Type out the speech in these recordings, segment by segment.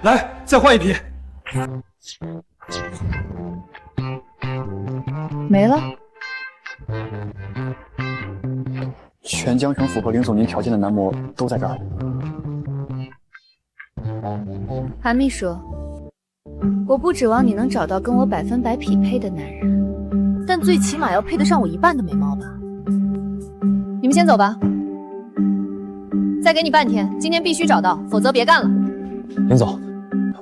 来，再换一批。没了。全江城符合林总您条件的男模都在这儿。韩秘书，我不指望你能找到跟我100%匹配的男人，但最起码要配得上我1半的美貌吧。你们先走吧，再给你半天，今天必须找到，否则别干了。林总，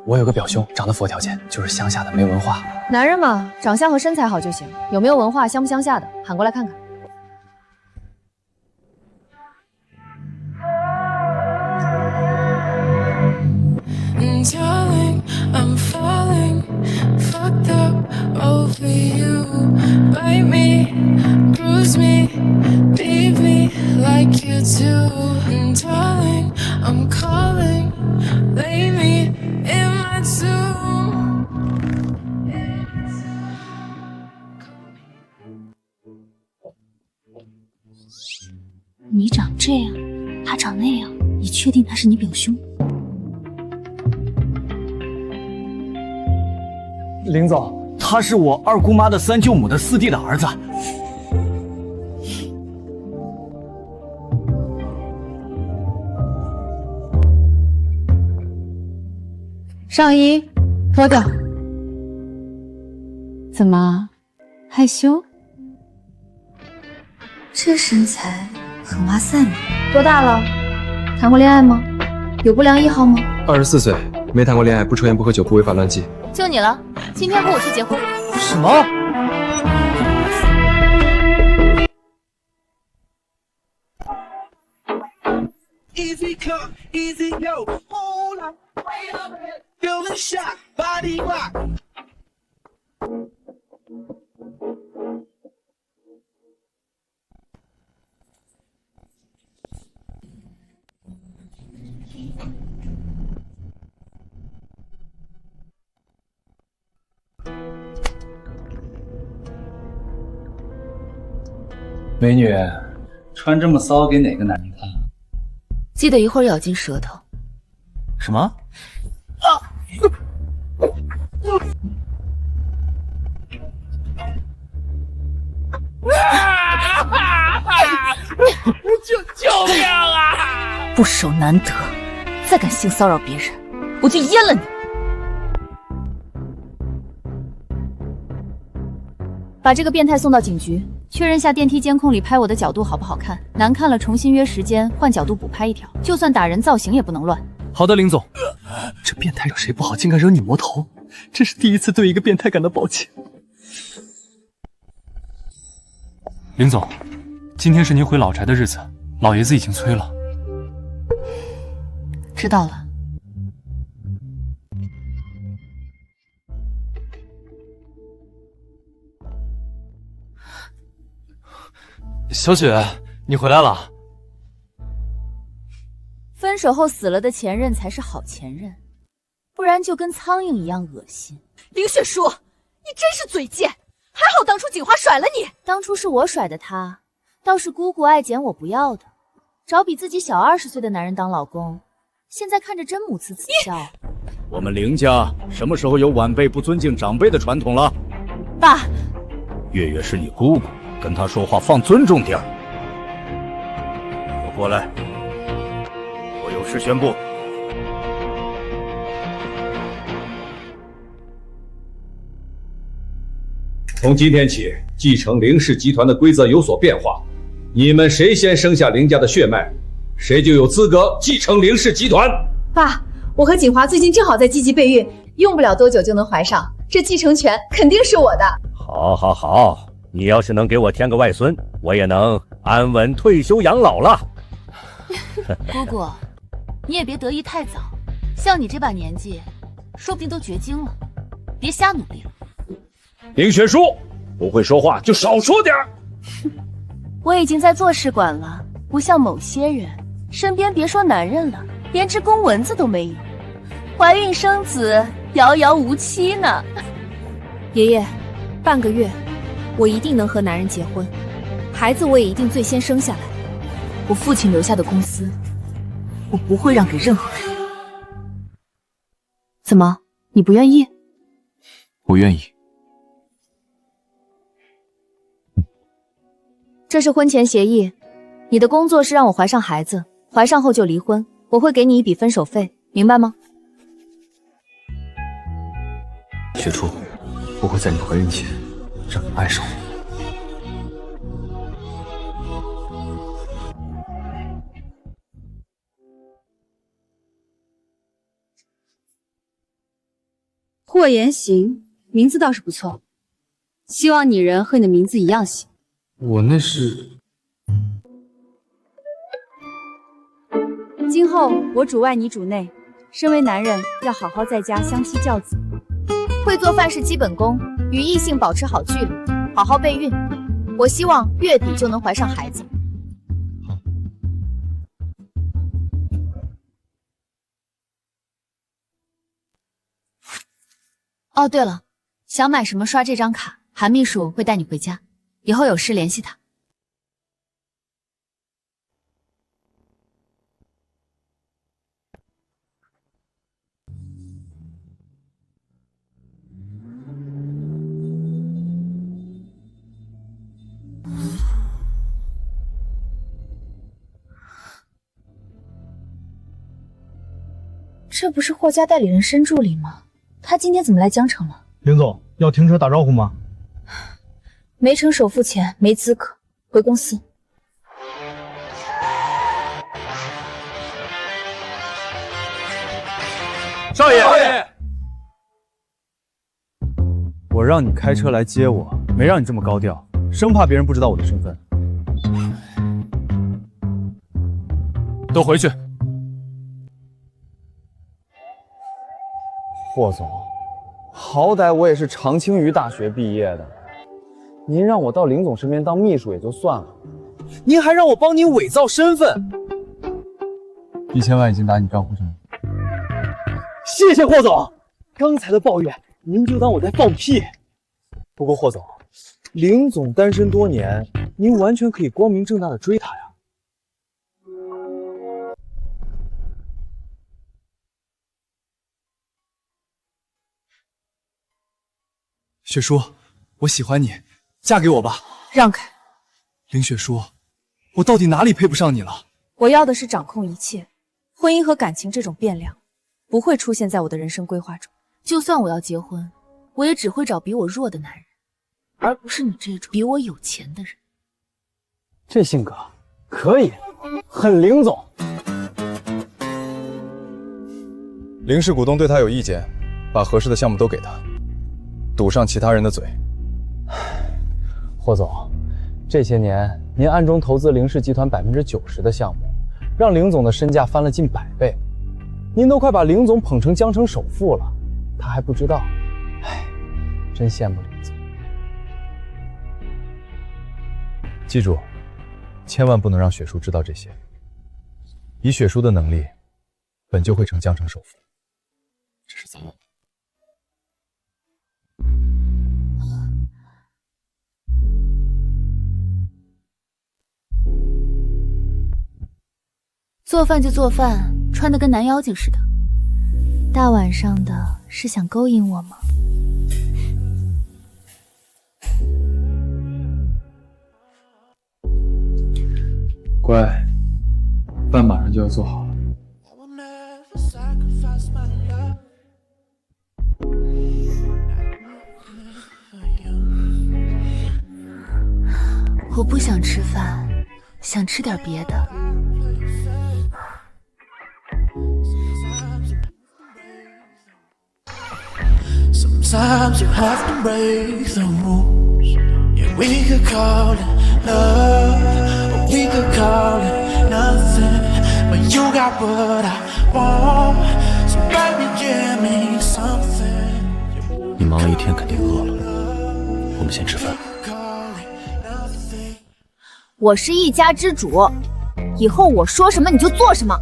我有个表兄，长得符合条件，就是乡下的，没文化。男人嘛，长相和身材好就行，有没有文化，乡不乡下的，喊过来看看。Darling, I'm falling, fucked up over you. Bite me, bruise me, leave me like you do. Darling, I'm calling, lay me in my tomb. 你长这样，他长那样，你确定他是你表兄？林总，他是我二姑妈的3舅母的4弟的儿子。上衣脱掉。怎么害羞？这身材很哇塞呢。多大了？谈过恋爱吗？有不良嗜好吗？24岁，没谈过恋爱，不抽烟不喝酒，不违法乱纪。就你了，今天和我去结婚。什么？Easy come, easy go. Hold on, wait a minute. Feeling shot, body rock. 美女，穿这么骚给哪个男人看？记得一会儿咬进舌头。什么？救命啊！不守难得，再敢性骚扰别人，我就阉了你！把这个变态送到警局，确认下电梯监控里拍我的角度好不好看，难看了重新约时间，换角度补拍一条。就算打人造型也不能乱。好的，林总。这变态惹谁不好，竟敢惹女魔头，这是第一次对一个变态感到抱歉。林总，今天是您回老宅的日子，老爷子已经催了。知道了。小雪，你回来了。分手后死了的前任才是好前任，不然就跟苍蝇一样恶心。林雪书，你真是嘴贱！还好当初锦华甩了你。当初是我甩的他，倒是姑姑爱捡我不要的，找比自己小20岁的男人当老公，现在看着真母慈子孝。我们林家什么时候有晚辈不尊敬长辈的传统了？爸，月月是你姑姑，跟她说话放尊重点儿。给我过来，我有事宣布。从今天起，继承林氏集团的规则有所变化，你们谁先生下林家的血脉，谁就有资格继承林氏集团。爸，我和锦华最近正好在积极备孕，用不了多久就能怀上，这继承权肯定是我的。好，好，好，你要是能给我添个外孙，我也能安稳退休养老了。姑姑，你也别得意太早，像你这把年纪，说不定都绝经了，别瞎努力了。林雪书，不会说话就少说点儿。我已经在做试管了，不像某些人，身边别说男人了，连只公蚊子都没有，怀孕生子遥遥无期呢。爷爷，半个月，我一定能和男人结婚，孩子我也一定最先生下来。我父亲留下的公司，我不会让给任何人。怎么，你不愿意？我愿意。这是婚前协议，你的工作是让我怀上孩子，怀上后就离婚，我会给你一笔分手费，明白吗？雪初，我会在你怀孕前让你爱上我。霍言行，名字倒是不错，希望拟人和你的名字一样写。我那是……今后我主外你主内，身为男人要好好在家相妻教子。会做饭是基本功，与异性保持好距离，好好备孕。我希望月底就能怀上孩子。哦，对了，想买什么刷这张卡，韩秘书会带你回家，以后有事联系他。这不是霍家代理人申助理吗？他今天怎么来江城了？林总，要停车打招呼吗？没成首付钱，没资格，回公司。少爷，我让你开车来接我，没让你这么高调，生怕别人不知道我的身份。都回去。霍总，好歹我也是长青鱼大学毕业的，您让我到林总身边当秘书也就算了，您还让我帮您伪造身份，1000万已经打你账户上了。谢谢霍总，刚才的抱怨您就当我在放屁。不过霍总，林总单身多年，您完全可以光明正大的追他呀。雪叔，我喜欢你，嫁给我吧。让开。林雪叔，我到底哪里配不上你了？我要的是掌控一切，婚姻和感情这种变量不会出现在我的人生规划中。就算我要结婚，我也只会找比我弱的男人，而不是你这种比我有钱的人。这性格可以，很林总。林氏股东对他有意见，把合适的项目都给他，堵上其他人的嘴。霍总，这些年您暗中投资林氏集团90%的项目，让林总的身价翻了近100倍。您都快把林总捧成江城首富了，他还不知道。唉，真羡慕林总。记住，千万不能让雪叔知道这些。以雪叔的能力，本就会成江城首富。这是早晚。做饭就做饭，穿得跟男妖精似的。大晚上的是想勾引我吗？乖，饭马上就要做好了。我不想吃饭，想吃点别的。Sometimes you have to break the rules. Yeah, we could call it love, or we could call it nothing. But you got what I want, so baby give me something. 你忙了一天，肯定饿了，我们先吃饭。我是一家之主，以后我说什么你就做什么。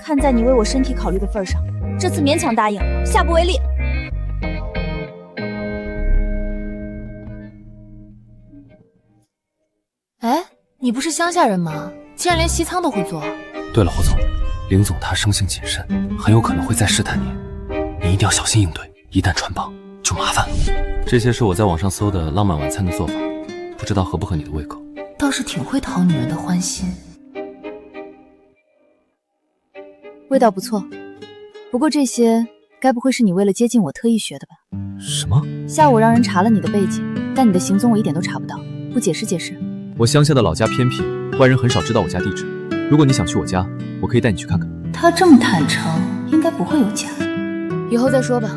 看在你为我身体考虑的份上，这次勉强答应，下不为例。哎，你不是乡下人吗？竟然连西餐都会做。对了，霍总，林总他生性谨慎，很有可能会再试探你，你一定要小心应对，一旦穿帮就麻烦了。这些是我在网上搜的浪漫晚餐的做法，不知道合不合你的胃口。倒是挺会讨女人的欢心，味道不错。不过这些该不会是你为了接近我特意学的吧？什么？下午让人查了你的背景，但你的行踪我一点都查不到，不解释解释？我乡下的老家偏僻，外人很少知道我家地址。如果你想去我家，我可以带你去看看。他这么坦诚，应该不会有假。以后再说吧。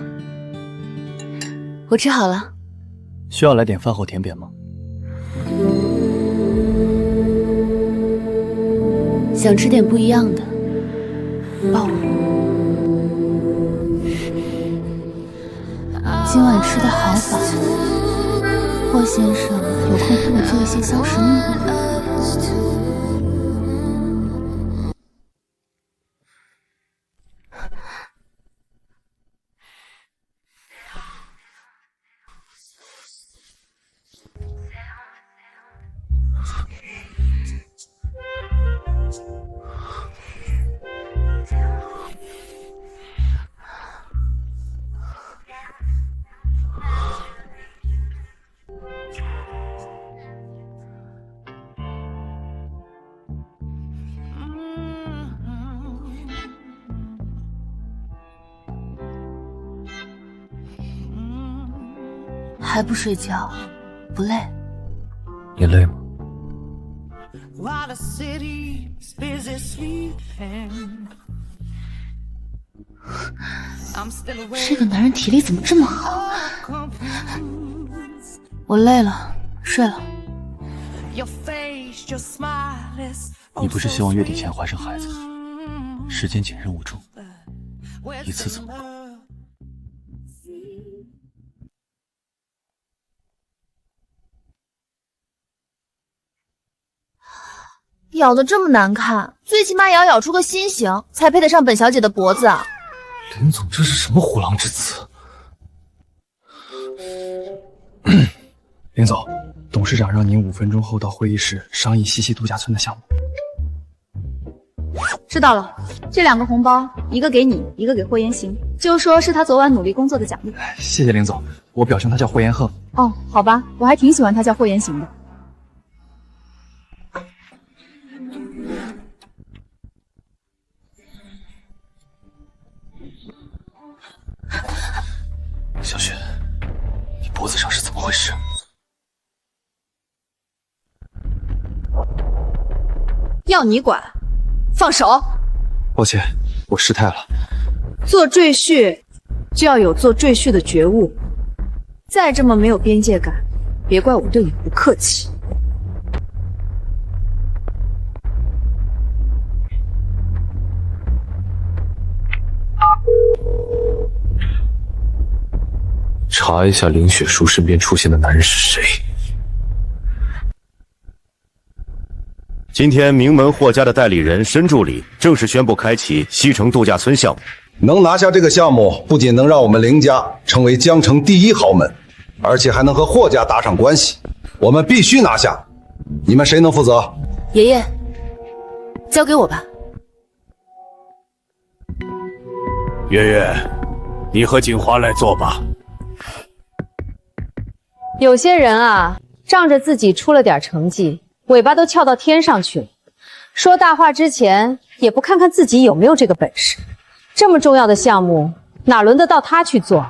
我吃好了。需要来点饭后甜点吗？想吃点不一样的，抱我。今晚吃的好饱，霍先生有空陪我做一些小食物吗？还不睡觉，不累？你累吗？这个男人体力怎么这么好？我累了，睡了。你不是希望月底前怀上孩子？时间紧，任务重，一次怎么够？咬得这么难看，最起码也要咬出个心形，才配得上本小姐的脖子啊！林总，这是什么虎狼之词？林总，董事长让您5分钟后到会议室商议西溪度假村的项目。知道了，这2个红包，一个给你，一个给霍言行，就说是他昨晚努力工作的奖励。谢谢林总，我表兄他叫霍言鹤。哦，好吧，我还挺喜欢他叫霍言行的。小雪，你脖子上是怎么回事？要你管？放手！抱歉，我失态了。做赘婿就要有做赘婿的觉悟，再这么没有边界感，别怪我对你不客气。查一下林雪书身边出现的男人是谁。今天名门霍家的代理人申助理正式宣布开启西城度假村项目。能拿下这个项目，不仅能让我们林家成为江城第1豪门，而且还能和霍家搭上关系。我们必须拿下。你们谁能负责？爷爷，交给我吧。月月，你和锦华来做吧。有些人啊，仗着自己出了点成绩，尾巴都翘到天上去了，说大话之前也不看看自己有没有这个本事。这么重要的项目，哪轮得到他去做？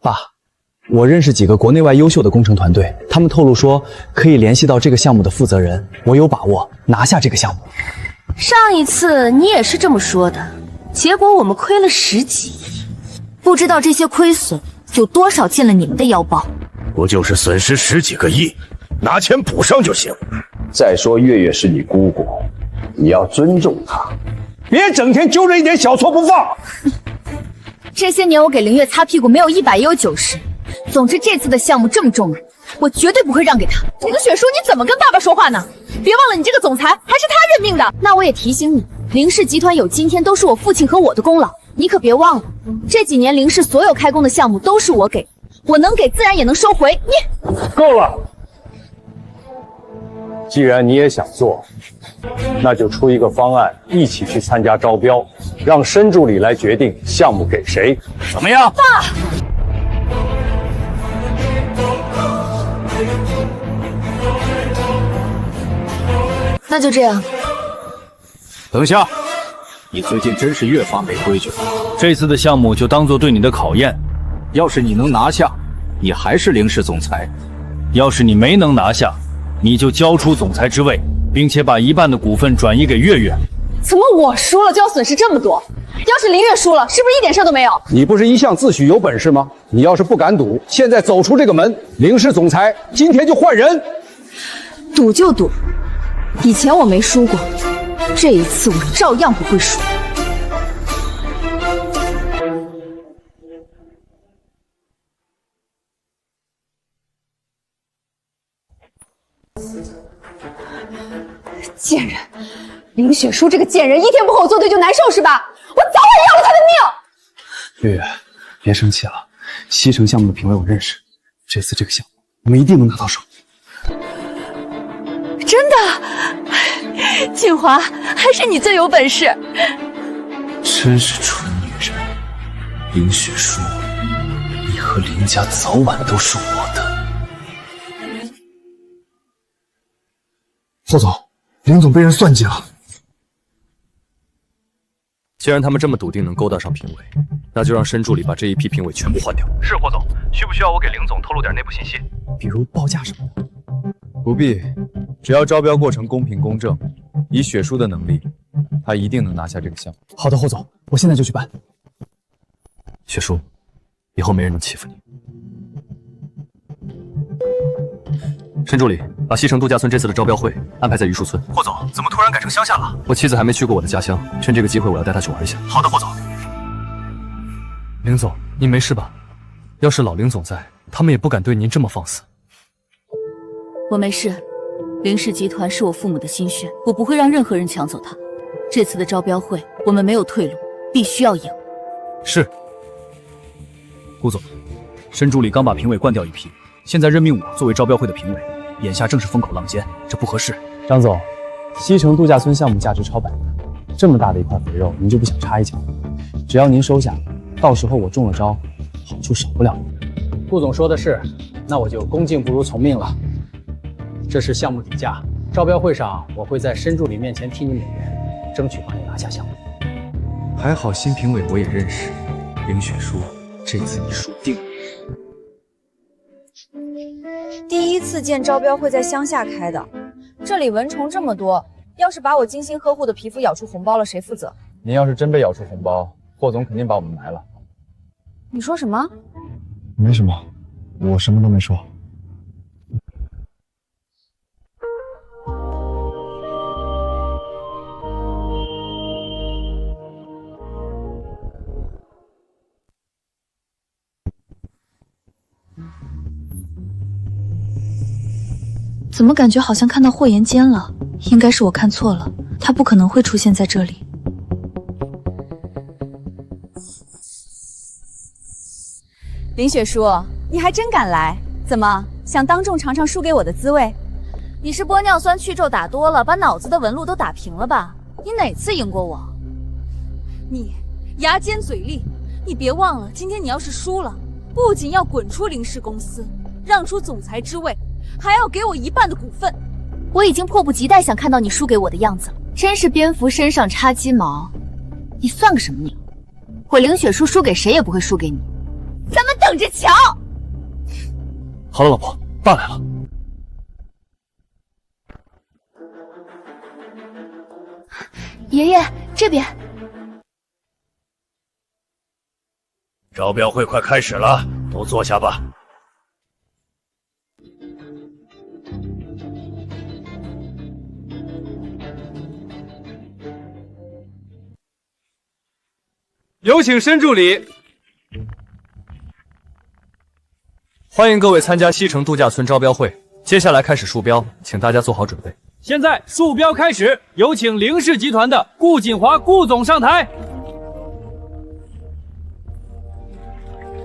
爸，我认识几个国内外优秀的工程团队，他们透露说可以联系到这个项目的负责人，我有把握拿下这个项目。上一次你也是这么说的，结果我们亏了10几亿，不知道这些亏损有多少进了你们的腰包。不就是损失10几个亿，拿钱补上就行。再说月月是你姑姑，你要尊重她，别整天揪着一点小错不放。这些年我给凌月擦屁股，没有100也有90。总之这次的项目这么重要，我绝对不会让给他。林雪书，你怎么跟爸爸说话呢？别忘了你这个总裁还是他任命的。那我也提醒你，凌氏集团有今天都是我父亲和我的功劳，你可别忘了，这几年凌氏所有开工的项目都是我给，我能给自然也能收回。你够了。既然你也想做，那就出一个方案，一起去参加招标，让申助理来决定项目给谁，怎么样？爸，那就这样。等下，你最近真是越发没规矩了。这次的项目就当做对你的考验，要是你能拿下，你还是凌氏总裁；要是你没能拿下，你就交出总裁之位，并且把一半的股份转移给月月。怎么我输了就要损失这么多？要是林月输了，是不是一点事都没有？你不是一向自诩有本事吗？你要是不敢赌，现在走出这个门，凌氏总裁今天就换人。赌就赌，以前我没输过，这一次我照样不会输。贱人，林雪书这个贱人，一天不和我作对就难受是吧？我早晚要了他的命！月月，别生气了，西城项目的评委我认识，这次这个项目我们一定能拿到手。真的，锦华，还是你最有本事。真是蠢女人，林雪书，你和林家早晚都是我的。霍总，林总被人算计了。既然他们这么笃定能勾搭上评委，那就让申助理把这一批评委全部换掉。是霍总，需不需要我给林总透露点内部信息？比如报价什么的？不必，只要招标过程公平公正，以雪书的能力，他一定能拿下这个项目。好的，霍总，我现在就去办。雪书，以后没人能欺负你。申助理，把西城度假村这次的招标会安排在榆树村。霍总，怎么突然改成乡下了？我妻子还没去过我的家乡，趁这个机会我要带她去玩一下。好的，霍总。林总，您没事吧？要是老林总在，他们也不敢对您这么放肆。我没事，林氏集团是我父母的心血，我不会让任何人抢走它。这次的招标会，我们没有退路，必须要赢。是。顾总，申助理刚把评委灌掉一批，现在任命我作为招标会的评委，眼下正是风口浪尖，这不合适。张总，西城度假村项目价值超100万，这么大的一块肥肉，您就不想插一脚？只要您收下，到时候我中了招，好处少不了。顾总说的是，那我就恭敬不如从命了。这是项目底价，招标会上我会在申助理面前替你美言，争取帮你拿下项目。还好新评委我也认识，林雪书，这次你输定了。第一次见招标会在乡下开的，这里蚊虫这么多，要是把我精心呵护的皮肤咬出红包了，谁负责？您要是真被咬出红包，霍总肯定把我们埋了。你说什么？没什么，我什么都没说。怎么感觉好像看到霍言间了？应该是我看错了，他不可能会出现在这里。林雪书，你还真敢来？怎么想当众尝尝输给我的滋味？你是玻尿酸去皱打多了，把脑子的纹路都打平了吧？你哪次赢过我？你牙尖嘴利，你别忘了，今天你要是输了，不仅要滚出林氏公司，让出总裁之位，还要给我一半的股份。我已经迫不及待想看到你输给我的样子了，真是蝙蝠身上插鸡毛，你算个什么鸟？我凌雪书输给谁也不会输给你，咱们等着瞧。好了，老婆，爸来了。爷爷这边。招标会快开始了，都坐下吧。有请申助理。欢迎各位参加西城度假村招标会，接下来开始数标，请大家做好准备。现在数标开始，有请凌氏集团的顾锦华顾总上台。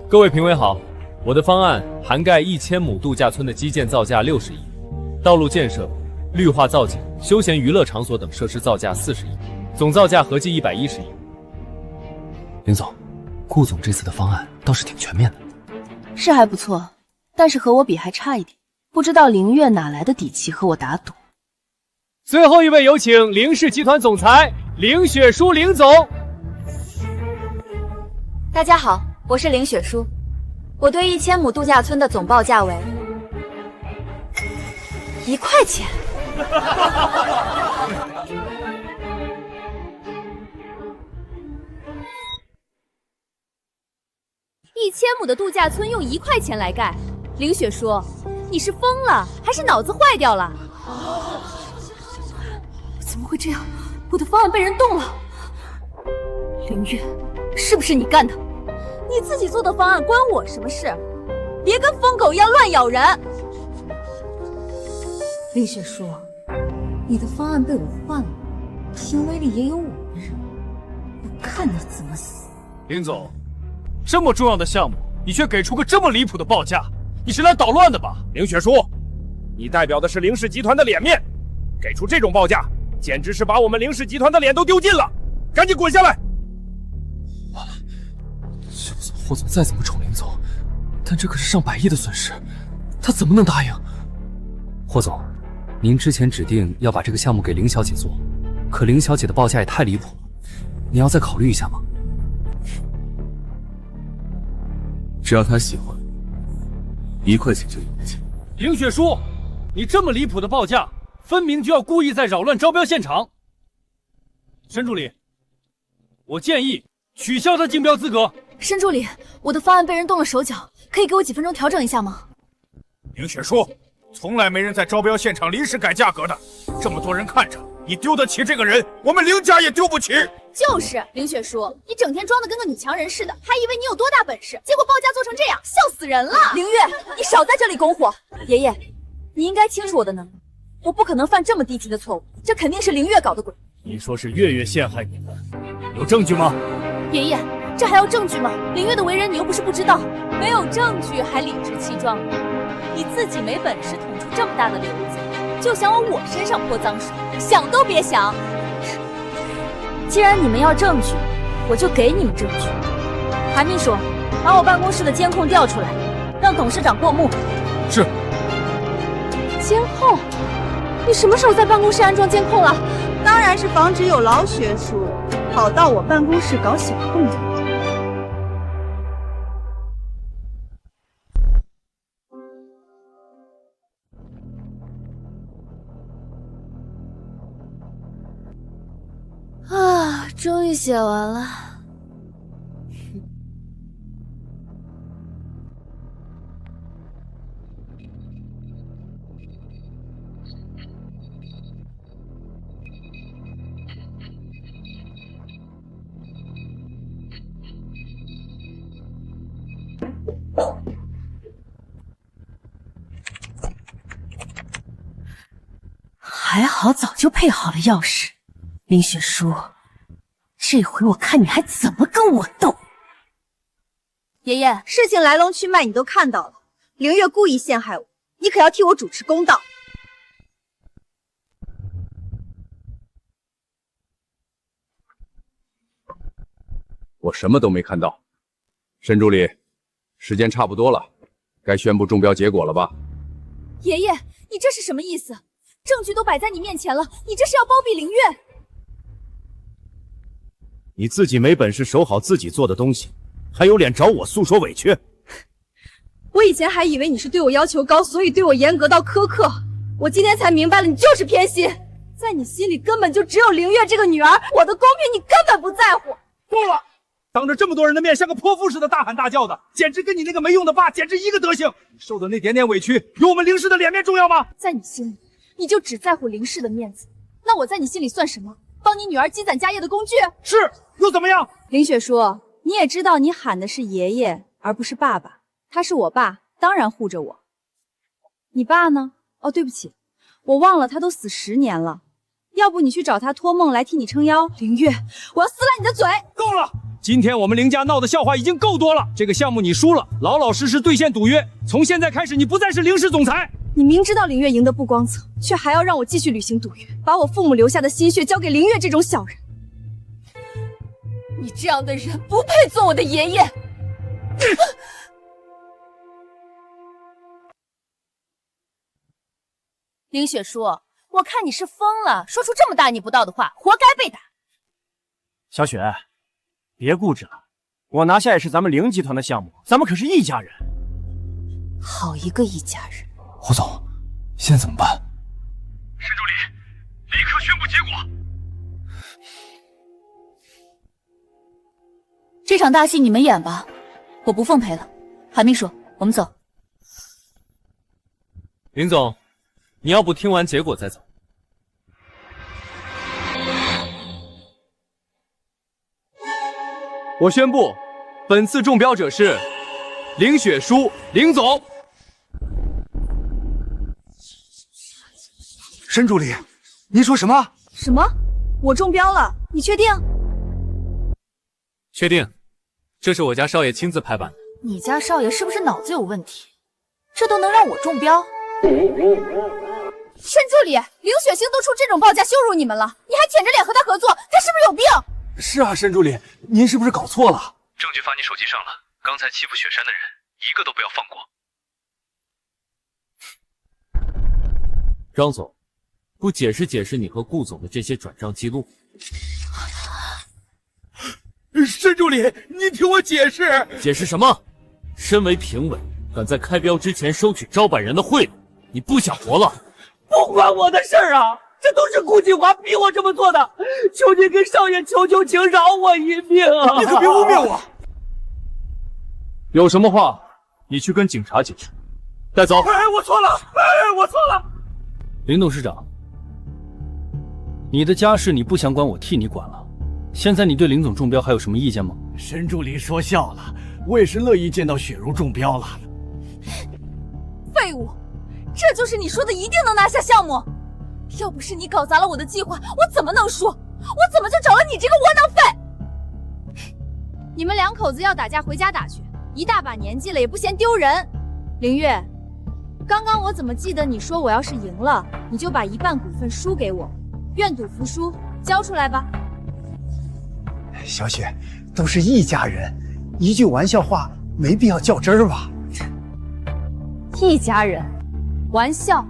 各位评委好，我的方案涵盖1000亩度假村的基建造价60亿，道路建设绿化造景、休闲娱乐场所等设施造价40亿，总造价合计110亿。林总，顾总这次的方案倒是挺全面的，是还不错，但是和我比还差一点。不知道凌月哪来的底气和我打赌。最后一位有请凌氏集团总裁凌雪书凌总。大家好，我是凌雪书。我对1000亩度假村的总报价为1块钱。1000亩的度假村用1块钱来盖，凌雪书，你是疯了还是脑子坏掉了？怎么会这样？我的方案被人动了。凌月，是不是你干的？你自己做的方案关我什么事？别跟疯狗一样乱咬人。凌雪书，你的方案被我换了，行为里也有我的人，我看你怎么死。林总，这么重要的项目，你却给出个这么离谱的报价，你是来捣乱的吧？凌雪书，你代表的是凌氏集团的脸面，给出这种报价，简直是把我们凌氏集团的脸都丢尽了！赶紧滚下来！完了，就算霍总再怎么宠林总，但这可是上百亿的损失，他怎么能答应？霍总，您之前指定要把这个项目给凌小姐做，可凌小姐的报价也太离谱了，你要再考虑一下吗？只要她喜欢，1块钱就1块钱。凌雪书，你这么离谱的报价，分明就要故意在扰乱招标现场。申助理，我建议取消他竞标资格。申助理，我的方案被人动了手脚，可以给我几分钟调整一下吗？凌雪书，从来没人在招标现场临时改价格的，这么多人看着，你丢得起这个人，我们凌家也丢不起。就是凌雪书，你整天装的跟个女强人似的，还以为你有多大本事，结果报价做成这样，笑死人了！凌月，你少在这里拱火。爷爷，你应该清楚我的能力，我不可能犯这么低级的错误，这肯定是凌月搞的鬼。你说是月月陷害你们，有证据吗？爷爷，这还要证据吗？凌月的为人你又不是不知道，没有证据还理直气壮的，你自己没本事捅出这么大的绺子，就想往我身上泼脏水，想都别想！既然你们要证据，我就给你们证据。韩秘书，把我办公室的监控调出来，让董事长过目。是。监控？你什么时候在办公室安装监控了？当然是防止有老学术跑到我办公室搞小动作。啊，终于写完了。还好早就配好了钥匙，林雪书，这回我看你还怎么跟我斗。爷爷，事情来龙去脉你都看到了，凌月故意陷害我，你可要替我主持公道。我什么都没看到。申助理，时间差不多了，该宣布中标结果了吧？爷爷，你这是什么意思？证据都摆在你面前了，你这是要包庇凌月？你自己没本事守好自己做的东西，还有脸找我诉说委屈？我以前还以为你是对我要求高，所以对我严格到苛刻。我今天才明白了，你就是偏心，在你心里根本就只有凌月这个女儿，我的公平你根本不在乎。够了！当着这么多人的面，像个泼妇似的大喊大叫的，简直跟你那个没用的爸简直一个德行。你受的那点点委屈，有我们凌氏的脸面重要吗？在你心里，你就只在乎凌氏的面子，那我在你心里算什么？帮你女儿积攒家业的工具？是，又怎么样？林雪书，你也知道你喊的是爷爷，而不是爸爸。他是我爸，当然护着我。你爸呢？哦，对不起，我忘了，他都死10年了。要不你去找他托梦来替你撑腰？凌月，我要撕烂你的嘴！够了！今天我们凌家闹的笑话已经够多了，这个项目你输了，老老实实兑现赌约。从现在开始，你不再是凌氏总裁。你明知道林月赢得不光彩，却还要让我继续履行赌约，把我父母留下的心血交给林月这种小人。你这样的人不配做我的爷爷。林雪书，我看你是疯了，说出这么大逆不道的话，活该被打。小雪，别固执了，我拿下也是咱们凌集团的项目，咱们可是一家人。好一个一家人！胡总，现在怎么办？沈助理，立刻宣布结果。这场大戏你们演吧，我不奉陪了。韩秘书，我们走。林总，你要不听完结果再走？我宣布，本次中标者是林雪书，林总。申助理，您说什么？什么？我中标了？你确定？确定，这是我家少爷亲自拍板的。你家少爷是不是脑子有问题？这都能让我中标？申助理，林雪星都出这种报价羞辱你们了，你还舔着脸和他合作，他是不是有病？是啊，申助理，您是不是搞错了？证据发你手机上了，刚才欺负雪山的人，一个都不要放过。张总，不解释解释你和顾总的这些转账记录？申助理，你听我解释。解释什么？身为评委，敢在开标之前收取招办人的贿赂，你不想活了？不关我的事儿啊！这都是顾锦华逼我这么做的，求您跟少爷求求情，饶我一命啊！你可别污蔑我！有什么话，你去跟警察解释。带走。哎，我错了，哎，我错了。林董事长，你的家事你不想管，我替你管了。现在你对林总中标还有什么意见吗？申助理说笑了，我也是乐意见到雪茹中标了。废物，这就是你说的一定能拿下项目？要不是你搞砸了我的计划，我怎么能输？我怎么就找了你这个窝囊废？你们两口子要打架回家打去，一大把年纪了也不嫌丢人。林月，刚刚我怎么记得你说我要是赢了，你就把1半股份输给我，愿赌服输，交出来吧。小雪，都是一家人，一句玩笑话没必要较真儿吧？一家人，玩笑？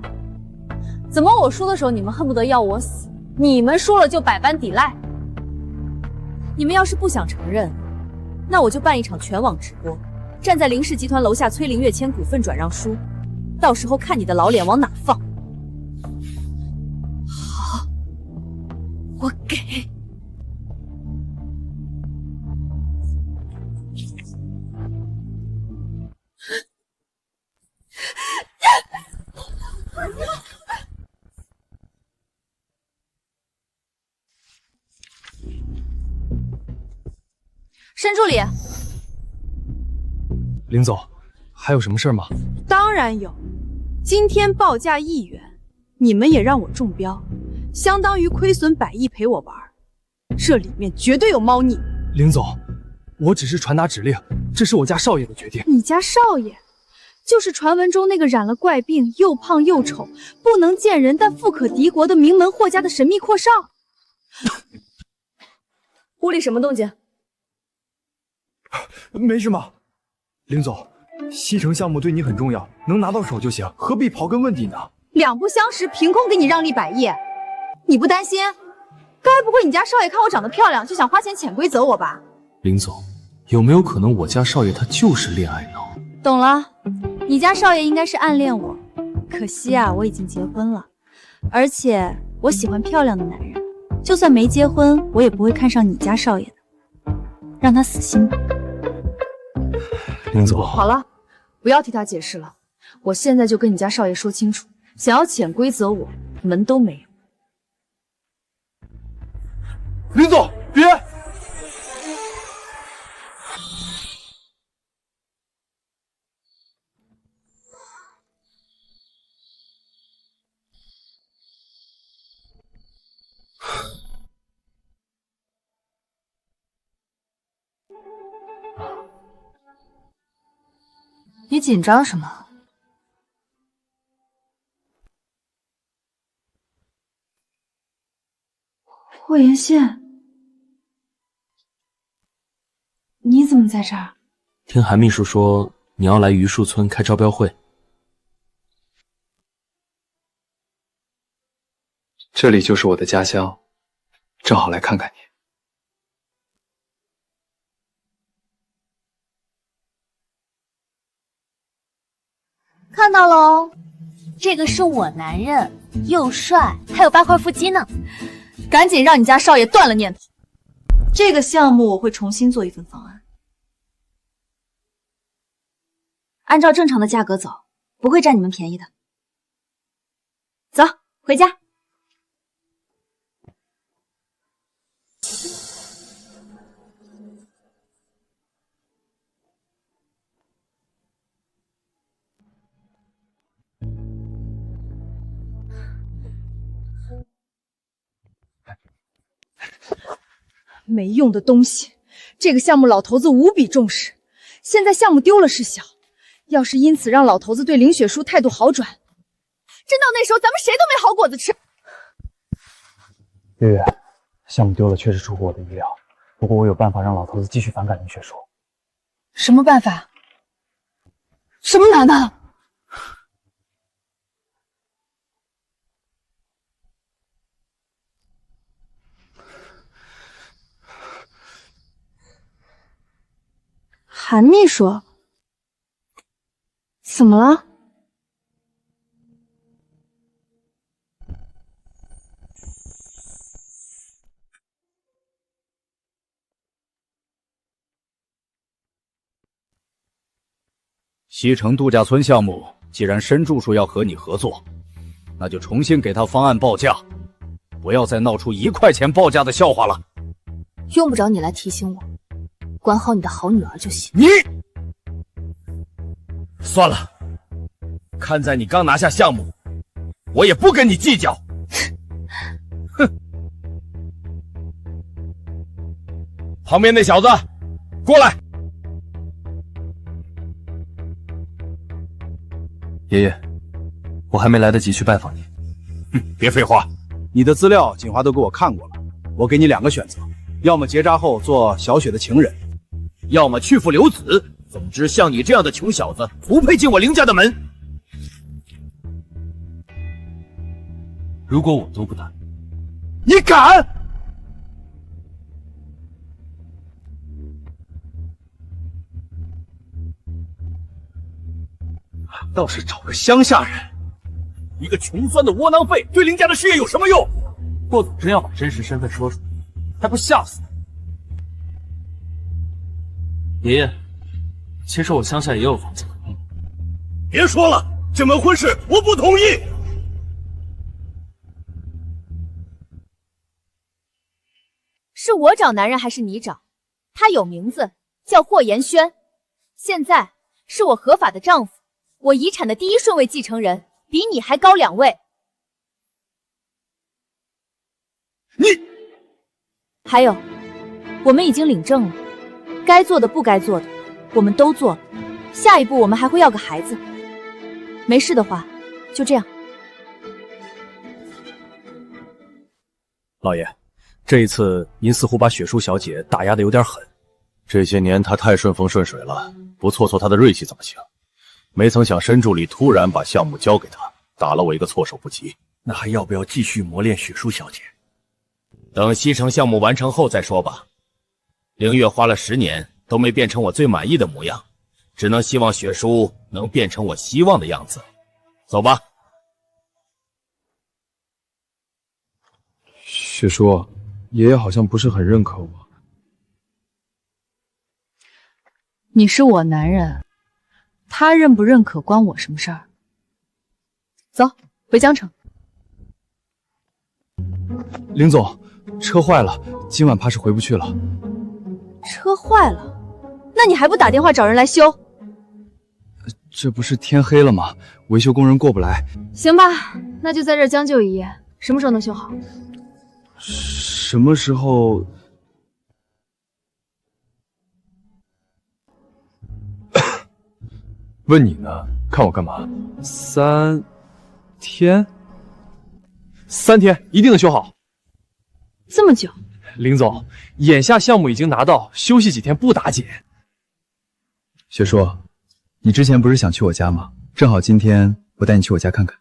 怎么我输的时候你们恨不得要我死，你们输了就百般抵赖？你们要是不想承认，那我就办一场全网直播，站在林氏集团楼下催林月签股份转让书，到时候看你的老脸往哪放。好，我给。申助理，林总，还有什么事吗？当然有，今天报价1元，你们也让我中标，相当于亏损100亿陪我玩，这里面绝对有猫腻。林总，我只是传达指令，这是我家少爷的决定。你家少爷，就是传闻中那个染了怪病、又胖又丑、不能见人但富可敌国的名门霍家的神秘阔少。屋里什么动静？没什么，林总，西城项目对你很重要，能拿到手就行，何必刨根问底呢？两不相识，凭空给你让利100亿，你不担心？该不会你家少爷看我长得漂亮，就想花钱潜规则我吧？林总，有没有可能我家少爷他就是恋爱脑？懂了，你家少爷应该是暗恋我，可惜啊，我已经结婚了，而且我喜欢漂亮的男人，就算没结婚，我也不会看上你家少爷的，让他死心吧。林总，好了，不要替他解释了，我现在就跟你家少爷说清楚，想要潜规则我，门都没有。林总，别！你紧张什么？霍元宪，你怎么在这儿？听韩秘书说你要来榆树村开招标会，这里就是我的家乡，正好来看看你。看到喽，这个是我男人，又帅，还有8块腹肌呢。赶紧让你家少爷断了念头。这个项目我会重新做一份方案，按照正常的价格走，不会占你们便宜的。走，回家。没用的东西！这个项目老头子无比重视，现在项目丢了是小，要是因此让老头子对林雪书态度好转，真到那时候咱们谁都没好果子吃。月月，项目丢了确实出乎我的意料，不过我有办法让老头子继续反感林雪书。什么办法？什么难的？韩秘书，怎么了？西城度假村项目，既然申住说要和你合作，那就重新给他方案报价，不要再闹出1块钱报价的笑话了。用不着你来提醒我，管好你的好女儿就行。你算了，看在你刚拿下项目，我也不跟你计较。哼！旁边那小子，过来！爷爷，我还没来得及去拜访你。别废话，你的资料锦华都给我看过了，我给你2个选择，要么结扎后做小雪的情人，要么去父留子。总之，像你这样的穷小子，不配进我林家的门。如果我都不答应，你敢？倒是找个乡下人，一个穷酸的窝囊废，对林家的事业有什么用？霍总真要把真实身份说出来，还不吓死你！爷爷，其实我乡下也有房子。别说了，这门婚事我不同意。是我找男人还是你找？他有名字，叫霍延轩，现在是我合法的丈夫，我遗产的第1顺位继承人，比你还高2位。你还有，我们已经领证了，该做的不该做的我们都做了，下一步我们还会要个孩子。没事的话，就这样。老爷，这一次您似乎把雪书小姐打压的有点狠。这些年她太顺风顺水了，不挫挫她的锐气怎么行？没曾想申助理突然把项目交给她，打了我一个措手不及。那还要不要继续磨练雪书小姐？等西城项目完成后再说吧。凌月花了10年都没变成我最满意的模样，只能希望雪书能变成我希望的样子。走吧。雪书，爷爷好像不是很认可我。你是我男人，他认不认可关我什么事儿？走，回江城。林总，车坏了，今晚怕是回不去了。车坏了，那你还不打电话找人来修？这不是天黑了吗？维修工人过不来。行吧，那就在这儿将就一夜，什么时候能修好？什么时候？问你呢，看我干嘛？3天，3天一定能修好。这么久？林总，眼下项目已经拿到，休息几天不打紧。雪叔，你之前不是想去我家吗？正好今天我带你去我家看看。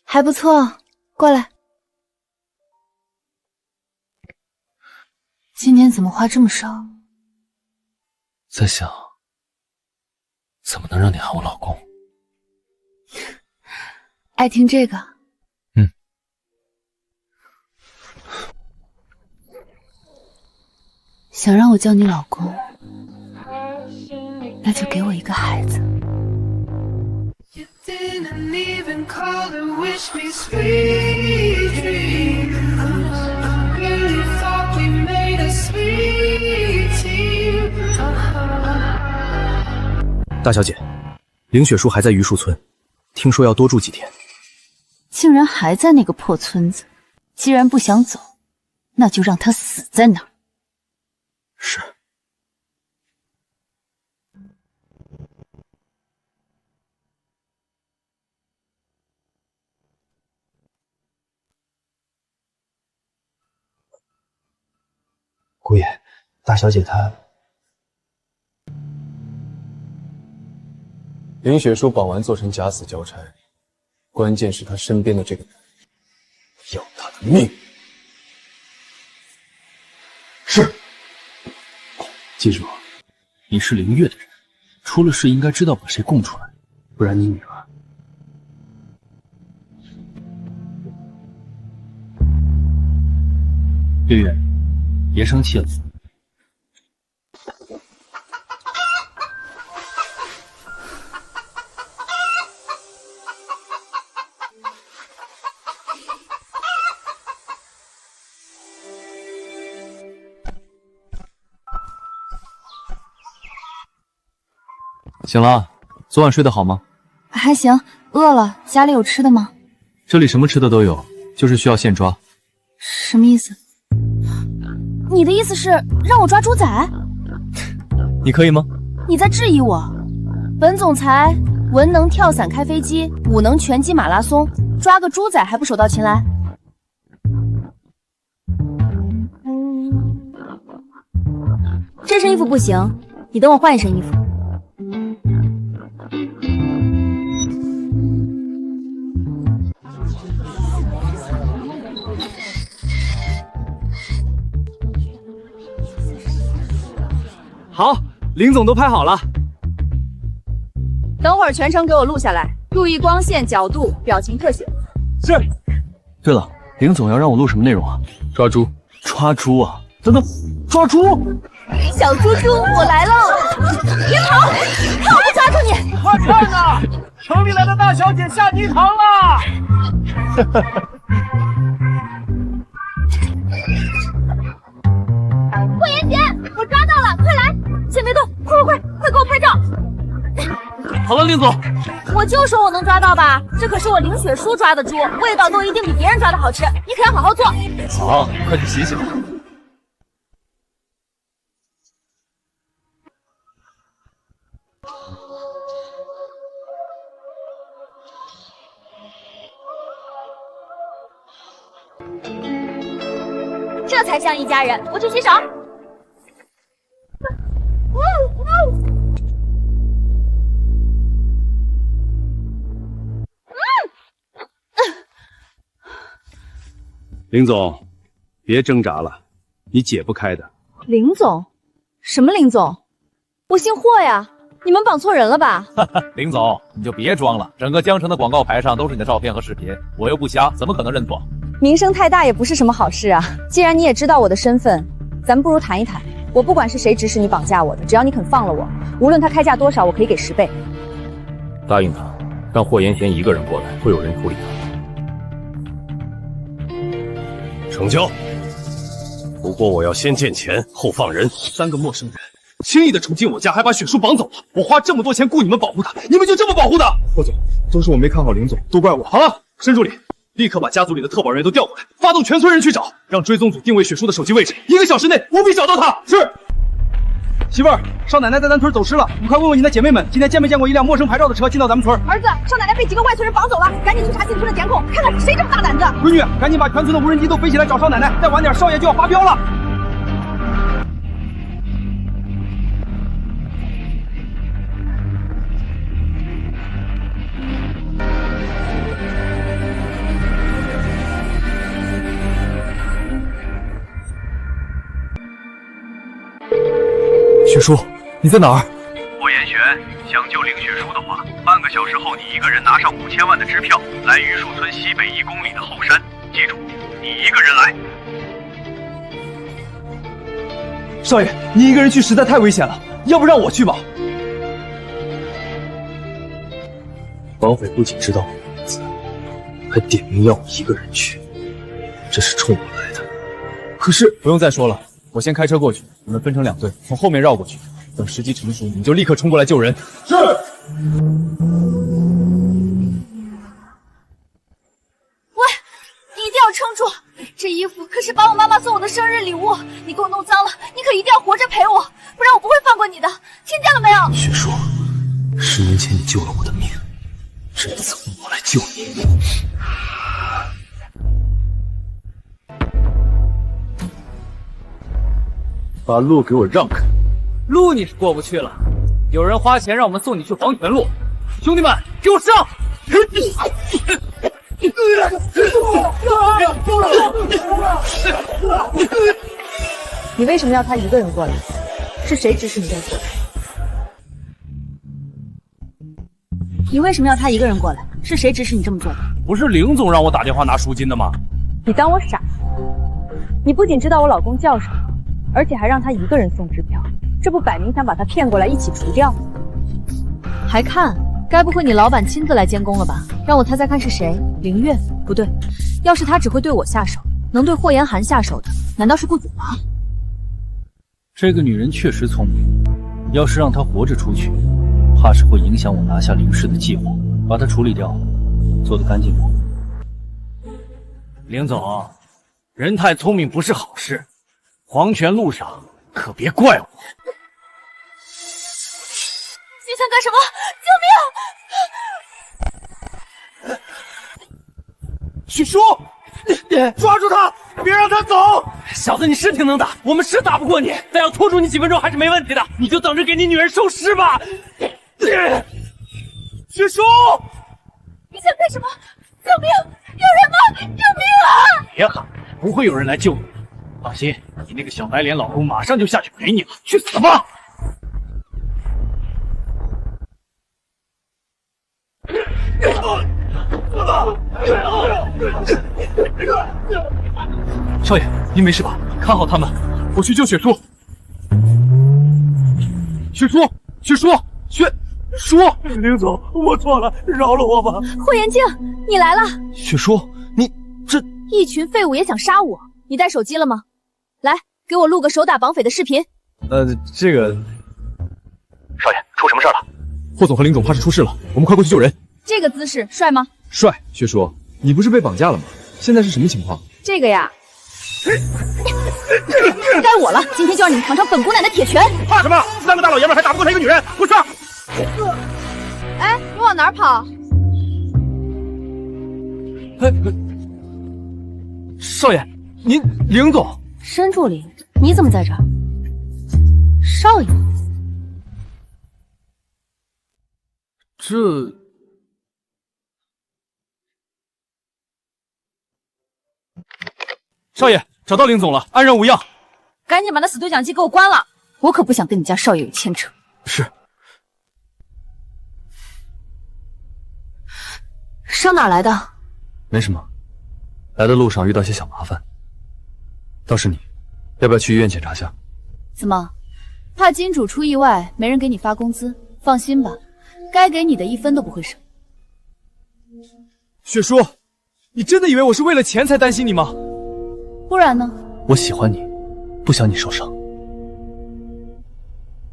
还不错，过来。今天怎么话这么少？在想，怎么能让你喊我老公？爱听这个？嗯。想让我叫你老公，那就给我一个孩子。大小姐，凌雪叔还在榆树村，听说要多住几天。竟然还在那个破村子，既然不想走，那就让他死在那儿。是。姑爷，大小姐她……林雪书绑完做成假死交差，关键是他身边的这个人要他的命。是。记住，你是凌月的人，出了事应该知道把谁供出来，不然你女儿……月月，别生气了。醒了，昨晚睡得好吗？还行，饿了。家里有吃的吗？这里什么吃的都有，就是需要现抓。什么意思？你的意思是让我抓猪仔？你可以吗？你在质疑我？本总裁文能跳伞开飞机，武能拳击马拉松，抓个猪仔还不手到擒来？这身衣服不行，你等我换一身衣服。好，林总都拍好了。等会儿全程给我录下来，注意光线、角度、表情特写。是。对了，林总要让我录什么内容啊？抓猪。抓猪啊？等等，抓猪！小猪猪，我来了！别跑，看我不抓住你！快看呐，城里来的大小姐下泥塘了！霍元杰，我抓到了，快来！先别动，快给我拍照！好了，林总。我就说我能抓到吧，这可是我凌雪书抓的猪，味道都一定比别人抓的好吃，你可要好好做。好，快去洗洗吧。这才像一家人，我去洗手。林总，别挣扎了，你解不开的。林总？什么林总？我姓霍呀，你们绑错人了吧？林总，你就别装了，整个江城的广告牌上都是你的照片和视频，我又不瞎，怎么可能认错？名声太大也不是什么好事啊。既然你也知道我的身份，咱们不如谈一谈。我不管是谁指使你绑架我的，只要你肯放了我，无论他开价多少，我可以给10倍。答应他，让霍延贤一个人过来，会有人处理他。成交。不过我要先见钱，后放人。3个陌生人轻易的闯进我家，还把雪叔绑走了。我花这么多钱雇你们保护他，你们就这么保护他？霍总，都是我没看好林总，都怪我。好了，申助理，立刻把家族里的特保人员都调过来，发动全村人去找，让追踪组定位雪叔的手机位置，1个小时内务必找到他。是。媳妇儿，少奶奶在咱村走失了，你快问问你的姐妹们，今天见没见过一辆陌生牌照的车进到咱们村？儿子，少奶奶被几个外村人绑走了，赶紧去查进村的监控，看看是谁这么大胆子。闺女，赶紧把全村的无人机都飞起来找少奶奶，再晚点少爷就要发飙了。雪叔，你在哪儿？霍延玄，想救林雪书的话，半个小时后你一个人拿上5000万的支票，来榆树村西北1公里的后山。记住，你一个人来。少爷，你一个人去实在太危险了，要不让我去吧？绑匪不仅知道我的名字，还点名要我一个人去，这是冲我来的。可是不用再说了，我先开车过去，你们分成2队，从后面绕过去，等时机成熟，你们就立刻冲过来救人。是。喂，你一定要撑住！这衣服可是把我妈妈送我的生日礼物，你给我弄脏了，你可一定要活着陪我，不然我不会放过你的，听见了没有？雪叔，10年前你救了我的命，这一次我来救你。把路给我让开！路你是过不去了，有人花钱让我们送你去黄泉路，兄弟们，给我上！你为什么要他一个人过来？是谁指使你这么做？你为什么要他一个人过来？是谁指使你这么做的？不是林总让我打电话拿赎金的吗？你当我傻？你不仅知道我老公叫什么，而且还让他一个人送支票，这不摆明想把他骗过来一起除掉？还看？该不会你老板亲自来监工了吧？让我猜猜看是谁？凌月？不对，要是他只会对我下手，能对霍延寒下手的，难道是顾祖吗？这个女人确实聪明，要是让她活着出去，怕是会影响我拿下林氏的计划。把她处理掉，做得干净点。林总，人太聪明不是好事，黄泉路上可别怪我。你想干什么？救命！许叔，抓住他，别让他走！小子，你是挺能打，我们是打不过你，但要拖住你几分钟还是没问题的。你就等着给你女人收尸吧。许叔，你想干什么？救命！有人吗？救命啊！别喊，不会有人来救你。放心，你那个小白脸老公马上就下去陪你了，去死吧！少爷，您没事吧？看好他们，我去救雪叔。雪叔，林总，我错了，饶了我吧。霍延静，你来了。雪叔，你这一群废物也想杀我？你带手机了吗？来，给我录个手打绑匪的视频。这个，少爷，出什么事了？霍总和林总怕是出事了，我们快过去救人。这个姿势帅吗？帅。雪叔，你不是被绑架了吗？现在是什么情况？这个呀，该我了，今天就让你们尝尝本姑奶的铁拳。怕什么？3个大老爷们还打不过他一个女人，给我上！哎，你往哪儿跑？少爷，您凌总，申助理，你怎么在这儿？少爷，少爷找到林总了，安然无恙。赶紧把那死对讲机给我关了，我可不想跟你家少爷有牵扯。是。上哪儿来的？没什么，来的路上遇到些小麻烦。倒是你，要不要去医院检查下？怎么，怕金主出意外没人给你发工资？放心吧，该给你的1分都不会少。雪叔，你真的以为我是为了钱才担心你吗？不然呢？我喜欢你，不想你受伤。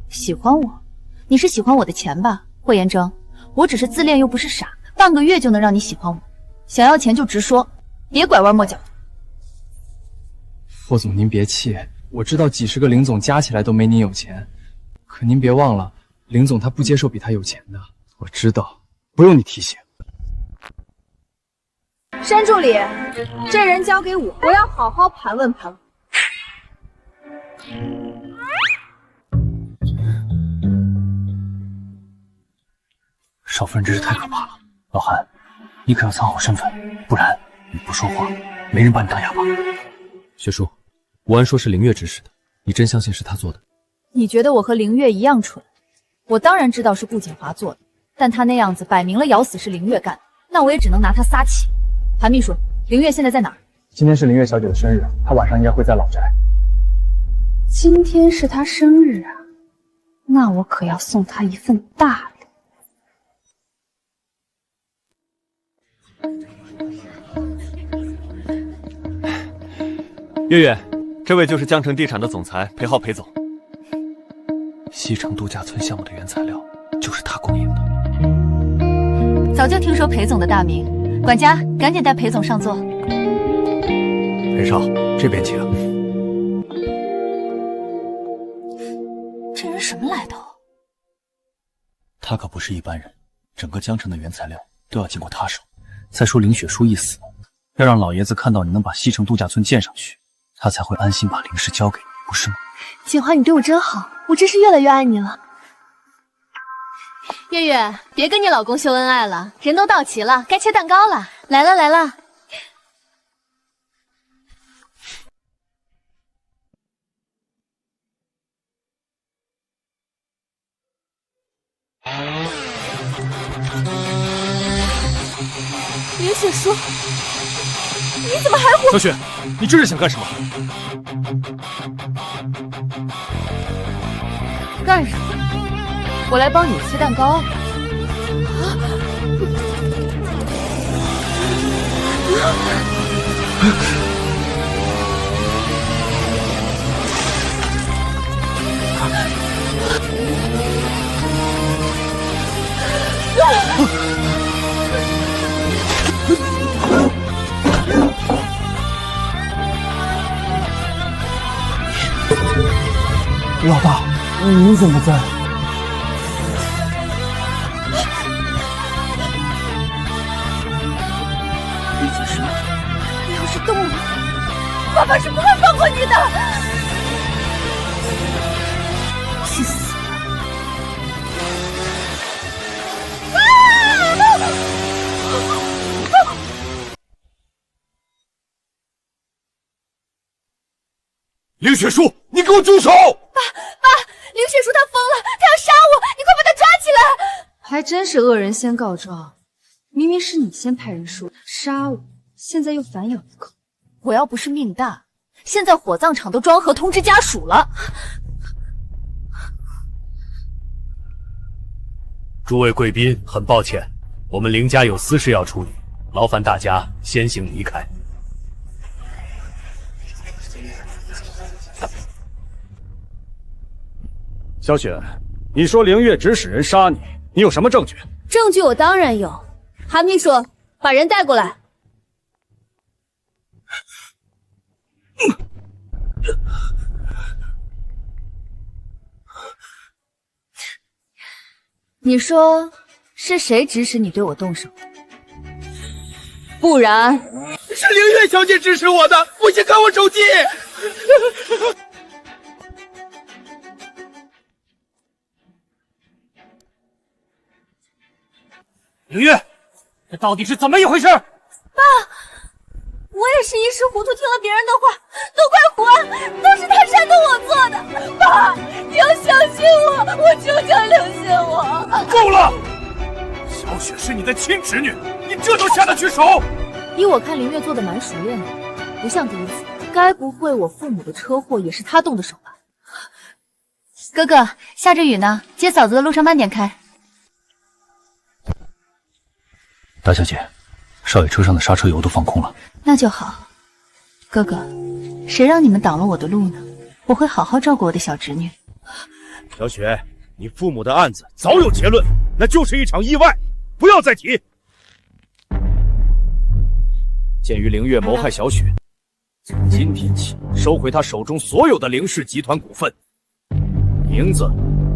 喜欢我？你是喜欢我的钱吧，霍延征？我只是自恋又不是傻，半个月就能让你喜欢我。想要钱就直说，别拐弯抹角。霍总，您别气，我知道几十个林总加起来都没您有钱，可您别忘了，林总他不接受比他有钱的。我知道，不用你提醒。山助理，这人交给我，我要好好盘问盘问。少夫人真是太可怕了。老韩，你可要藏好身份，不然你不说话，没人把你当哑巴。雪叔，吴安说是凌月指使的，你真相信是他做的？你觉得我和凌月一样蠢？我当然知道是顾锦华做的，但他那样子摆明了咬死是凌月干的，那我也只能拿他撒气。韩秘书，凌月现在在哪儿？今天是凌月小姐的生日，她晚上应该会在老宅。今天是她生日啊，那我可要送她一份大礼。月月，这位就是江城地产的总裁裴浩裴总。西城度假村项目的原材料就是他供应的。早就听说裴总的大名，管家赶紧带裴总上座。裴少，这边请。这人什么来头？他可不是一般人，整个江城的原材料都要经过他手。再说林雪书一死，要让老爷子看到你能把西城度假村建上去，他才会安心把林氏交给你，不是吗？锦华，你对我真好，我真是越来越爱你了。月月，别跟你老公秀恩爱了，人都到齐了，该切蛋糕了。来了来了。林雪书，你怎么还活？小雪，你这是想干什么？干什么？我来帮你切蛋糕。老大，你怎么在？林雪书，你要是动了，爸爸是不会放过你的。去死！林雪书，你给我住手！爸，林雪书她疯了，她要杀我，你快把她抓起来！还真是恶人先告状，明明是你先派人说杀我，现在又反咬一口。我要不是命大，现在火葬场都装盒通知家属了。诸位贵宾，很抱歉，我们林家有私事要处理，劳烦大家先行离开。小雪，你说凌月指使人杀你，你有什么证据？证据我当然有。韩秘书，把人带过来。你说是谁指使你对我动手？不然是凌月小姐指使我的，我先看我手机。凌月，这到底是怎么一回事？爸，我也是一时糊涂，听了别人的话，都怪胡安，都是他煽动我做的。爸，你要相信我，我求求相信我。够了！小雪是你的亲侄女，你这都下得去手？依我看，林月做的蛮熟练的，不像第一次。该不会我父母的车祸也是他动的手吧？哥哥，下着雨呢，接嫂子的路上慢点开。大小姐，少爷车上的刹车油都放空了。那就好。哥哥，谁让你们挡了我的路呢？我会好好照顾我的小侄女。小雪，你父母的案子早有结论，那就是一场意外，不要再提。鉴于凌月谋害小雪，从今天起收回他手中所有的凌氏集团股份，名字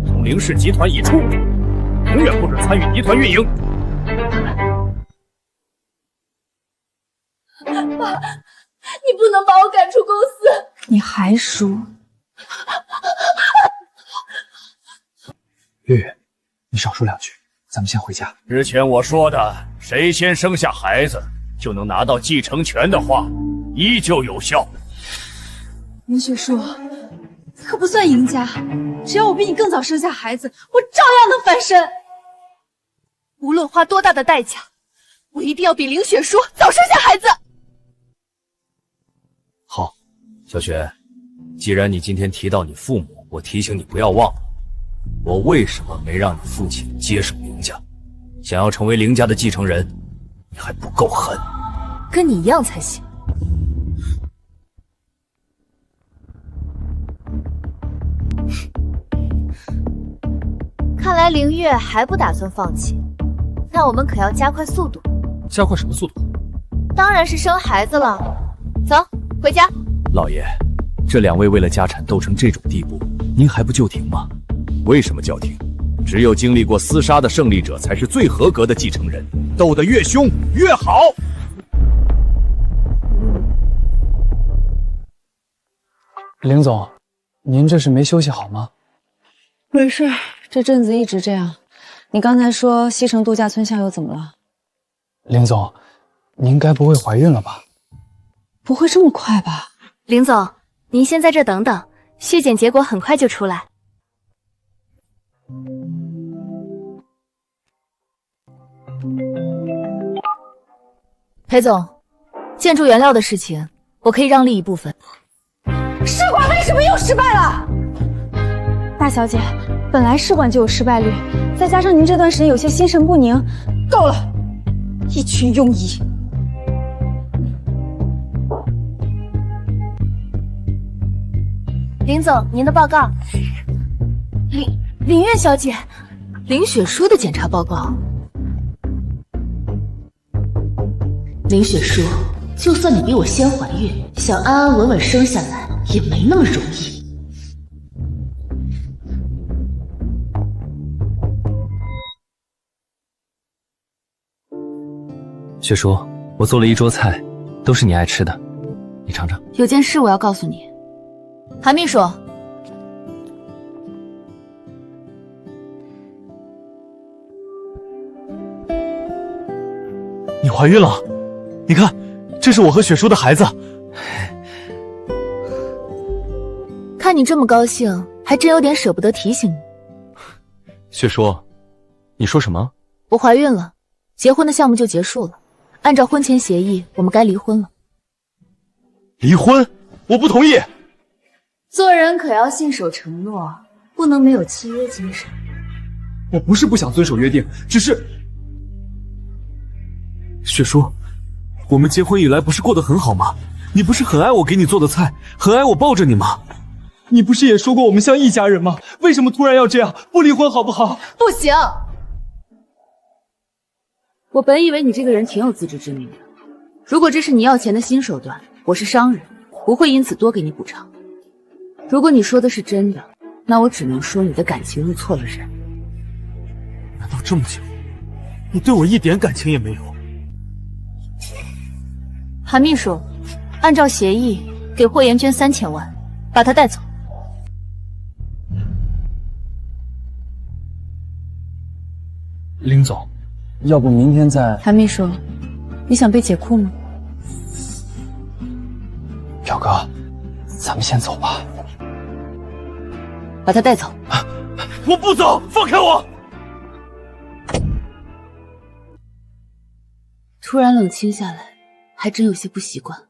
从凌氏集团已出，永远不准参与集团运营。爸，你不能把我赶出公司！你还输？月月，你少说两句，咱们先回家。之前我说的谁先生下孩子就能拿到继承权的话，依旧有效。林雪书，可不算赢家，只要我比你更早生下孩子，我照样能翻身。无论花多大的代价，我一定要比凌雪书早生下孩子。好，小雪，既然你今天提到你父母，我提醒你不要忘了，我为什么没让你父亲接手凌家？想要成为凌家的继承人，你还不够狠。跟你一样才行。看来凌月还不打算放弃，那我们可要加快速度。加快什么速度？当然是生孩子了。走，回家。老爷，这两位为了家产斗成这种地步，您还不就停吗？为什么叫停？只有经历过厮杀的胜利者才是最合格的继承人，斗得越凶越好。凌总，您这是没休息好吗？没事，这阵子一直这样。你刚才说西城度假村下游怎么了？凌总，您该不会怀孕了吧？不会这么快吧？凌总，您先在这等等，血检结果很快就出来。裴总，建筑原料的事情，我可以让利一部分。试管为什么又失败了？大小姐，本来试管就有失败率，再加上您这段时间有些心神不宁，够了，一群庸医。林总，您的报告。林月小姐，林雪书的检查报告。林雪书，就算你比我先怀孕，想安安稳稳生下来也没那么容易。雪叔，我做了一桌菜，都是你爱吃的，你尝尝。有件事我要告诉你，韩秘书。你怀孕了？你看，这是我和雪叔的孩子。看你这么高兴，还真有点舍不得提醒你。雪叔，你说什么？我怀孕了，结婚的项目就结束了。按照婚前协议，我们该离婚了。离婚？我不同意。做人可要信守承诺，不能没有契约精神。我不是不想遵守约定，只是……雪叔，我们结婚以来不是过得很好吗？你不是很爱我给你做的菜，很爱我抱着你吗？你不是也说过我们像一家人吗？为什么突然要这样？不离婚好不好？不行！我本以为你这个人挺有自知之明的，如果这是你要钱的新手段，我是商人，不会因此多给你补偿。如果你说的是真的，那我只能说你的感情入错了人。难道这么久，你对我一点感情也没有？韩秘书，按照协议给霍妍娟3000万，把她带走。林总，要不明天再……韩秘书，你想被解雇吗？表哥，咱们先走吧。把她带走。我不走，放开我！突然冷清下来，还真有些不习惯。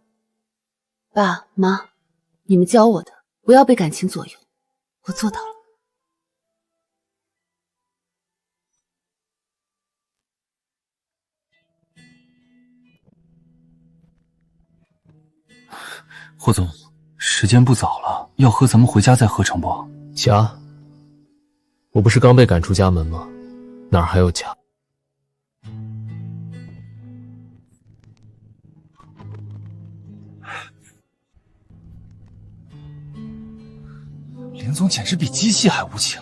爸妈，你们教我的，不要被感情左右，我做到了。霍总，时间不早了，要喝咱们回家再喝成不？家？我不是刚被赶出家门吗？哪儿还有家？林总简直比机器还无情。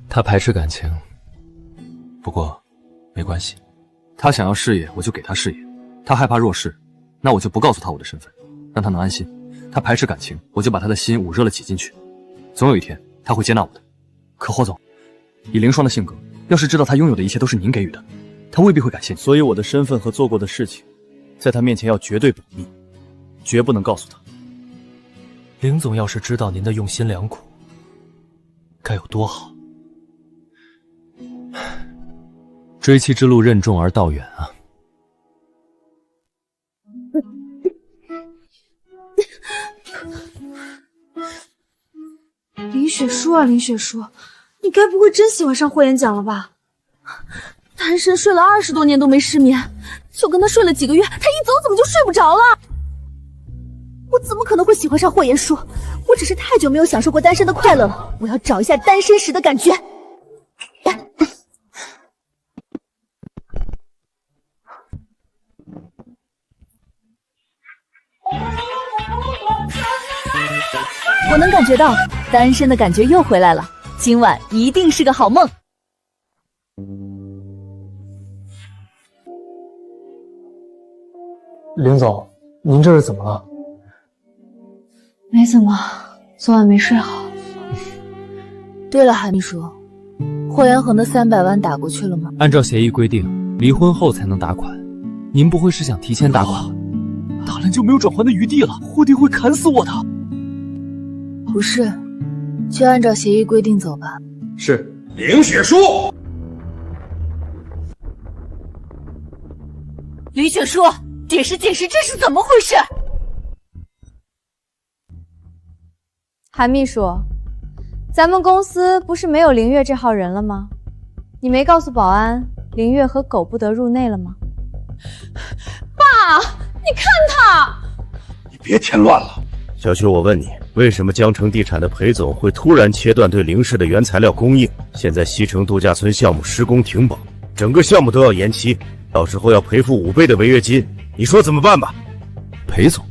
他排斥感情，不过没关系，他想要事业，我就给他事业；他害怕弱势，那我就不告诉他我的身份，让他能安心。他排斥感情，我就把他的心捂热了挤进去，总有一天他会接纳我的。可霍总，以凌霜的性格，要是知道他拥有的一切都是您给予的，他未必会感谢你。所以我的身份和做过的事情，在他面前要绝对保密，绝不能告诉他。凌总要是知道您的用心良苦，该有多好。追妻之路任重而道远啊。林雪书啊，林雪书，你该不会真喜欢上霍元甲了吧？单身睡了20多年都没失眠，就跟他睡了几个月，他一走怎么就睡不着了？我怎么可能会喜欢上霍元书？我只是太久没有享受过单身的快乐了，我要找一下单身时的感觉。我能感觉到单身的感觉又回来了，今晚一定是个好梦。林总，您这是怎么了？没怎么，昨晚没睡好。对了，韩秘书，霍元恒的300万打过去了吗？按照协议规定，离婚后才能打款。您不会是想提前打款？打了就没有转圜的余地了，霍弟会砍死我的。不是，就按照协议规定走吧。是。凌雪书，林雪书，解释解释，这是怎么回事？韩秘书，咱们公司不是没有凌月这号人了吗？你没告诉保安凌月和狗不得入内了吗？爸，你看他！你别添乱了。小雪，我问你，为什么江城地产的裴总会突然切断对凌氏的原材料供应？现在西城度假村项目施工停保，整个项目都要延期，到时候要赔付5倍的违约金，你说怎么办吧？裴总，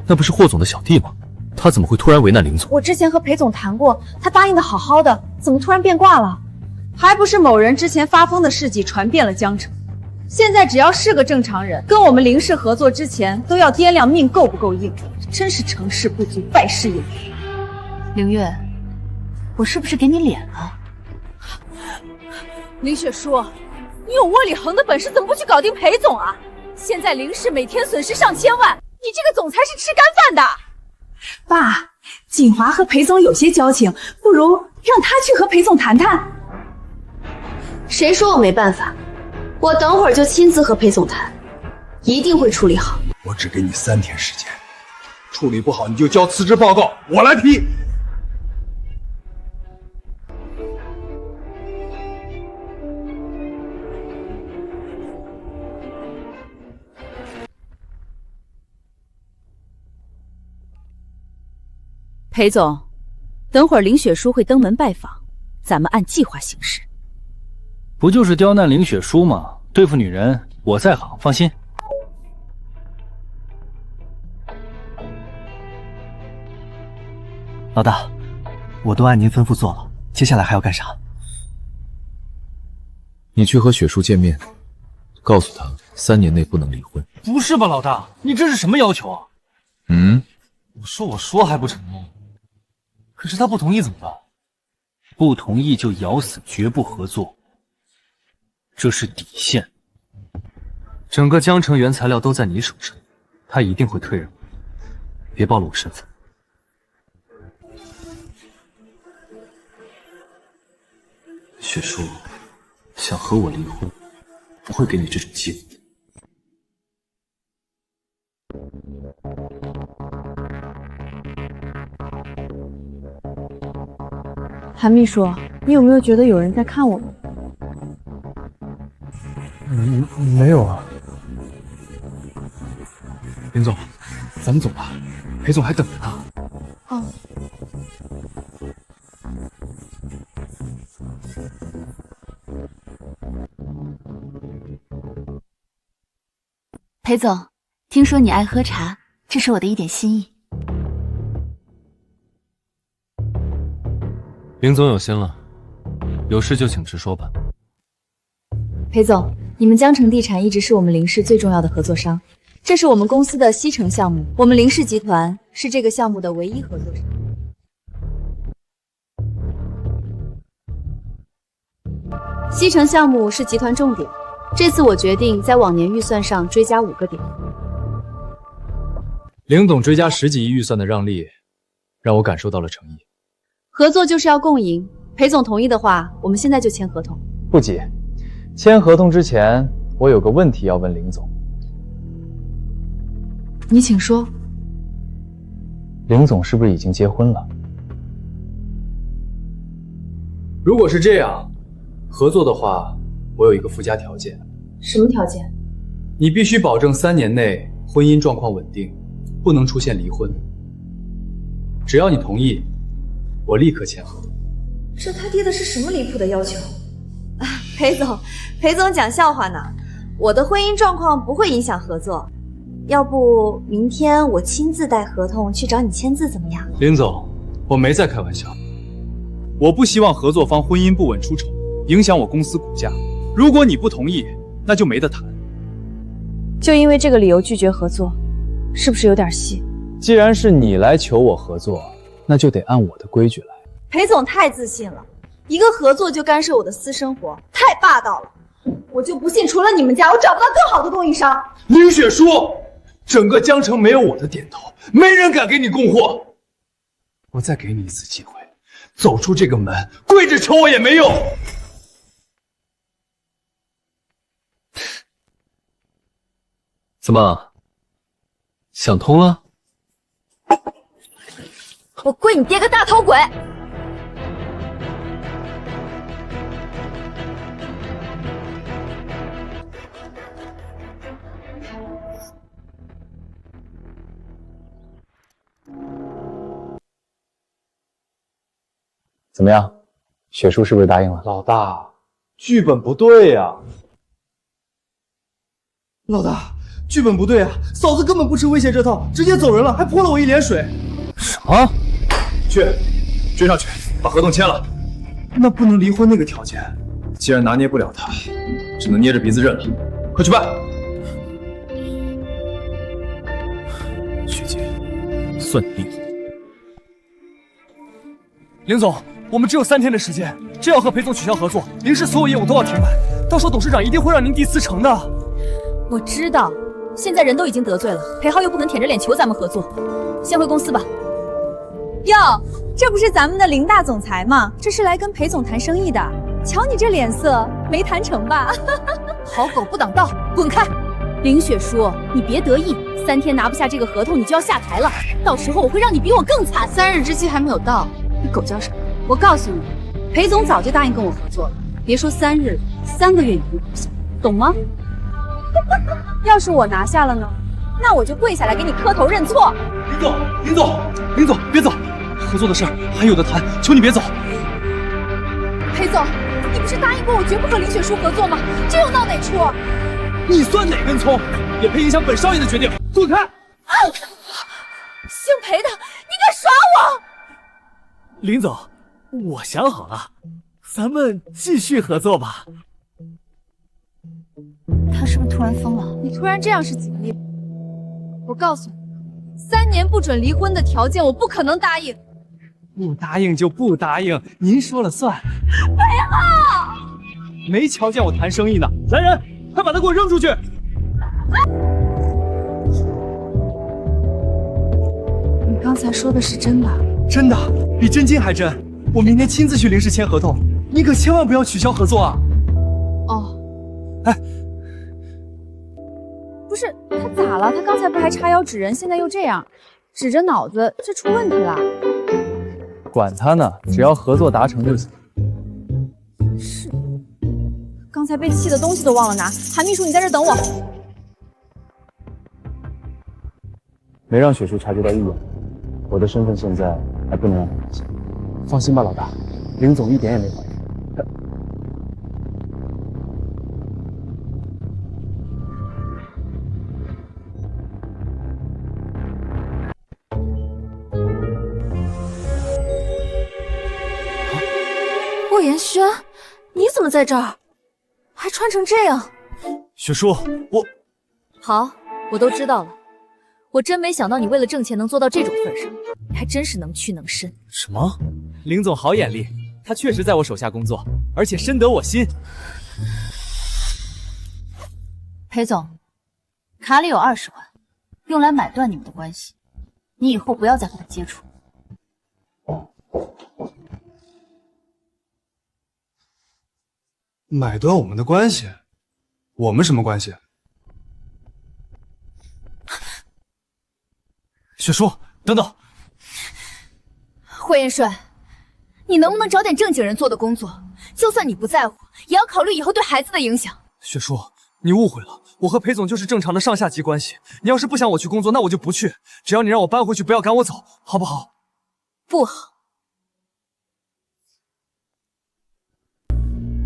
那不是霍总的小弟吗？他怎么会突然为难凌总？我之前和裴总谈过，他答应的好好的，怎么突然变卦了？还不是某人之前发疯的事迹传遍了江城。现在只要是个正常人，跟我们凌氏合作之前，都要掂量命够不够硬。真是成事不足败事有余。凌月，我是不是给你脸了？林雪书，你有窝里横的本事，怎么不去搞定裴总啊？现在凌氏每天损失上千万，你这个总裁是吃干饭的。爸，锦华和裴总有些交情，不如让他去和裴总谈谈。谁说我没办法？我等会儿就亲自和裴总谈，一定会处理好。我只给你3天时间，处理不好你就交辞职报告，我来批。裴总，等会儿林雪书会登门拜访，咱们按计划行事。不就是刁难凌雪书吗？对付女人我在行，放心。老大，我都按您吩咐做了，接下来还要干啥？你去和雪书见面，告诉他3年内不能离婚。不是吧，老大，你这是什么要求啊？我说还不成吗？可是他不同意怎么办？不同意就咬死绝不合作，这是底线。整个江城原材料都在你手上，他一定会退让。别暴露我身份。雪书想和我离婚，不会给你这种机会。韩秘书，你有没有觉得有人在看我们？没有啊。林总，咱们走吧，裴总还等着呢。哦。裴总，听说你爱喝茶，这是我的一点心意。林总有心了，有事就请直说吧。裴总，你们江城地产一直是我们林氏最重要的合作商，这是我们公司的西城项目，我们林氏集团是这个项目的唯一合作商。西城项目是集团重点，这次我决定在往年预算上追加5个点。林总追加10几亿预算的让利，让我感受到了诚意。合作就是要共赢，裴总同意的话，我们现在就签合同。不急，签合同之前，我有个问题要问林总。你请说。林总是不是已经结婚了？如果是这样，合作的话，我有一个附加条件。什么条件？你必须保证3年内婚姻状况稳定，不能出现离婚。只要你同意，我立刻签合同。这他爹的是什么离谱的要求？裴总讲笑话呢。我的婚姻状况不会影响合作，要不明天我亲自带合同去找你签字怎么样？林总，我没在开玩笑。我不希望合作方婚姻不稳出丑，影响我公司股价。如果你不同意，那就没得谈。就因为这个理由拒绝合作，是不是有点戏？既然是你来求我合作，那就得按我的规矩来。裴总太自信了，一个合作就干涉我的私生活，太霸道了。我就不信除了你们家，我找不到更好的供应商。林雪书，整个江城没有我的点头，没人敢给你供货。我再给你一次机会，走出这个门，跪着求我也没用。怎么，想通了？我跪你爹个大头鬼！怎么样，雪叔是不是答应了？老大，剧本不对呀！老大，剧本不对啊！嫂子根本不吃威胁这套，直接走人了，还泼了我一脸水。什么？追上去，把合同签了。那不能离婚那个条件，既然拿捏不了他，只能捏着鼻子认了。快去办！学姐，算你命。林总，我们只有3天的时间，这要和裴总取消合作，林氏所有业务都要停摆，到时候董事长一定会让您弟辞呈的。我知道，现在人都已经得罪了，裴浩又不肯舔着脸求咱们合作，先回公司吧。哟，这不是咱们的林大总裁吗？这是来跟裴总谈生意的。瞧你这脸色，没谈成吧？好狗不挡道，滚开！林雪书，你别得意，3天拿不下这个合同，你就要下台了。到时候我会让你比我更惨。3日之期还没有到，你狗叫什么？我告诉你，裴总早就答应跟我合作了，别说3日，3个月也不会下，懂吗？要是我拿下了呢，那我就跪下来给你磕头认错。林总，别走，合作的事还有的谈，求你别走。裴总，你不是答应过我绝不和林雪书合作吗？这又闹哪出？你算哪根葱，也配影响本少爷的决定？滚开！姓裴的，你敢耍我！林总，我想好了，咱们继续合作吧。他是不是突然疯了？你突然这样是几个意思？我告诉你，3年不准离婚的条件我不可能答应。不答应就不答应，您说了算。裴浩，没瞧见我谈生意呢，来人，快把他给我扔出去！你刚才说的是真的？真的，比真金还真。我明天亲自去林氏签合同，你可千万不要取消合作啊！哦，哎，不是他咋了？他刚才不还叉腰指人，现在又这样，指着脑子，这出问题了。管他呢，只要合作达成就行。是，刚才被气的东西都忘了拿。韩秘书，你在这等我。没让雪叔察觉到异样，我的身份现在还不能让他发现。放心吧，老大，林总一点也没怀疑。轩，你怎么在这儿？还穿成这样？雪叔，我……好，我都知道了。我真没想到你为了挣钱能做到这种份上，你还真是能屈能伸。什么？林总好眼力，他确实在我手下工作，而且深得我心。裴总，卡里有20万，用来买断你们的关系，你以后不要再和他接触。买断我们的关系？我们什么关系？雪叔，等等！霍元帅，你能不能找点正经人做的工作？就算你不在乎，也要考虑以后对孩子的影响。雪叔，你误会了，我和裴总就是正常的上下级关系。你要是不想我去工作，那我就不去。只要你让我搬回去，不要赶我走，好不好？不好。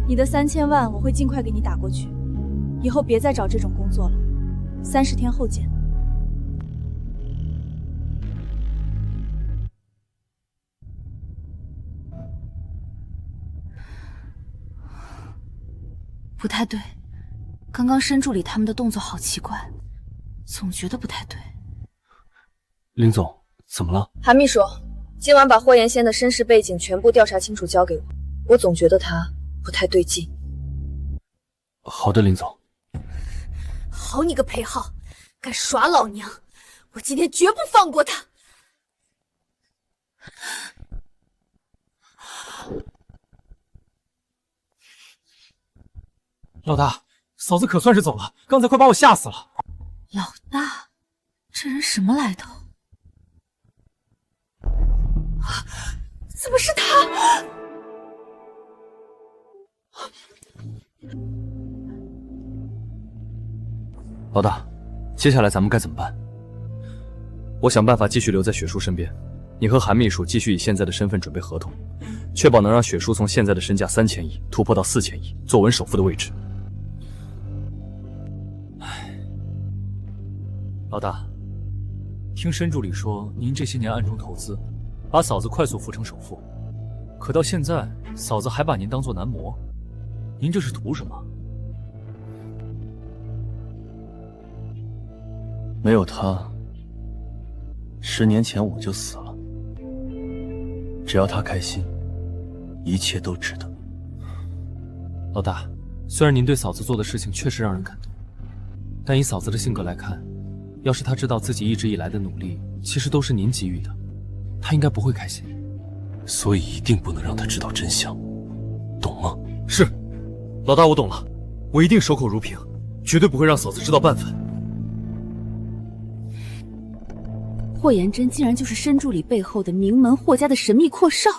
你的3000万我会尽快给你打过去，以后别再找这种工作了。30天后见。不太对，刚刚申助理他们的动作好奇怪，总觉得不太对。林总，怎么了？韩秘书，今晚把霍岩仙的身世背景全部调查清楚交给我，我总觉得他不太对劲。好的，林总。好你个裴浩，敢耍老娘，我今天绝不放过他！老大，嫂子可算是走了，刚才快把我吓死了。老大，这人什么来头？怎么是他？老大，接下来咱们该怎么办？我想办法继续留在雪叔身边，你和韩秘书继续以现在的身份准备合同，确保能让雪叔从现在的身价3000亿突破到4000亿，坐稳首富的位置。老大，听申助理说，您这些年暗中投资，把嫂子快速扶成首富，可到现在，嫂子还把您当做男模，您这是图什么？没有他，10年前我就死了。只要他开心，一切都值得。老大，虽然您对嫂子做的事情确实让人感动，但以嫂子的性格来看，要是她知道自己一直以来的努力其实都是您给予的，她应该不会开心。所以一定不能让她知道真相，懂吗？是，老大，我懂了，我一定守口如瓶，绝对不会让嫂子知道半分。霍延真竟然就是申助理背后的名门霍家的神秘阔少，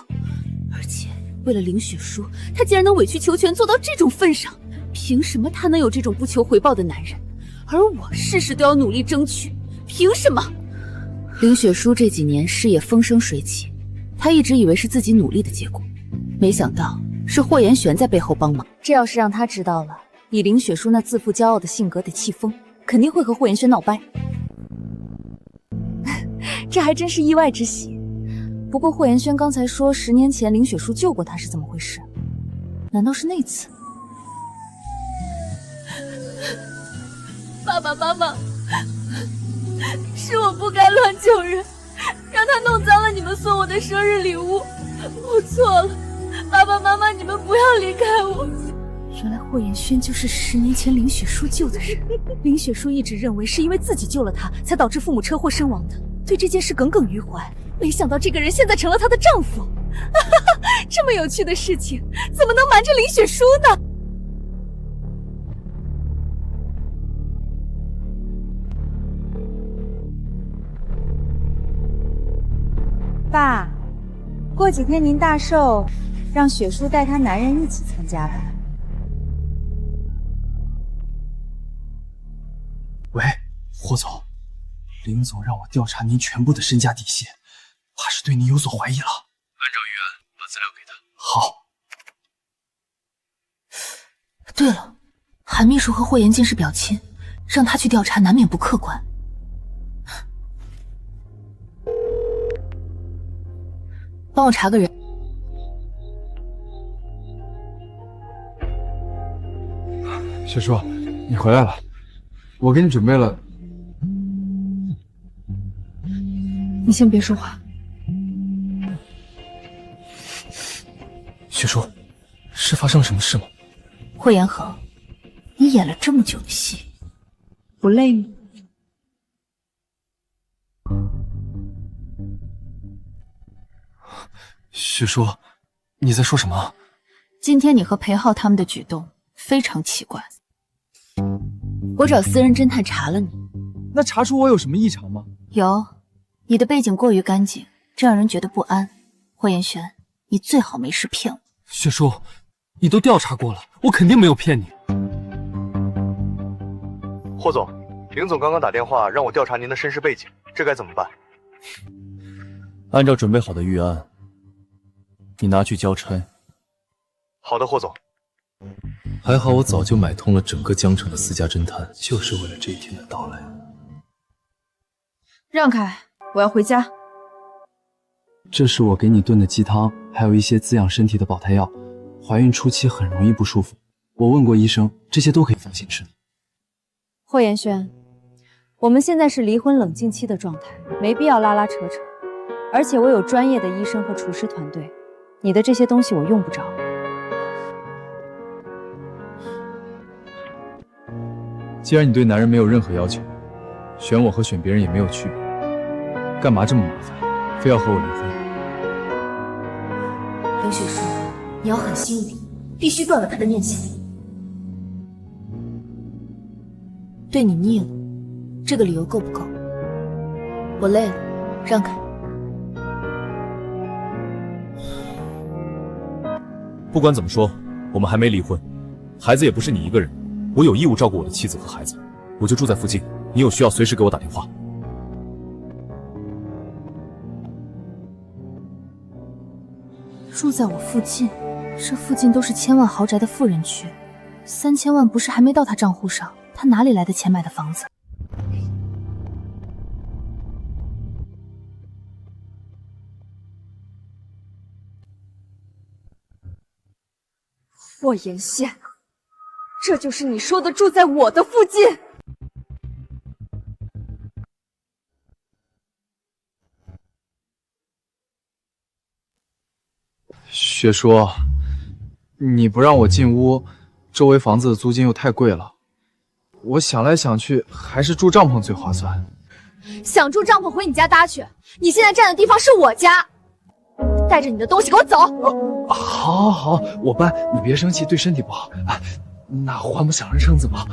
而且为了林雪书，他竟然能委曲求全做到这种份上，凭什么他能有这种不求回报的男人，而我事事都要努力争取？凭什么？林雪书这几年事业风生水起，他一直以为是自己努力的结果，没想到是霍延玄在背后帮忙。这要是让他知道了，以林雪书那自负骄傲的性格得气疯，肯定会和霍延轩闹掰。这还真是意外之喜。不过霍延轩刚才说10年前林雪书救过他是怎么回事？难道是那次？爸爸妈妈，是我不该乱救人，让他弄脏了你们送我的生日礼物，我错了。爸爸妈妈，你们不要离开我。原来霍延轩就是10年前林雪书救的人。林雪书一直认为是因为自己救了他，才导致父母车祸身亡的，对这件事耿耿于怀。没想到这个人现在成了她的丈夫，这么有趣的事情，怎么能瞒着林雪书呢？爸，过几天您大寿，让雪叔带她男人一起参加吧。喂，霍总，林总让我调查您全部的身家底细，怕是对您有所怀疑了。按照预案把资料给他。好。对了，韩秘书和霍延竟是表亲，让他去调查难免不客观。帮我查个人。雪叔，你回来了，我给你准备了。你先别说话。雪叔，是发生了什么事吗？霍言恒，你演了这么久的戏，不累吗？雪叔，你在说什么？今天你和裴浩他们的举动非常奇怪。我找私人侦探查了你，那查出我有什么异常吗？有，你的背景过于干净，这让人觉得不安。霍言轩，你最好没事骗我。雪叔，你都调查过了，我肯定没有骗你。霍总，林总刚刚打电话让我调查您的身世背景，这该怎么办？按照准备好的预案，你拿去交差。好的，霍总。还好我早就买通了整个江城的私家侦探，就是为了这一天的到来。让开，我要回家。这是我给你炖的鸡汤，还有一些滋养身体的保胎药。怀孕初期很容易不舒服，我问过医生，这些都可以放心吃。霍言轩，我们现在是离婚冷静期的状态，没必要拉拉扯扯。而且我有专业的医生和厨师团队，你的这些东西我用不着。既然你对男人没有任何要求，选我和选别人也没有区别，干嘛这么麻烦，非要和我离婚？刘雪叔，你要狠心一点，必须断了他的念想。对你腻了，这个理由够不够？我累了，让开。不管怎么说，我们还没离婚，孩子也不是你一个人，我有义务照顾我的妻子和孩子，我就住在附近，你有需要随时给我打电话。住在我附近，这附近都是千万豪宅的富人区，3000万不是还没到他账户上，他哪里来的钱买的房子？霍言轩，这就是你说的住在我的附近？雪叔，你不让我进屋，周围房子的租金又太贵了，我想来想去，还是住帐篷最划算。想住帐篷回你家搭去，你现在站的地方是我家，带着你的东西给我走。好，好，我搬，你别生气，对身体不好。啊，那还不想人撑子吧？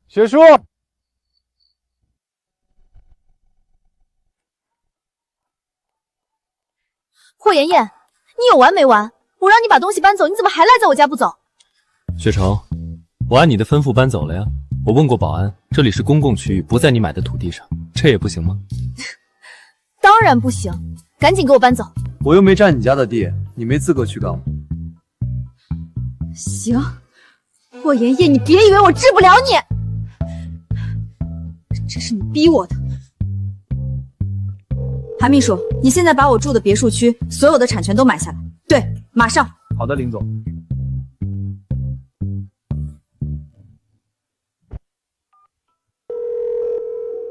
雪叔。霍妍妍，你有完没完？我让你把东西搬走，你怎么还赖在我家不走？雪城，我按你的吩咐搬走了呀。我问过保安，这里是公共区域，不在你买的土地上，这也不行吗？当然不行，赶紧给我搬走！我又没占你家的地，你没资格去告我。行，霍妍妍，你别以为我治不了你，这是你逼我的。韩秘书，你现在把我住的别墅区所有的产权都买下来，对，马上。好的，林总。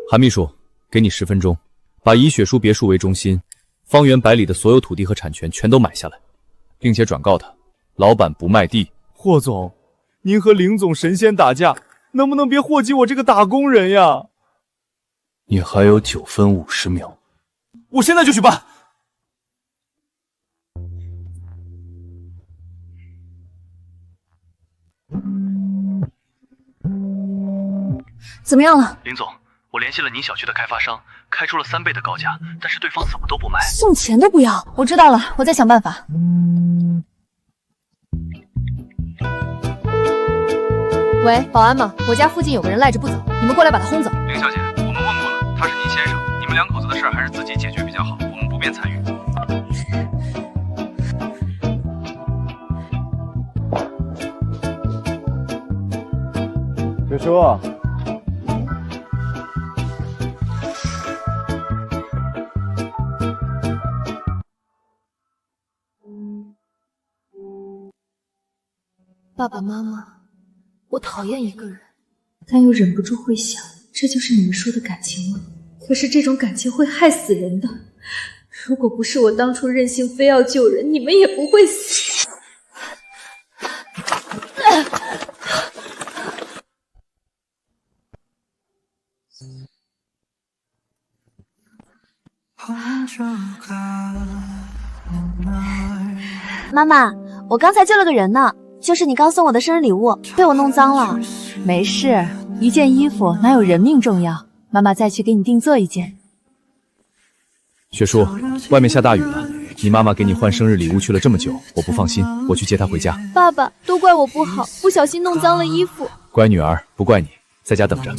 韩秘书，给你10分钟，把以雪叔别墅为中心，方圆100里的所有土地和产权全都买下来，并且转告他，老板不卖地。霍总，您和林总神仙打架，能不能别祸及我这个打工人呀？你还有9分50秒。我现在就去办。怎么样了？林总，我联系了您小区的开发商，开出了3倍的高价，但是对方怎么都不卖，送钱都不要。我知道了，我再想办法。喂，保安吗？我家附近有个人赖着不走，你们过来把他轰走。林小姐，我们问过了，他是您先生，你们2口子的事还是自己解决比较好，我们不便参与。叔。爸爸妈妈，我讨厌一个人，但又忍不住会想，这就是你们说的感情吗？可是这种感情会害死人的。如果不是我当初任性非要救人，你们也不会死。妈妈，我刚才救了个人呢。就是你刚送我的生日礼物，被我弄脏了。没事，一件衣服哪有人命重要？妈妈再去给你定做一件。雪叔，外面下大雨了，你妈妈给你换生日礼物去了这么久，我不放心，我去接她回家。爸爸，都怪我不好，不小心弄脏了衣服。乖女儿，不怪你，在家等着。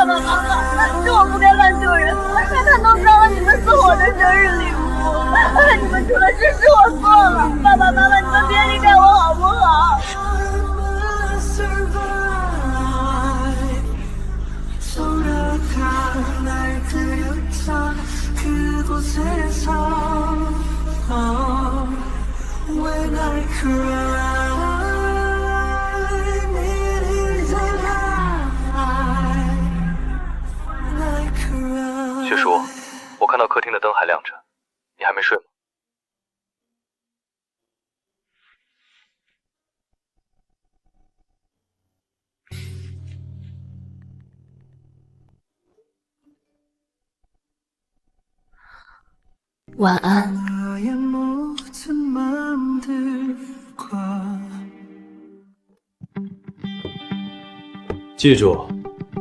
爸爸妈妈，是我不该乱救人，是他弄脏了你们送我的生日礼物。你们出了事是我错了，爸爸妈妈，你们别离开我好不好？雪叔，我看到客厅的灯还亮着，你还没睡吗？晚安。记住，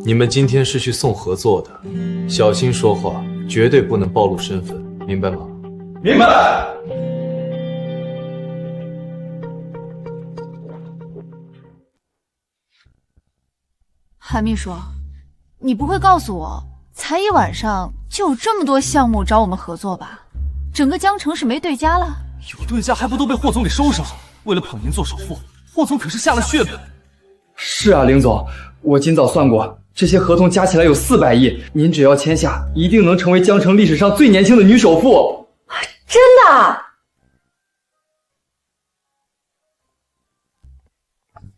你们今天是去送合作的，小心说话，绝对不能暴露身份，明白吗？明白。韩秘书，你不会告诉我，才一晚上就有这么多项目找我们合作吧？整个江城是没对家了？有对家还不都被霍总给收上了？为了捧您做首富，霍总可是下了血本。是啊，林总，我今早算过，这些合同加起来有400亿，您只要签下，一定能成为江城历史上最年轻的女首富。真的？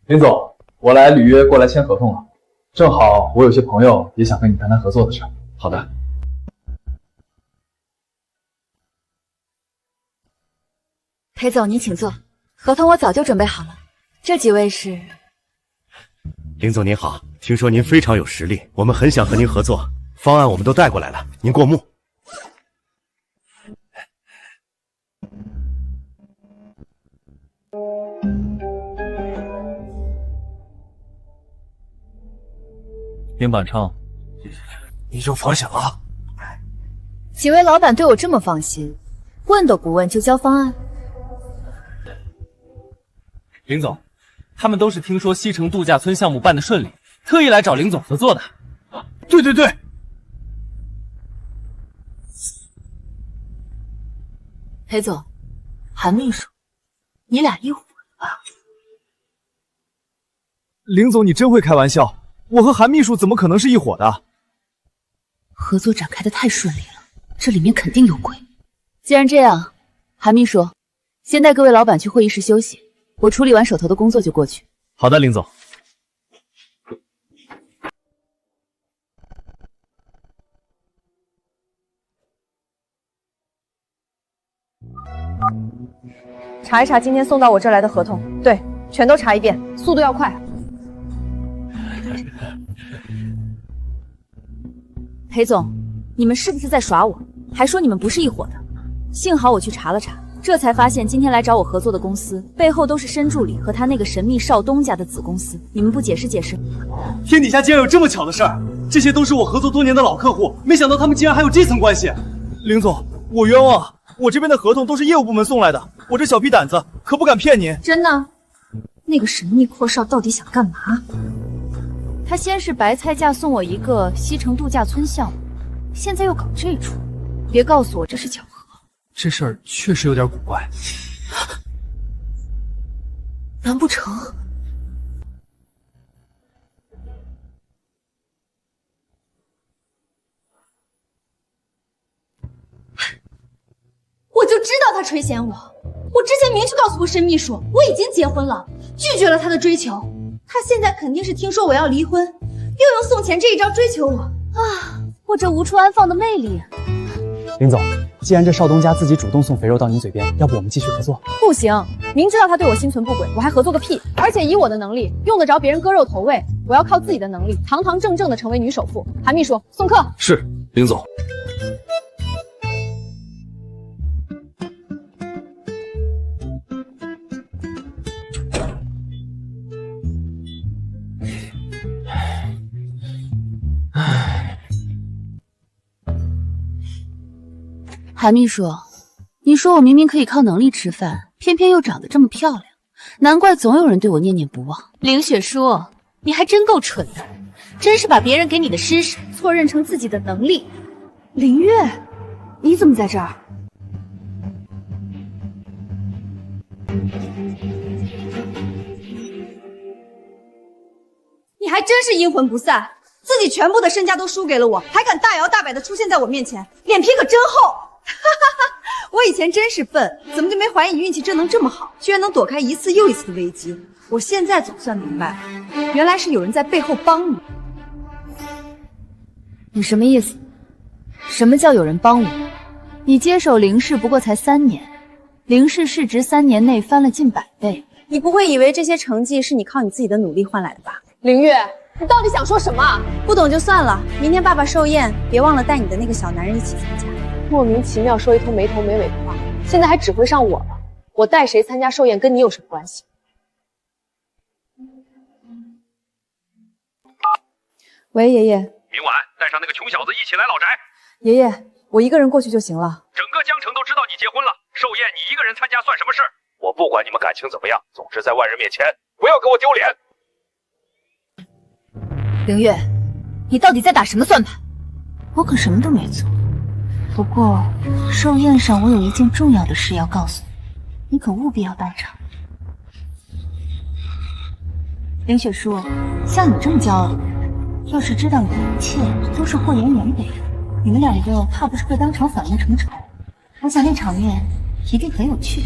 林总，我来履约过来签合同了，正好我有些朋友也想跟你谈谈合作的事。好的。裴总，您请坐，合同我早就准备好了。这几位是？林总您好，听说您非常有实力，我们很想和您合作，方案我们都带过来了，您过目。林板昌，你就放下了。几位老板对我这么放心，问都不问就交方案？林总，他们都是听说西城度假村项目办得顺利，特意来找林总合作的。对对对，裴总，韩秘书，你俩一伙的吧？林总，你真会开玩笑，我和韩秘书怎么可能是一伙的？合作展开的太顺利了，这里面肯定有鬼。既然这样，韩秘书，先带各位老板去会议室休息，我处理完手头的工作就过去。好的，林总。查一查今天送到我这儿来的合同，对，全都查一遍，速度要快。裴总，你们是不是在耍我？还说你们不是一伙的。幸好我去查了查，这才发现今天来找我合作的公司背后都是申助理和他那个神秘少东家的子公司。你们不解释解释？天底下竟然有这么巧的事儿！这些都是我合作多年的老客户，没想到他们竟然还有这层关系。林总，我冤枉啊！我这边的合同都是业务部门送来的，我这小屁胆子可不敢骗您。真的？那个神秘阔少到底想干嘛？他先是白菜价送我一个西城度假村项目，现在又搞这出，别告诉我这是巧合。这事儿确实有点古怪。难不成？我就知道他垂涎我。我之前明确告诉过申秘书，我已经结婚了，拒绝了他的追求。他现在肯定是听说我要离婚，又用送钱这一招追求我啊！我这无处安放的魅力。林总，既然这少东家自己主动送肥肉到您嘴边，要不我们继续合作？不行，明知道他对我心存不轨，我还合作个屁！而且以我的能力，用得着别人割肉投喂？我要靠自己的能力，堂堂正正的成为女首富。韩秘书，送客。是，林总。韩秘书，你说我明明可以靠能力吃饭，偏偏又长得这么漂亮，难怪总有人对我念念不忘。林雪书，你还真够蠢的，真是把别人给你的施舍错认成自己的能力。林月，你怎么在这儿？你还真是阴魂不散，自己全部的身家都输给了我，还敢大摇大摆的出现在我面前，脸皮可真厚。我以前真是笨，怎么就没怀疑你运气真能这么好，居然能躲开一次又一次的危机。我现在总算明白了，原来是有人在背后帮你。你什么意思？什么叫有人帮我？你接手林氏不过才3年，林氏市值3年内翻了近100倍。你不会以为这些成绩是你靠你自己的努力换来的吧？林月，你到底想说什么？不懂就算了，明天爸爸寿宴，别忘了带你的那个小男人一起参加。莫名其妙说一通没头没尾的话，现在还指挥上我了。我带谁参加寿宴跟你有什么关系？喂，爷爷。明晚带上那个穷小子一起来老宅。爷爷，我一个人过去就行了。整个江城都知道你结婚了，寿宴你一个人参加算什么事？我不管你们感情怎么样，总之在外人面前不要给我丢脸。凌月，你到底在打什么算盘？我可什么都没做。不过寿宴上我有一件重要的事要告诉你，你可务必要到场。林雪书，像你这么骄傲的人，要是知道你的一切都是霍妍妍给的，你们2个怕不是会当场反目成仇？我想那场面一定很有趣。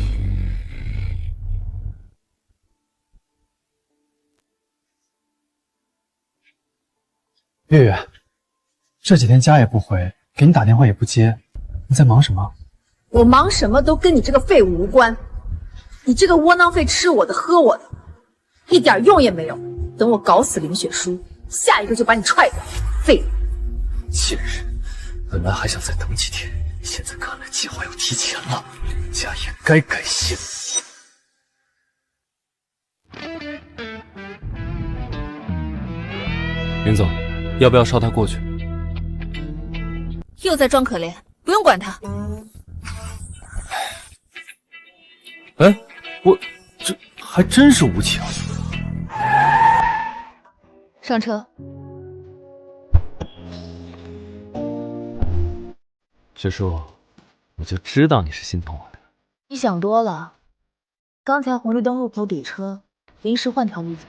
月月，这几天家也不回，给你打电话也不接，你在忙什么？我忙什么都跟你这个废物无关，你这个窝囊废吃我的喝我的，一点用也没有。等我搞死林雪书，下一个就把你踹掉，废物！贱人，本来还想再等几天，现在看来计划要提前了，人家也该改姓。林总，要不要捎他过去？又在装可怜，不用管他。哎，我这还真是无情。上车。雪叔，我就知道你是心疼我的。你想多了，刚才红绿灯路口堵车，临时换条路走。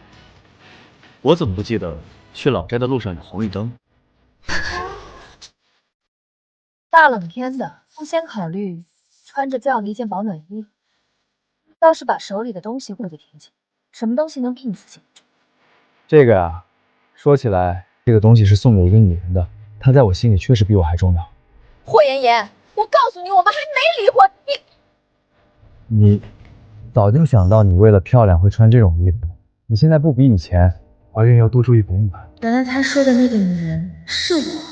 我怎么不记得去老宅的路上有红绿灯？大冷天的，不先考虑穿着这样的一件保暖衣，倒是把手里的东西顾得挺紧。什么东西能比你自己？这个呀，说起来，这个东西是送给一个女人的，她在我心里确实比我还重要。霍妍妍，我告诉你，我们还没离婚。你早就想到你为了漂亮会穿这种衣服，你现在不比以前，怀孕要多注意保暖。原来他说的那个女人是我。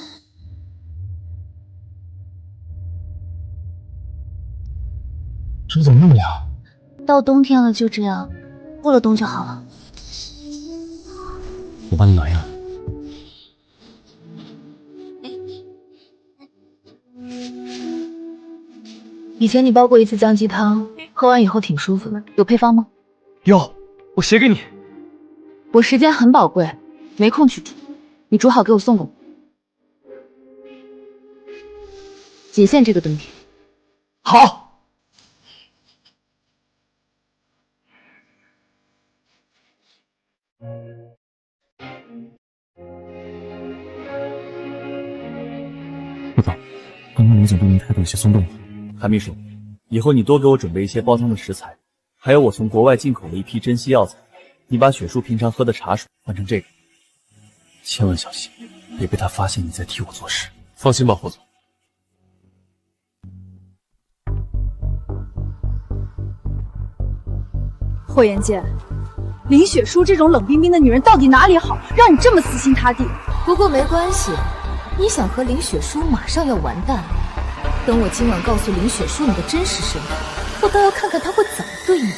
这怎么那么凉？到冬天了就这样，过了冬就好了。我帮你暖一暖。以前你煲过一次姜鸡汤，喝完以后挺舒服的，有配方吗？有，我写给你。我时间很宝贵，没空去煮，你煮好给我送过来。仅限这个冬天。好。总对您态度有些松动了。韩秘书，以后你多给我准备一些煲汤的食材，还有我从国外进口的一批珍稀药材。你把雪叔平常喝的茶水换成这个，千万小心，别被他发现你在替我做事。放心吧，霍总。霍元剑，林雪书这种冷冰冰的女人到底哪里好，让你这么死心塌地？不过没关系，你想和林雪书马上要完蛋了。等我今晚告诉林雪书你的真实身份，我倒要看看她会怎么对你。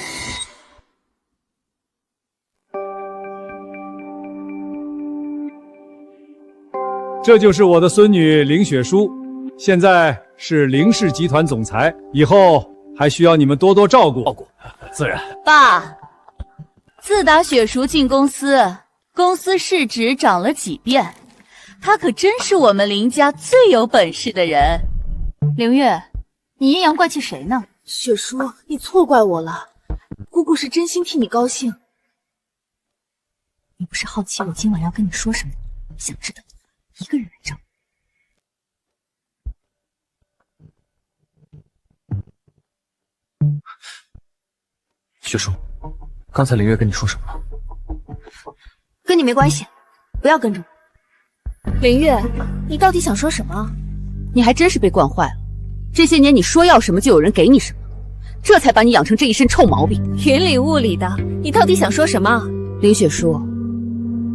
这就是我的孙女林雪书，现在是林氏集团总裁，以后还需要你们多多照顾。自然。爸，自打雪叔进公司，公司市值涨了几遍，他可真是我们林家最有本事的人。凌月，你阴阳怪气谁呢？雪叔，你错怪我了，姑姑是真心替你高兴。你不是好奇我今晚要跟你说什么，想知道一个人来找。雪叔，刚才凌月跟你说什么？跟你没关系，不要跟着我。凌月，你到底想说什么？你还真是被惯坏了。这些年你说要什么就有人给你什么，这才把你养成这一身臭毛病。云里雾里的，你到底想说什么？林雪书，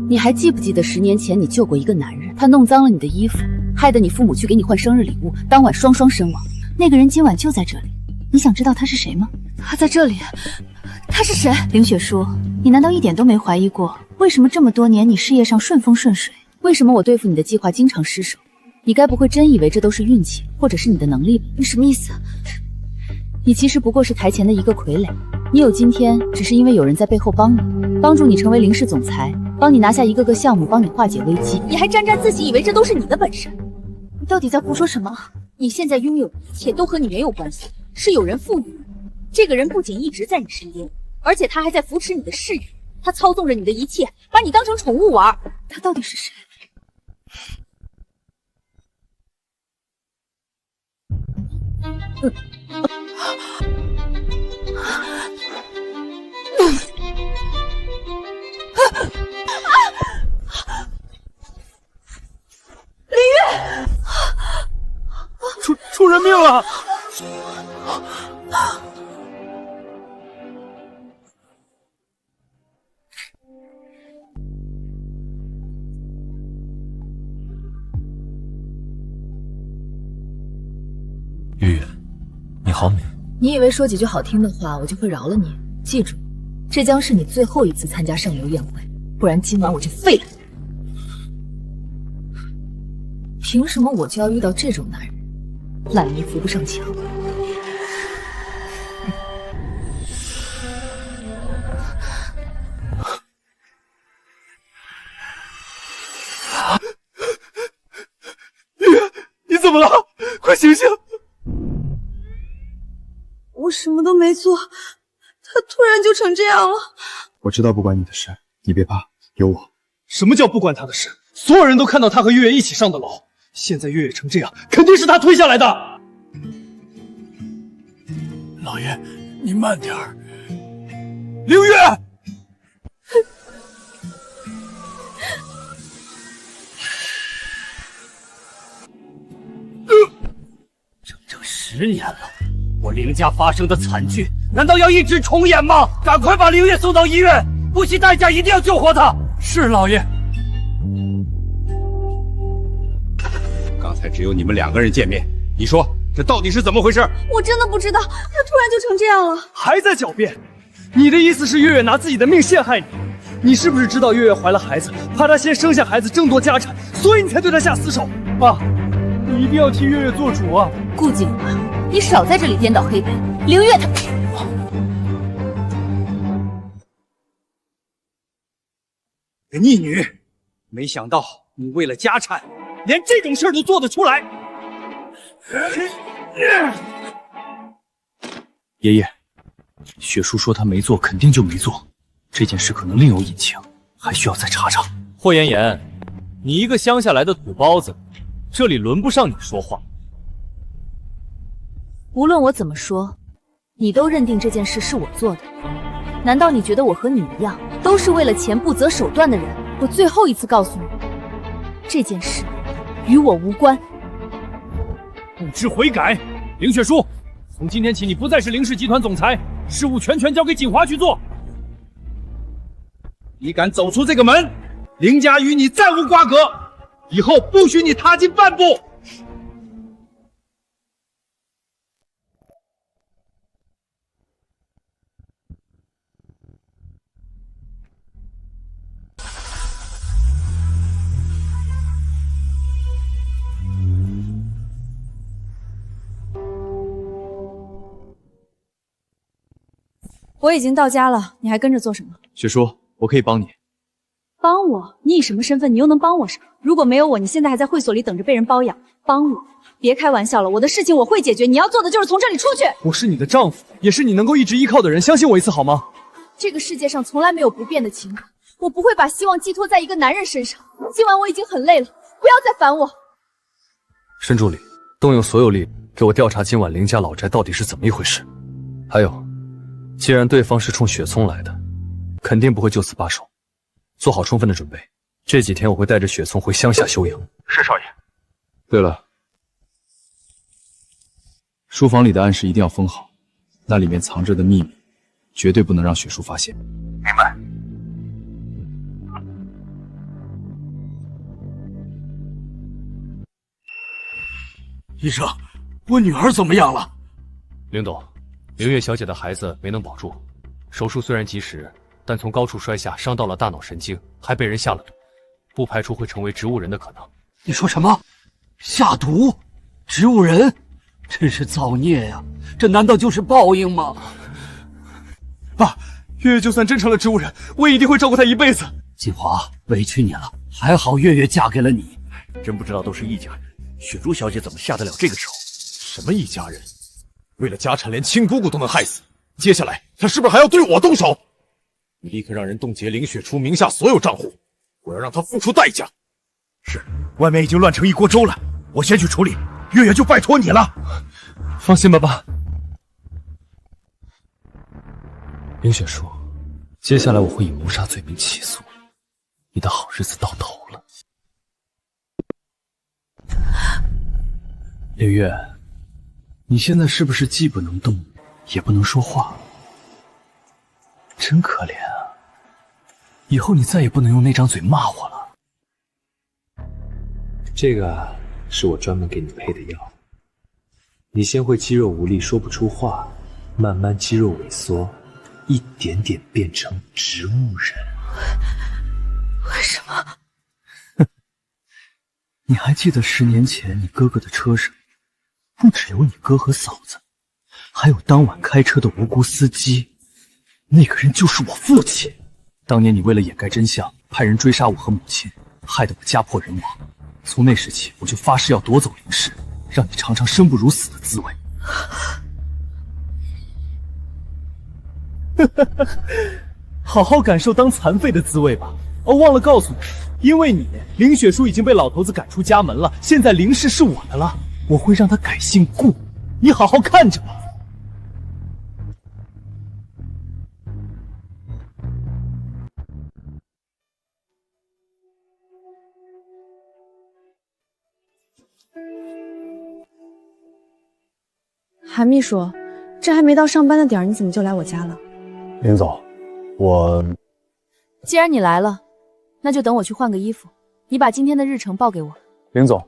你还记不记得10年前你救过一个男人，他弄脏了你的衣服，害得你父母去给你换生日礼物，当晚双双身亡。那个人今晚就在这里，你想知道他是谁吗？他在这里。他是谁？林雪书，你难道一点都没怀疑过，为什么这么多年你事业上顺风顺水？为什么我对付你的计划经常失手？你该不会真以为这都是运气，或者是你的能力吧？你什么意思？你其实不过是台前的一个傀儡，你有今天，只是因为有人在背后帮你，帮助你成为林氏总裁，帮你拿下一个个项目，帮你化解危机。你还沾沾自喜，以为这都是你的本事？你到底在胡说什么？你现在拥有的一切都和你没有关系，是有人赋予你。这个人不仅一直在你身边，而且他还在扶持你的事业，他操纵着你的一切，把你当成宠物玩。他到底是谁？林月，出人命了！月月，你好美。你以为说几句好听的话，我就会饶了你？记住，这将是你最后一次参加上流宴会，不然今晚我就废了你。凭什么我就要遇到这种男人？烂泥扶不上墙。你怎么了？快醒醒！我什么都没做，他突然就成这样了。我知道不关你的事，你别怕，有我。什么叫不关他的事？所有人都看到他和月月一起上的楼，现在月月成这样，肯定是他推下来的。老爷，你慢点儿。凌月，整10年了，我凌家发生的惨剧，难道要一直重演吗？赶快把凌月送到医院，不惜代价一定要救活她。是老爷。刚才只有你们2个人见面，你说这到底是怎么回事？我真的不知道，他突然就成这样了。还在狡辩？你的意思是月月拿自己的命陷害你？你是不是知道月月怀了孩子，怕她先生下孩子争夺家产，所以你才对她下死手？爸，你一定要替月月做主啊！顾景华，你少在这里颠倒黑白。凌月她……个逆女，没想到你为了家产，连这种事儿都做得出来。爷爷，雪叔说他没做，肯定就没做。这件事可能另有隐情，还需要再查查。霍妍妍，你一个乡下来的土包子，这里轮不上你说话。无论我怎么说，你都认定这件事是我做的。难道你觉得我和你一样，都是为了钱不择手段的人？我最后一次告诉你，这件事与我无关。不知悔改，林雪书，从今天起你不再是林氏集团总裁，事务全权交给锦华去做。你敢走出这个门，林家与你再无瓜葛，以后不许你踏进半步。我已经到家了，你还跟着做什么？雪叔，我可以帮你。帮我？你以什么身份？你又能帮我什么？如果没有我，你现在还在会所里等着被人包养。帮我？别开玩笑了，我的事情我会解决。你要做的就是从这里出去。我是你的丈夫，也是你能够一直依靠的人，相信我一次好吗？这个世界上从来没有不变的情感，我不会把希望寄托在一个男人身上。今晚我已经很累了，不要再烦我。申助理，动用所有力给我调查今晚林家老宅到底是怎么一回事。还有，既然对方是冲雪聪来的，肯定不会就此罢手，做好充分的准备。这几天我会带着雪聪回乡下休养。是少爷。对了，书房里的暗室一定要封好，那里面藏着的秘密，绝对不能让雪叔发现。明白。医生，我女儿怎么样了？林董，明月小姐的孩子没能保住，手术虽然及时，但从高处摔下伤到了大脑神经，还被人下了毒，不排除会成为植物人的可能。你说什么？下毒？植物人？真是造孽呀！这难道就是报应吗？爸，月月就算真成了植物人，我也一定会照顾她一辈子。锦华，委屈你了，还好月月嫁给了你。真不知道都是一家人，雪珠小姐怎么下得了这个手？什么一家人？为了家产连亲姑姑都能害死，接下来他是不是还要对我动手？你立刻让人冻结林雪初名下所有账户，我要让他付出代价。是，外面已经乱成一锅粥了，我先去处理，月月就拜托你了。放心吧，爸。林雪书，接下来我会以谋杀罪名起诉你，的好日子到头了。柳月，你现在是不是既不能动，也不能说话？真可怜啊！以后你再也不能用那张嘴骂我了。这个是我专门给你配的药，你先会肌肉无力，说不出话，慢慢肌肉萎缩，一点点变成植物人。为什么？你还记得10年前你哥哥的车上，不只有你哥和嫂子，还有当晚开车的无辜司机，那个人就是我父亲。当年你为了掩盖真相，派人追杀我和母亲，害得我家破人亡。从那时起，我就发誓要夺走林氏，让你尝尝生不如死的滋味。好好感受当残废的滋味吧。哦，忘了告诉你，因为你，林雪书已经被老头子赶出家门了，现在林氏是我的了，我会让他改姓顾，你好好看着吧。韩秘书，这还没到上班的点儿，你怎么就来我家了？林总，我……既然你来了，那就等我去换个衣服。你把今天的日程报给我。林总，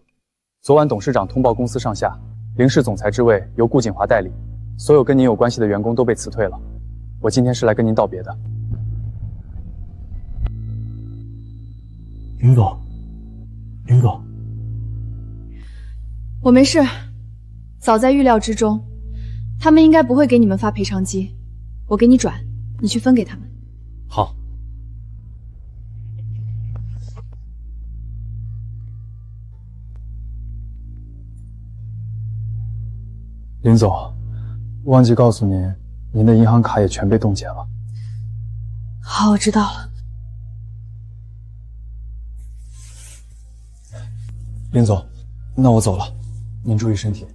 昨晚董事长通报公司上下，林氏总裁之位由顾锦华代理，所有跟您有关系的员工都被辞退了。我今天是来跟您道别的。林总，林总，我没事，早在预料之中。他们应该不会给你们发赔偿金，我给你转，你去分给他们。好。林总，忘记告诉您，您的银行卡也全被冻结了。好，我知道了。林总，那我走了，您注意身体。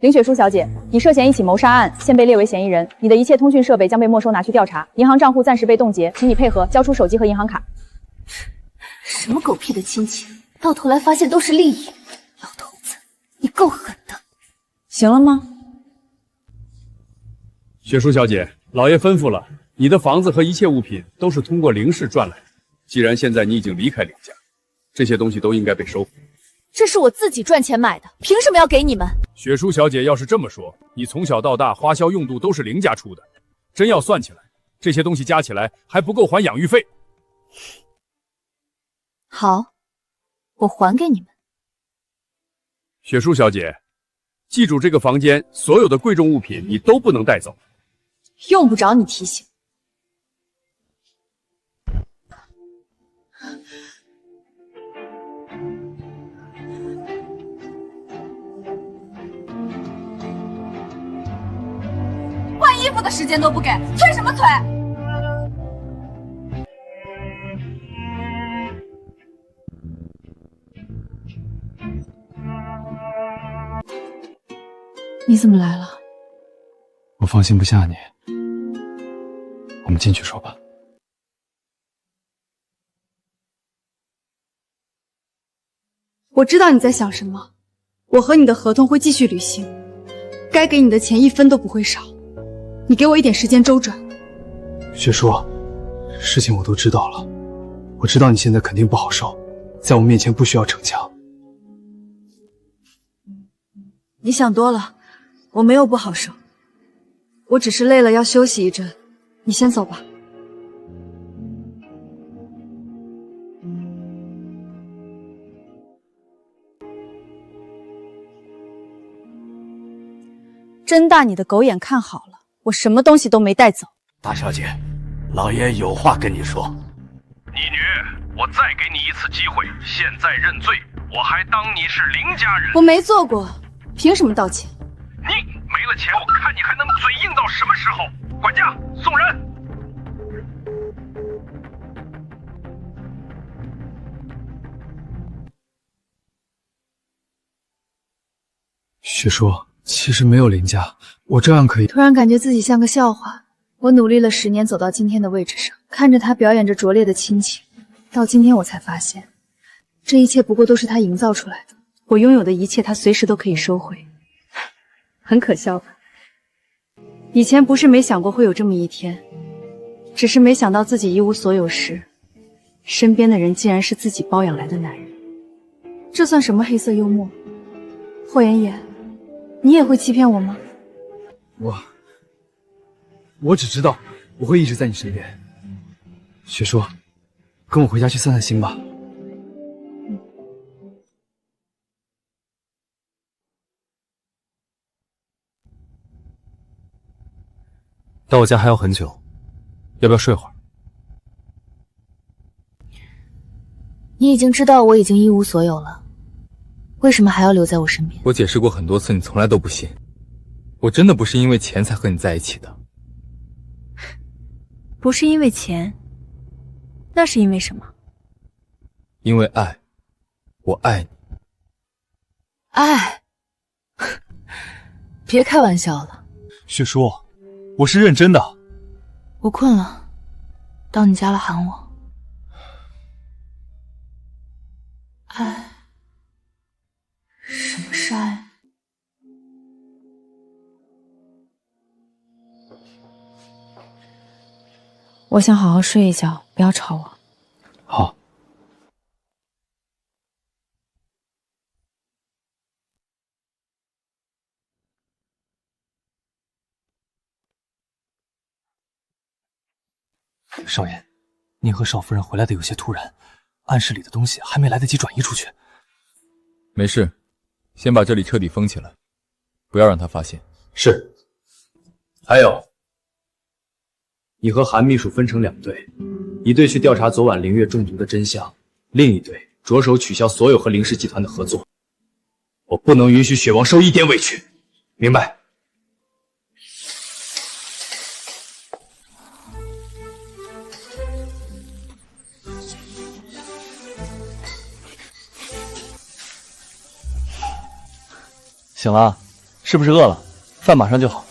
林雪书小姐，你涉嫌一起谋杀案，现被列为嫌疑人，你的一切通讯设备将被没收拿去调查，银行账户暂时被冻结，请你配合交出手机和银行卡。什么狗屁的亲情，到头来发现都是利益。老头子，你够狠的。行了吗？雪书小姐，老爷吩咐了，你的房子和一切物品都是通过林氏赚来的。既然现在你已经离开林家，这些东西都应该被收回。这是我自己赚钱买的，凭什么要给你们？雪书小姐要是这么说，你从小到大花销用度都是林家出的，真要算起来，这些东西加起来还不够还养育费。好，我还给你们。雪书小姐，记住这个房间所有的贵重物品你都不能带走。用不着你提醒。换衣服的时间都不给，催什么催？你怎么来了？我放心不下你，我们进去说吧。我知道你在想什么，我和你的合同会继续履行，该给你的钱1分都不会少，你给我一点时间周转。雪叔，事情我都知道了，我知道你现在肯定不好受，在我面前不需要逞强。你想多了，我没有不好受，我只是累了要休息一阵，你先走吧。睁大你的狗眼看好了，我什么东西都没带走。大小姐，老爷有话跟你说。你女，我再给你一次机会，现在认罪，我还当你是林家人。我没做过，凭什么道歉？你没了钱，我看你还能嘴硬到什么时候？管家，送人。雪叔，其实没有林家，我照样可以。突然感觉自己像个笑话。我努力了10年，走到今天的位置上，看着他表演着拙劣的亲情，到今天我才发现，这一切不过都是他营造出来的。我拥有的一切，他随时都可以收回，很可笑吧？以前不是没想过会有这么一天，只是没想到自己一无所有时，身边的人竟然是自己包养来的男人。这算什么黑色幽默？霍妍妍，你也会欺骗我吗？我只知道我会一直在你身边。雪叔，跟我回家去散散心吧。到我家还要很久，要不要睡会儿？你已经知道我已经一无所有了，为什么还要留在我身边？我解释过很多次，你从来都不信。我真的不是因为钱才和你在一起的。不是因为钱，那是因为什么？因为爱，我爱你。爱？别开玩笑了。雪叔，我是认真的。我困了，到你家了喊我。爱？什么是爱？我想好好睡一觉，不要吵我。好。少爷，您和少夫人回来的有些突然，暗室里的东西还没来得及转移出去。没事，先把这里彻底封起来，不要让他发现。是。还有，你和韩秘书分成2队，一队去调查昨晚凌月中毒的真相，另一队着手取消所有和凌氏集团的合作。我不能允许雪王受一点委屈，明白？醒了？是不是饿了？饭马上就好。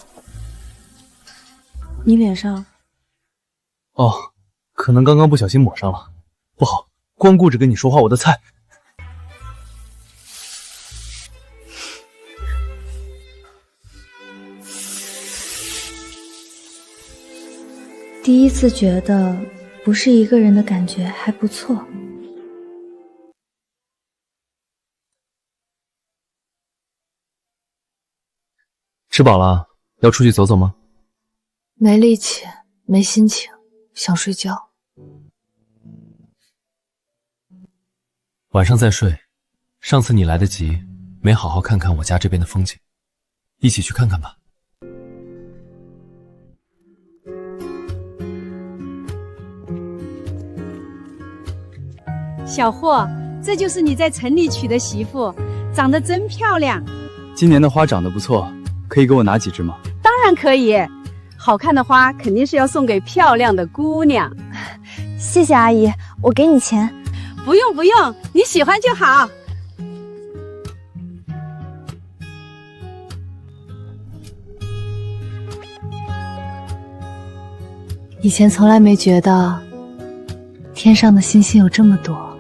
你脸上……哦，可能刚刚不小心抹上了，不好，光顾着跟你说话，我的菜……第一次觉得不是一个人的感觉还不错。吃饱了，要出去走走吗？没力气，没心情，想睡觉。晚上再睡。上次你来得及，没好好看看我家这边的风景，一起去看看吧。小霍，这就是你在城里娶的媳妇，长得真漂亮。今年的花长得不错，可以给我拿几枝吗？当然可以，好看的花肯定是要送给漂亮的姑娘。谢谢阿姨，我给你钱。不用不用，你喜欢就好。以前从来没觉得天上的星星有这么多。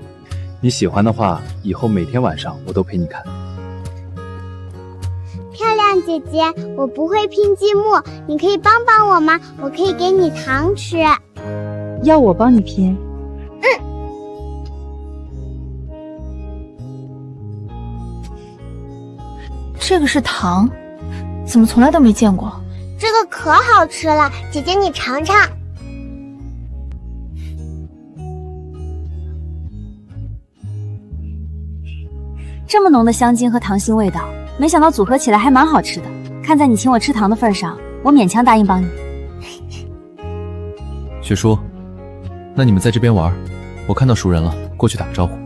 你喜欢的话，以后每天晚上我都陪你看。漂亮姐姐，我不会拼积木，你可以帮帮我吗？我可以给你糖吃。要我帮你拼？这个是糖，怎么从来都没见过？这个可好吃了，姐姐你尝尝。这么浓的香精和糖心味道，没想到组合起来还蛮好吃的。看在你请我吃糖的份上，我勉强答应帮你。雪叔，那你们在这边玩，我看到熟人了，过去打个招呼。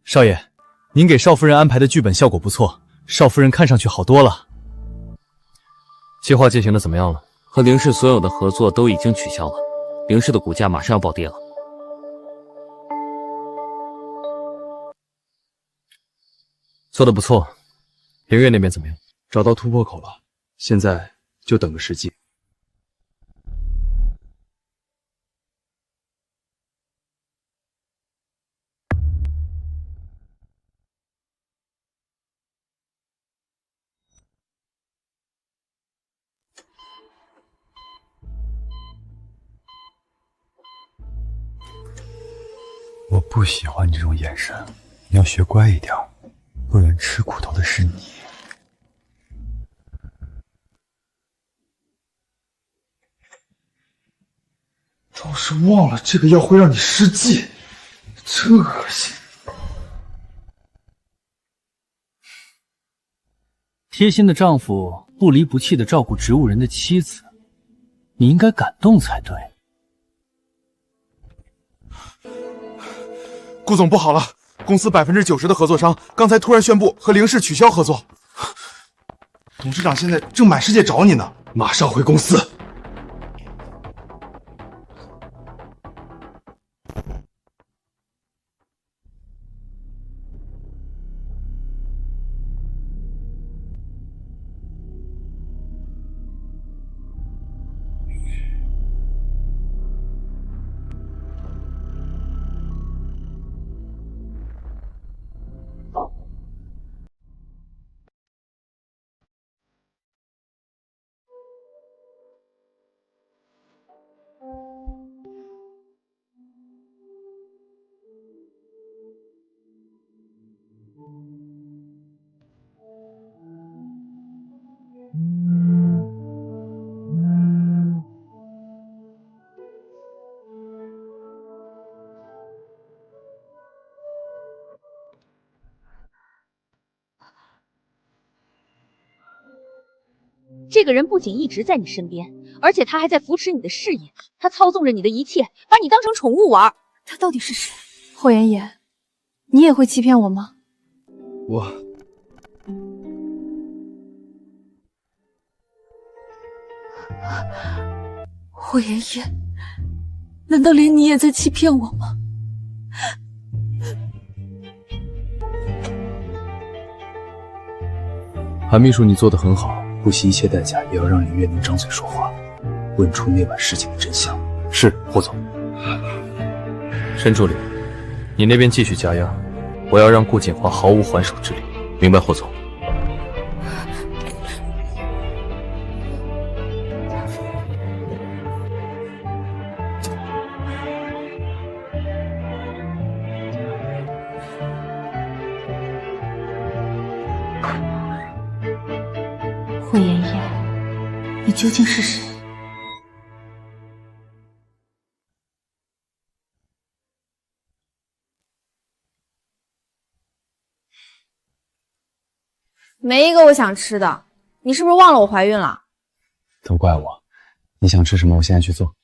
少爷，您给少夫人安排的剧本效果不错，少夫人看上去好多了。计划进行的怎么样了？和凌氏所有的合作都已经取消了，凌氏的股价马上要暴跌了。做得不错，凌月那边怎么样？找到突破口了，现在就等个时机。我不喜欢这种眼神，你要学乖一点，不然吃苦头的是你。倒是忘了这个药会让你失忆，真恶心。贴心的丈夫不离不弃的照顾植物人的妻子，你应该感动才对。顾总，不好了，公司90%的合作商刚才突然宣布和凌氏取消合作。董事长现在正满世界找你呢，马上回公司。这个人不仅一直在你身边，而且他还在扶持你的事业，他操纵着你的一切，把你当成宠物玩。他到底是谁？霍妍妍，你也会欺骗我吗？霍妍妍，难道连你也在欺骗我吗？韩秘书，你做得很好，不惜一切代价也要让林月能张嘴说话，问出那晚事情的真相。是，霍总。申助理，你那边继续加压，我要让顾锦华毫无还手之力。明白，霍总。霍妍妍，你究竟是谁？没一个我想吃的，你是不是忘了我怀孕了？都怪我，你想吃什么，我现在去做。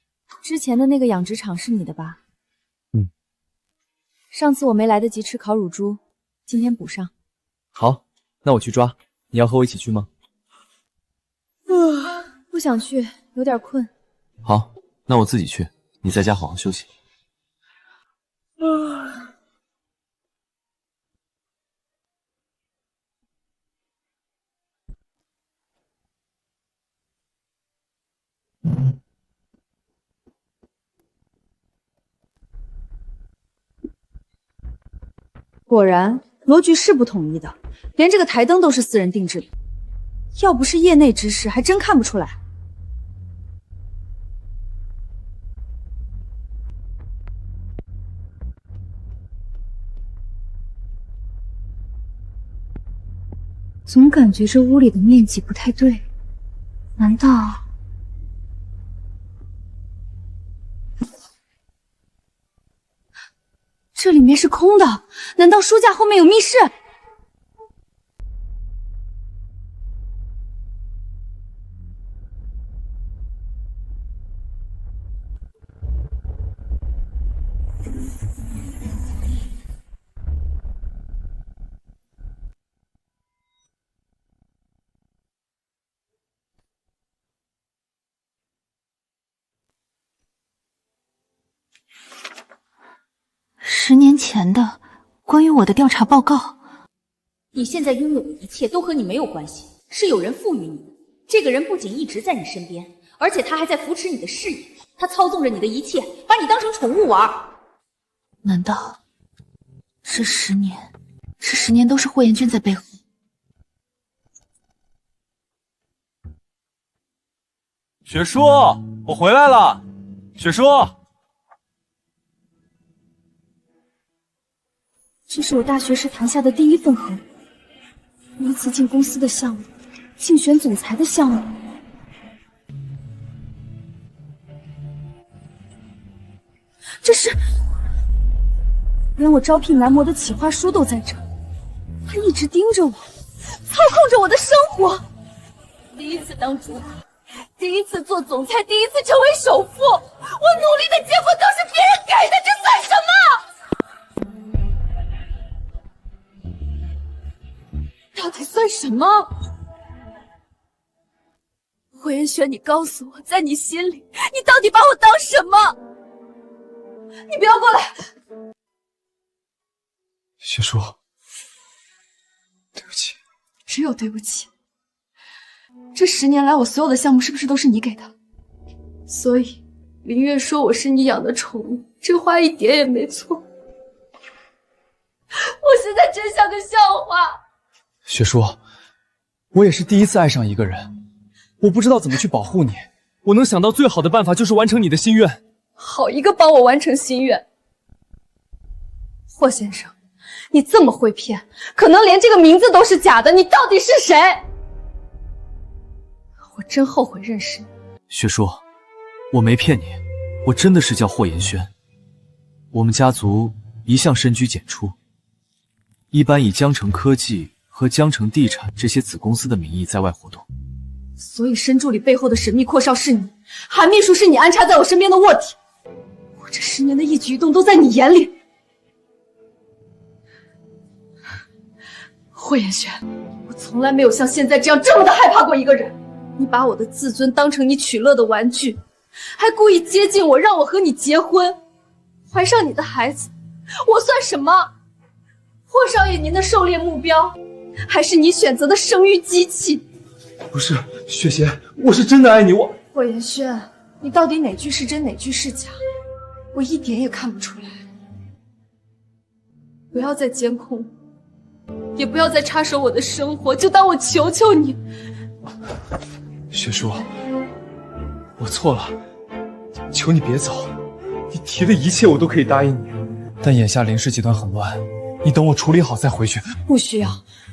之前的那个养殖场是你的吧？嗯。上次我没来得及吃烤乳猪，今天补上。好，那我去抓，你要和我一起去吗？不想去，有点困。好，那我自己去，你在家好好休息。果然，罗局是不统一的，连这个台灯都是私人定制的。要不是业内之士，还真看不出来。总感觉这屋里的面积不太对，难道……这里面是空的，难道书架后面有密室？10年前的关于我的调查报告。你现在拥有的一切都和你没有关系，是有人赋予你的。这个人不仅一直在你身边，而且他还在扶持你的事业，他操纵着你的一切，把你当成宠物玩。难道这10年都是霍妍娟在背后？雪叔，我回来了。雪叔，这是我大学时谈下的第一份合同，第一次进公司的项目，竞选总裁的项目。这是连我招聘蓝魔的企划书都在这，他一直盯着我，操控着我的生活。第一次当主管，第一次做总裁，第一次成为首富，我努力的结果都是别人给的，这算什么？到底算什么？霍妍轩，你告诉我，在你心里，你到底把我当什么？你不要过来！雪叔，对不起。只有对不起。这10年来，我所有的项目是不是都是你给的？所以林月说我是你养的宠物，这话一点也没错。我现在真像个笑话。雪叔，我也是第一次爱上一个人，我不知道怎么去保护你，我能想到最好的办法就是完成你的心愿。好一个帮我完成心愿！霍先生，你这么会骗，可能连这个名字都是假的，你到底是谁？我真后悔认识你。雪叔，我没骗你，我真的是叫霍妍轩。我们家族一向深居简出，一般以江城科技和江城地产这些子公司的名义在外活动。所以申助理背后的神秘阔少是你，韩秘书是你安插在我身边的卧底。我这10年的一举一动都在你眼里。霍妍轩，我从来没有像现在这样这么的害怕过一个人。你把我的自尊当成你取乐的玩具，还故意接近我，让我和你结婚，怀上你的孩子，我算什么？霍少爷，您的狩猎目标，还是你选择的生育机器？不是，雪贤，我是真的爱你，我。霍元轩，你到底哪句是真，哪句是假？我一点也看不出来。不要再监控我，也不要再插手我的生活，就当我求求你。雪叔，我错了，求你别走，你提的一切我都可以答应你，但眼下林氏集团很乱，你等我处理好再回去。不需要，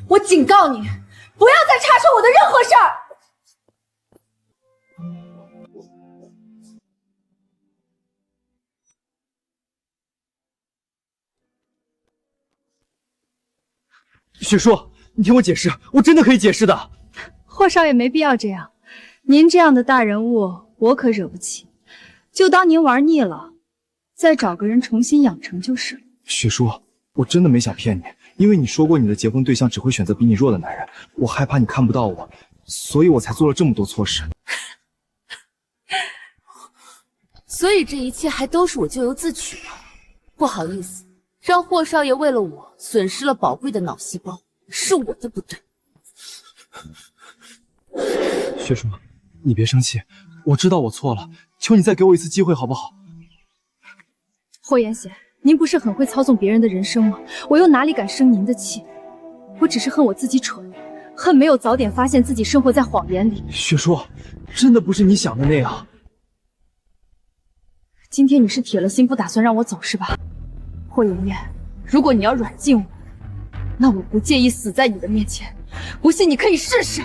我警告你，不要再插手我的任何事儿。雪叔，你听我解释，我真的可以解释的。霍少爷没必要这样，您这样的大人物，我可惹不起。就当您玩腻了，再找个人重新养成就是了。雪叔，我真的没想骗你，因为你说过你的结婚对象只会选择比你弱的男人，我害怕你看不到我，所以我才做了这么多错事。所以这一切还都是我咎由自取吗？不好意思，让霍少爷为了我损失了宝贵的脑细胞，是我的不对。雪叔，你别生气，我知道我错了，求你再给我一次机会好不好？霍元贤，您不是很会操纵别人的人生吗？我又哪里敢生您的气？我只是恨我自己蠢，恨没有早点发现自己生活在谎言里。雪叔，真的不是你想的那样。今天你是铁了心不打算让我走是吧？霍妍妍，如果你要软禁我，那我不介意死在你的面前，不信你可以试试。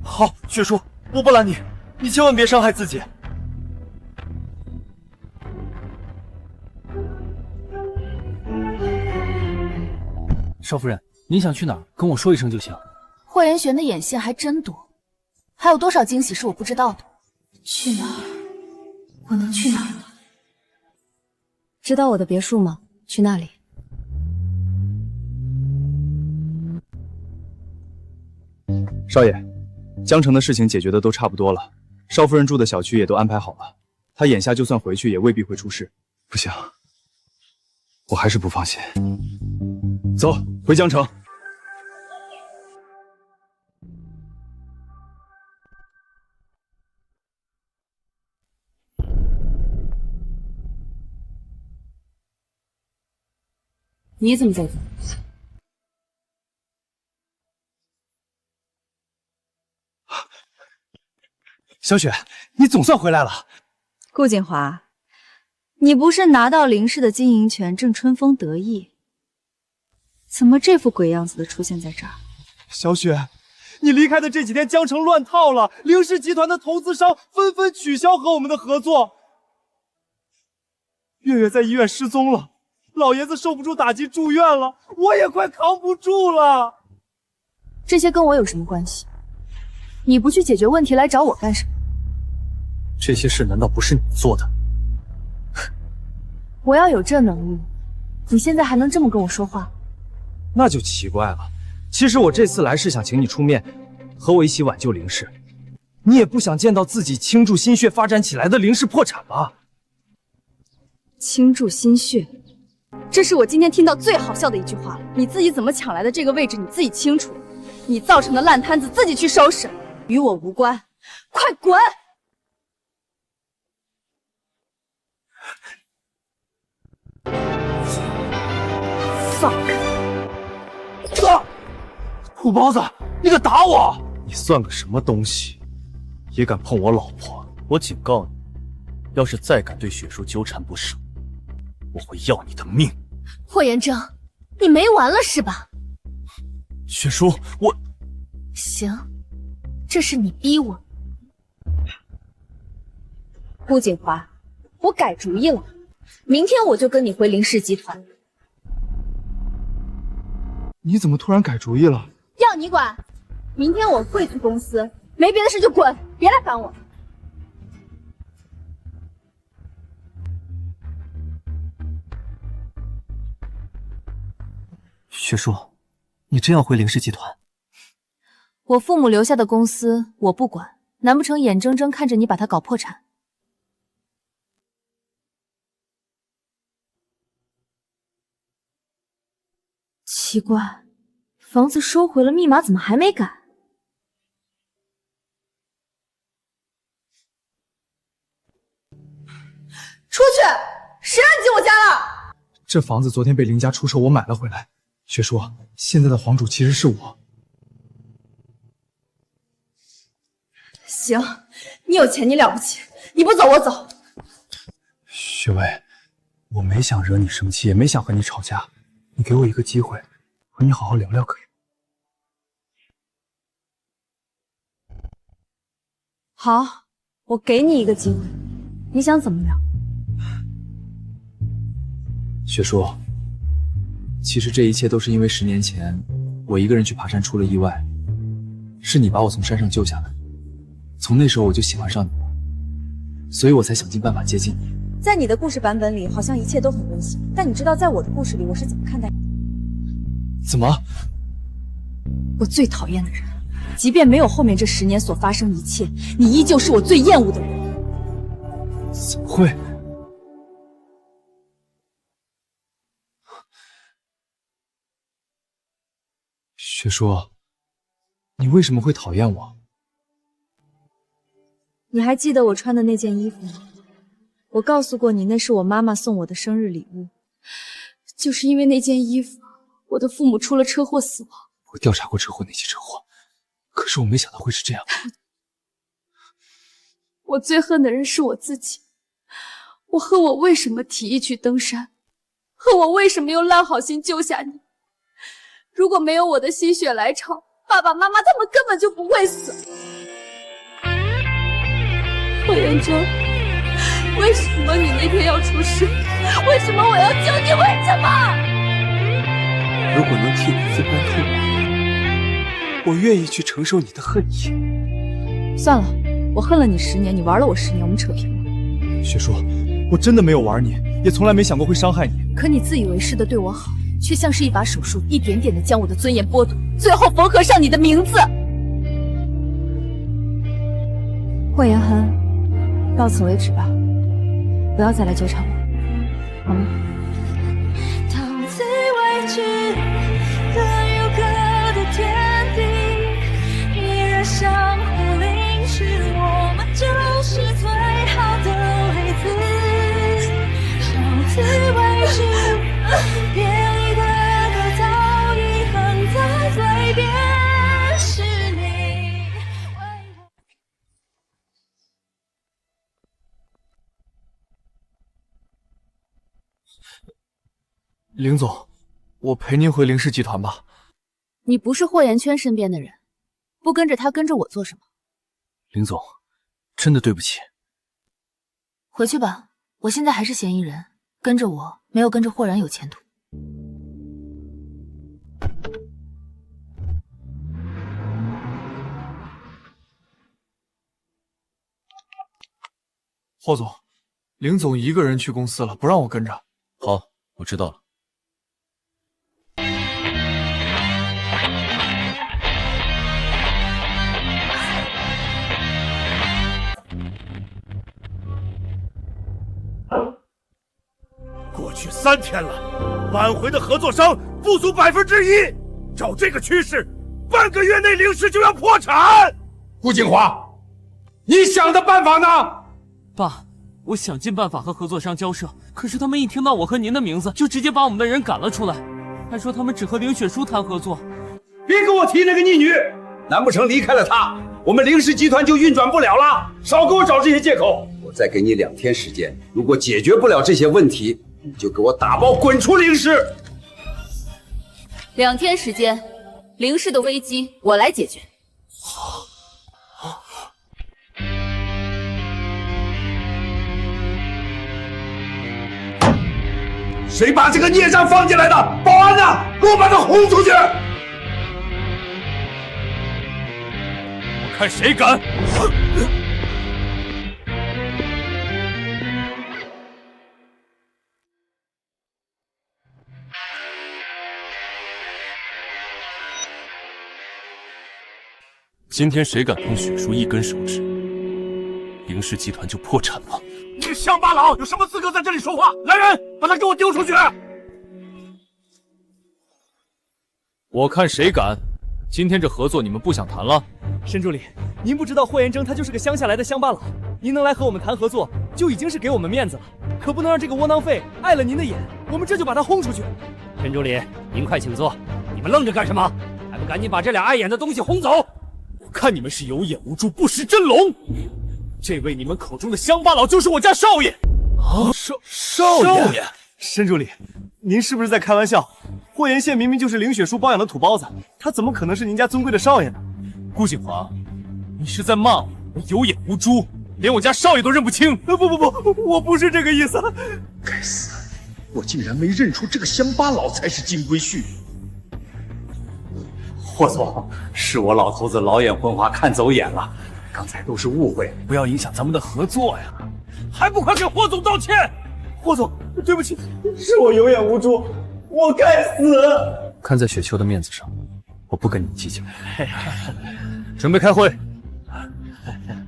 好，雪叔，我不拦你，你千万别伤害自己。少夫人，您想去哪儿，跟我说一声就行。霍元玄的眼线还真多，还有多少惊喜是我不知道的？去哪儿？我能去哪儿呢？知道我的别墅吗？去那里。少爷，江城的事情解决的都差不多了，少夫人住的小区也都安排好了，她眼下就算回去也未必会出事。不行，我还是不放心。走，回江城。你怎么在这？小雪，你总算回来了。顾景华，你不是拿到林氏的经营权，正春风得意，怎么这副鬼样子的出现在这儿？小雪，你离开的这几天，江城乱套了，林氏集团的投资商纷纷取消和我们的合作。月月在医院失踪了，老爷子受不住打击住院了，我也快扛不住了。这些跟我有什么关系？你不去解决问题来找我干什么？这些事难道不是你做的？我要有这能力，你现在还能这么跟我说话？那就奇怪了。其实我这次来是想请你出面，和我一起挽救林氏。你也不想见到自己倾注心血发展起来的林氏破产吧？倾注心血，这是我今天听到最好笑的一句话了。你自己怎么抢来的这个位置，你自己清楚。你造成的烂摊子自己去收拾，与我无关。快滚！放开！虎包子，你敢打我！你算个什么东西，也敢碰我老婆？我警告你，要是再敢对雪叔纠缠不舍，我会要你的命！霍元正，你没完了是吧？雪叔，我……行，这是你逼我。顾景华，我改主意了，明天我就跟你回林氏集团。你怎么突然改主意了？要你管！明天我会去公司，没别的事就滚，别来烦我。雪叔，你真要回林氏集团？我父母留下的公司我不管，难不成眼睁睁看着你把它搞破产？奇怪，房子收回了，密码怎么还没改？出去！谁让你进我家了？这房子昨天被林家出售，我买了回来。雪叔，现在的房主其实是我。行，你有钱，你了不起，你不走我走。雪薇，我没想惹你生气，也没想和你吵架，你给我一个机会，和你好好聊聊可以吗？好，我给你一个机会，你想怎么聊？雪叔，其实这一切都是因为10年前我一个人去爬山出了意外，是你把我从山上救下来。从那时候我就喜欢上你了，所以我才想尽办法接近你。在你的故事版本里，好像一切都很温馨，但你知道在我的故事里，我是怎么看待你的？怎么？我最讨厌的人，即便没有后面这10年所发生一切，你依旧是我最厌恶的人。怎么会？雪叔，你为什么会讨厌我？你还记得我穿的那件衣服吗？我告诉过你，那是我妈妈送我的生日礼物。就是因为那件衣服，我的父母出了车祸死亡。我调查过车祸那起车祸，可是我没想到会是这样。我最恨的人是我自己。我恨我为什么提议去登山，恨我为什么又烂好心救下你。如果没有我的心血来潮，爸爸妈妈他们根本就不会死。霍元真，为什么你那天要出事？为什么我要救你？为什么？如果能替你分担痛苦，我愿意去承受你的恨意。算了，我恨了你10年，你玩了我10年，我们扯平了。雪叔，我真的没有玩你，也从来没想过会伤害你。可你自以为是的对我好，却像是一把手术，一点点的将我的尊严剥夺，最后缝合上你的名字。霍言寒，到此为止吧，不要再来纠缠我，好吗？到此为止，各有各的天地，依然相互凝视，我们就是最好的例子。到此为止，别离的歌早已恨在嘴边，是你。林总，我陪您回凌氏集团吧。你不是霍元圈身边的人，不跟着他跟着我做什么？林总，真的对不起。回去吧，我现在还是嫌疑人，跟着我没有跟着霍然有前途。霍总，林总一个人去公司了，不让我跟着。好，我知道了。过去3天了，挽回的合作商不足1%。照这个趋势，半个月内凌氏就要破产。顾景华，你想的办法呢？爸，我想尽办法和合作商交涉，可是他们一听到我和您的名字，就直接把我们的人赶了出来，还说他们只和凌雪书谈合作。别给我提那个逆女，难不成离开了她，我们凌氏集团就运转不了了？少给我找这些借口！我再给你2天时间，如果解决不了这些问题，你就给我打包滚出凌氏。2天时间，凌氏的危机我来解决。谁把这个孽障放进来的？保安呢？给我把他轰出去！我看谁敢！今天谁敢碰雪叔一根手指，凌氏集团就破产了。你乡巴佬有什么资格在这里说话？来人，把他给我丢出去！我看谁敢！今天这合作你们不想谈了？申助理，您不知道霍元征他就是个乡下来的乡巴佬，您能来和我们谈合作，就已经是给我们面子了，可不能让这个窝囊废碍了您的眼，我们这就把他轰出去。申助理，您快请坐。你们愣着干什么？还不赶紧把这俩碍眼的东西轰走！我看你们是有眼无珠，不识真龙。这位你们口中的乡巴佬就是我家少爷。啊，少爷，申助理，您是不是在开玩笑？霍岩县明明就是凌雪书包养的土包子，他怎么可能是您家尊贵的少爷呢？顾景华，你是在骂我有眼无珠，连我家少爷都认不清？不，我不是这个意思。该死，我竟然没认出这个乡巴佬才是金龟婿。霍总，是我老头子老眼昏花，看走眼了，刚才都是误会，不要影响咱们的合作呀！还不快给霍总道歉！霍总，对不起，是我有眼无珠，我该死。看在雪秋的面子上，我不跟你计较。准备开会。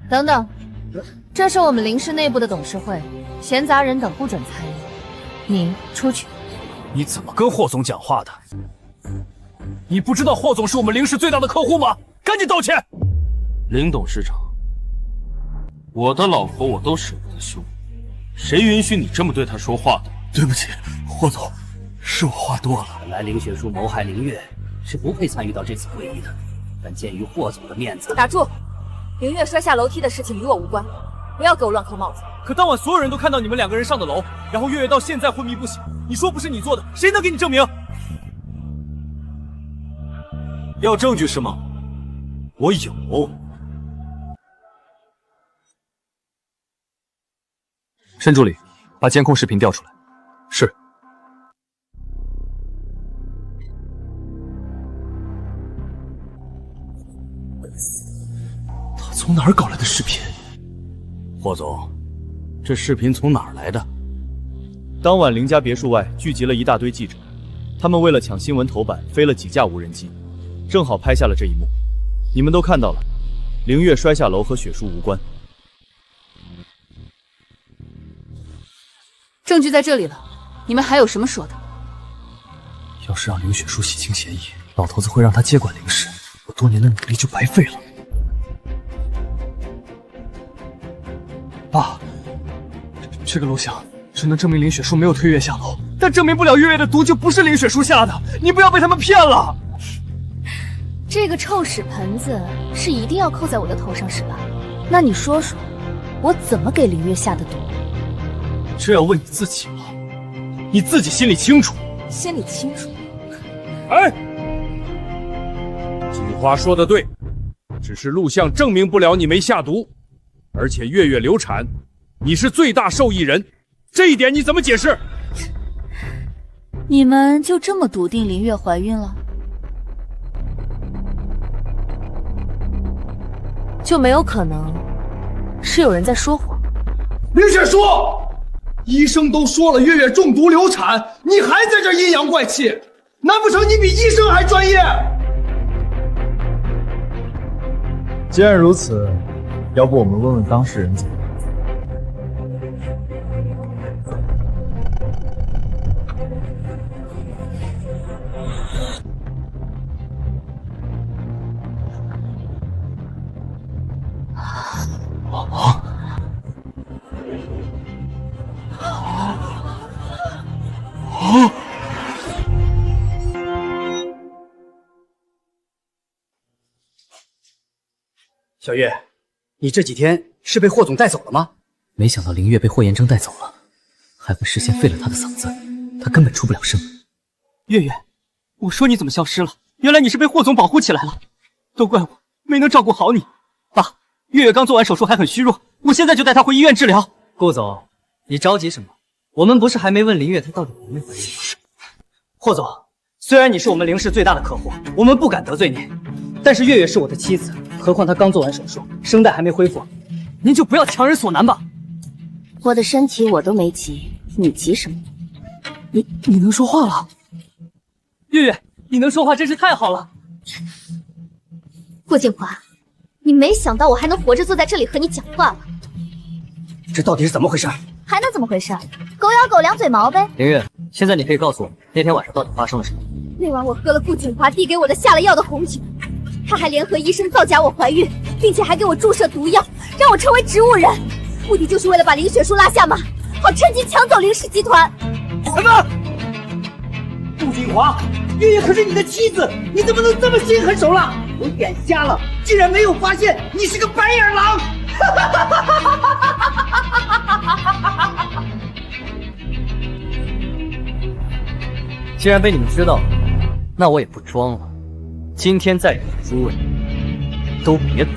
等等，这是我们凌氏内部的董事会，闲杂人等不准参与。您出去。你怎么跟霍总讲话的？你不知道霍总是我们凌氏最大的客户吗？赶紧道歉！林董事长，我的老婆我都舍不得休，谁允许你这么对她说话的？对不起，霍总，是我话多了。本来凌雪书谋害凌月是不配参与到这次会议的，但鉴于霍总的面子，打住！凌月摔下楼梯的事情与我无关，不要给我乱扣帽子。可当晚所有人都看到你们两个人上的楼，然后月月到现在昏迷不醒，你说不是你做的，谁能给你证明？要证据是吗？我有。申助理，把监控视频调出来。是。他从哪儿搞来的视频？霍总，这视频从哪儿来的？当晚凌家别墅外聚集了一大堆记者，他们为了抢新闻头版，飞了几架无人机，正好拍下了这一幕。你们都看到了，凌月摔下楼和雪叔无关。证据在这里了，你们还有什么说的？要是让凌雪书洗清嫌疑，老头子会让他接管凌氏，我多年的努力就白费了。爸，这个录像只能证明凌雪书没有推月下楼，但证明不了月月的毒就不是凌雪书下的。你不要被他们骗了。这个臭屎盆子是一定要扣在我的头上是吧？那你说说，我怎么给凌月下的毒？这要问你自己了，你自己心里清楚。心里清楚。哎，锦花说的对，只是录像证明不了你没下毒，而且月月流产，你是最大受益人，这一点你怎么解释？你们就这么笃定凌月怀孕了？就没有可能是有人在说谎？凌雪书，医生都说了月月中毒流产，你还在这阴阳怪气，难不成你比医生还专业？既然如此，要不我们问问当事人怎么样？小月，你这几天是被霍总带走了吗？没想到凌月被霍延征带走了，还会事先废了他的嗓子，他根本出不了声。月月，我说你怎么消失了？原来你是被霍总保护起来了，都怪我没能照顾好你。爸，月月刚做完手术还很虚弱，我现在就带她回医院治疗。顾总，你着急什么？我们不是还没问凌月她到底怀没怀孕？霍总，虽然你是我们凌氏最大的客户，我们不敢得罪你，但是月月是我的妻子，何况她刚做完手术，声带还没恢复，您就不要强人所难吧。我的身体我都没急，你急什么？你能说话了？月月，你能说话真是太好了。顾静华，你没想到我还能活着坐在这里和你讲话吧？这到底是怎么回事？还能怎么回事？狗咬狗两嘴毛呗。凌月，现在你可以告诉我那天晚上到底发生了什么？那晚我喝了顾景华递给我的下了药的红酒，他还联合医生造假我怀孕，并且还给我注射毒药，让我成为植物人，目的就是为了把林雪书拉下马，好趁机抢走林氏集团。什么？顾景华，月月可是你的妻子，你怎么能这么心狠手辣？我眼瞎了，竟然没有发现你是个白眼狼！既然被你们知道了，那我也不装了。今天在场的诸位都别走，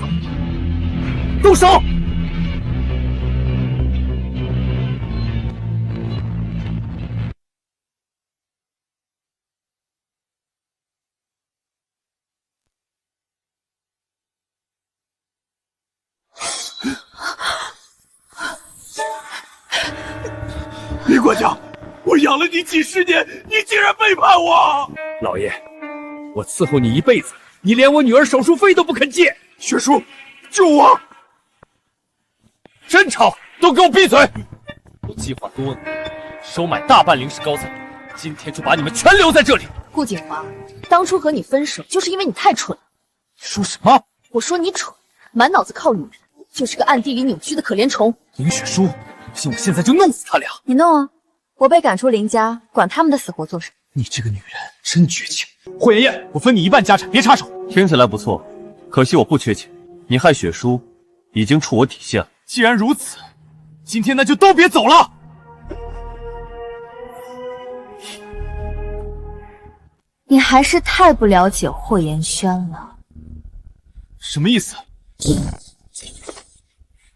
动手！李管家，我养了你几十年，你竟然背叛我！老爷，我伺候你一辈子，你连我女儿手术费都不肯借。雪叔，救我！真吵，都给我闭嘴！我计划多年，收买大半林氏高层，今天就把你们全留在这里。顾景华，当初和你分手就是因为你太蠢了。说什么？我说你蠢，满脑子靠女人，就是个暗地里扭曲的可怜虫。林雪书，信我现在就弄死他俩！你弄啊！我被赶出林家，管他们的死活做什么？你这个女人真绝情！霍妍妍，我分你一半家产，别插手。听起来不错，可惜我不缺钱。你害雪叔，已经触我底线了。既然如此，今天那就都别走了。你还是太不了解霍妍轩了。什么意思？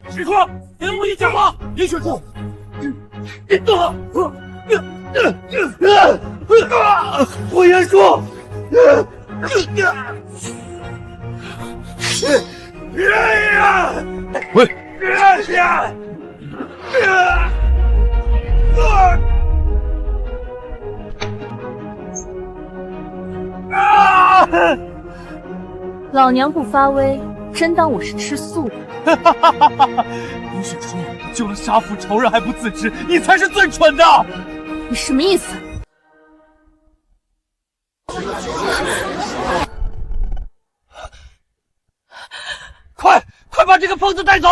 许哥，别无意讲话！林雪书，霍妍书，喂！老娘不发威，真当我是吃素的？林雪书救了杀父仇人还不自知，你才是最蠢的！你什么意思？快把这个疯子带走！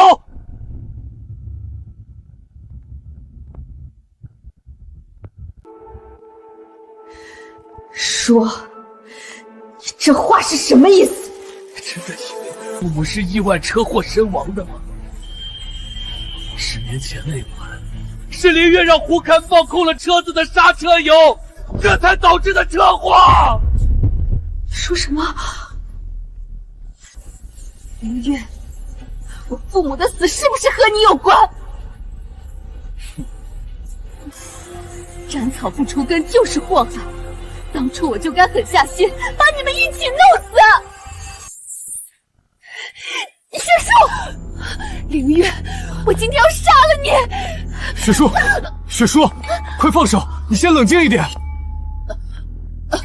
说，你这话是什么意思？真的以为父母是意外车祸身亡的吗？10年前那晚，是林月让胡侃放空了车子的刹车油，这才导致的车祸。说什么？林月，我父母的死是不是和你有关？斩草不除根就是祸害，当初我就该狠下心把你们一起弄死。雪书，凌月，我今天要杀了你！雪书，雪书，快放手！你先冷静一点。我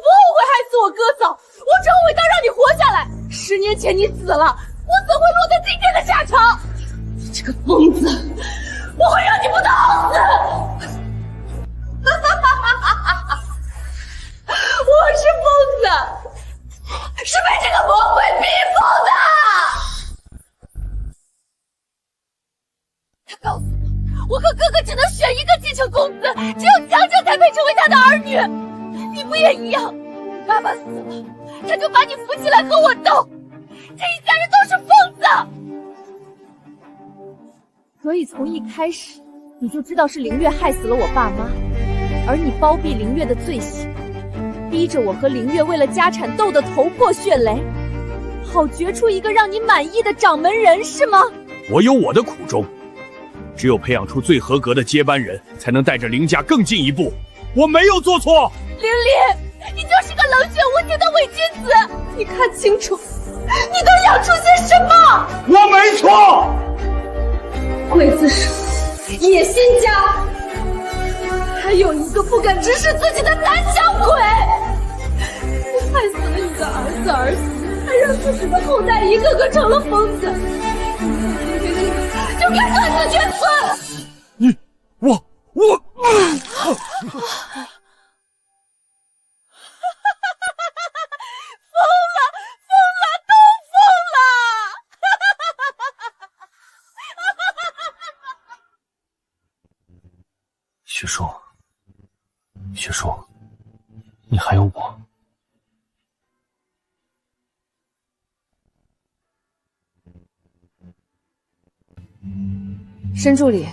不后悔害死我哥嫂，我只后悔他让你活下来。10年前你死了，我怎会落得今天的下场？你这个疯子，我会让你不得好死！我是疯子，是被这个魔鬼逼疯的。他告诉我和哥哥只能选一个继承公子，只有强者才配成为他的儿女。你不也一样？爸爸死了，他就把你扶起来和我斗，这一家人都是疯子。所以从一开始你就知道是凌月害死了我爸妈，而你包庇凌月的罪行，逼着我和凌月为了家产斗得头破血流，好决出一个让你满意的掌门人，是吗？我有我的苦衷，只有培养出最合格的接班人，才能带着凌家更进一步。我没有做错。凌厉，你就是个冷血无情的伪君子！你看清楚，你都养出些什么？我没错。刽子手、野心家，还有一个不敢直视自己的胆小鬼。害死了你的儿子儿媳，还让自己的后代一个个成了疯子，就该断子绝孙。我。雪叔，雪叔，你还有我。申助理，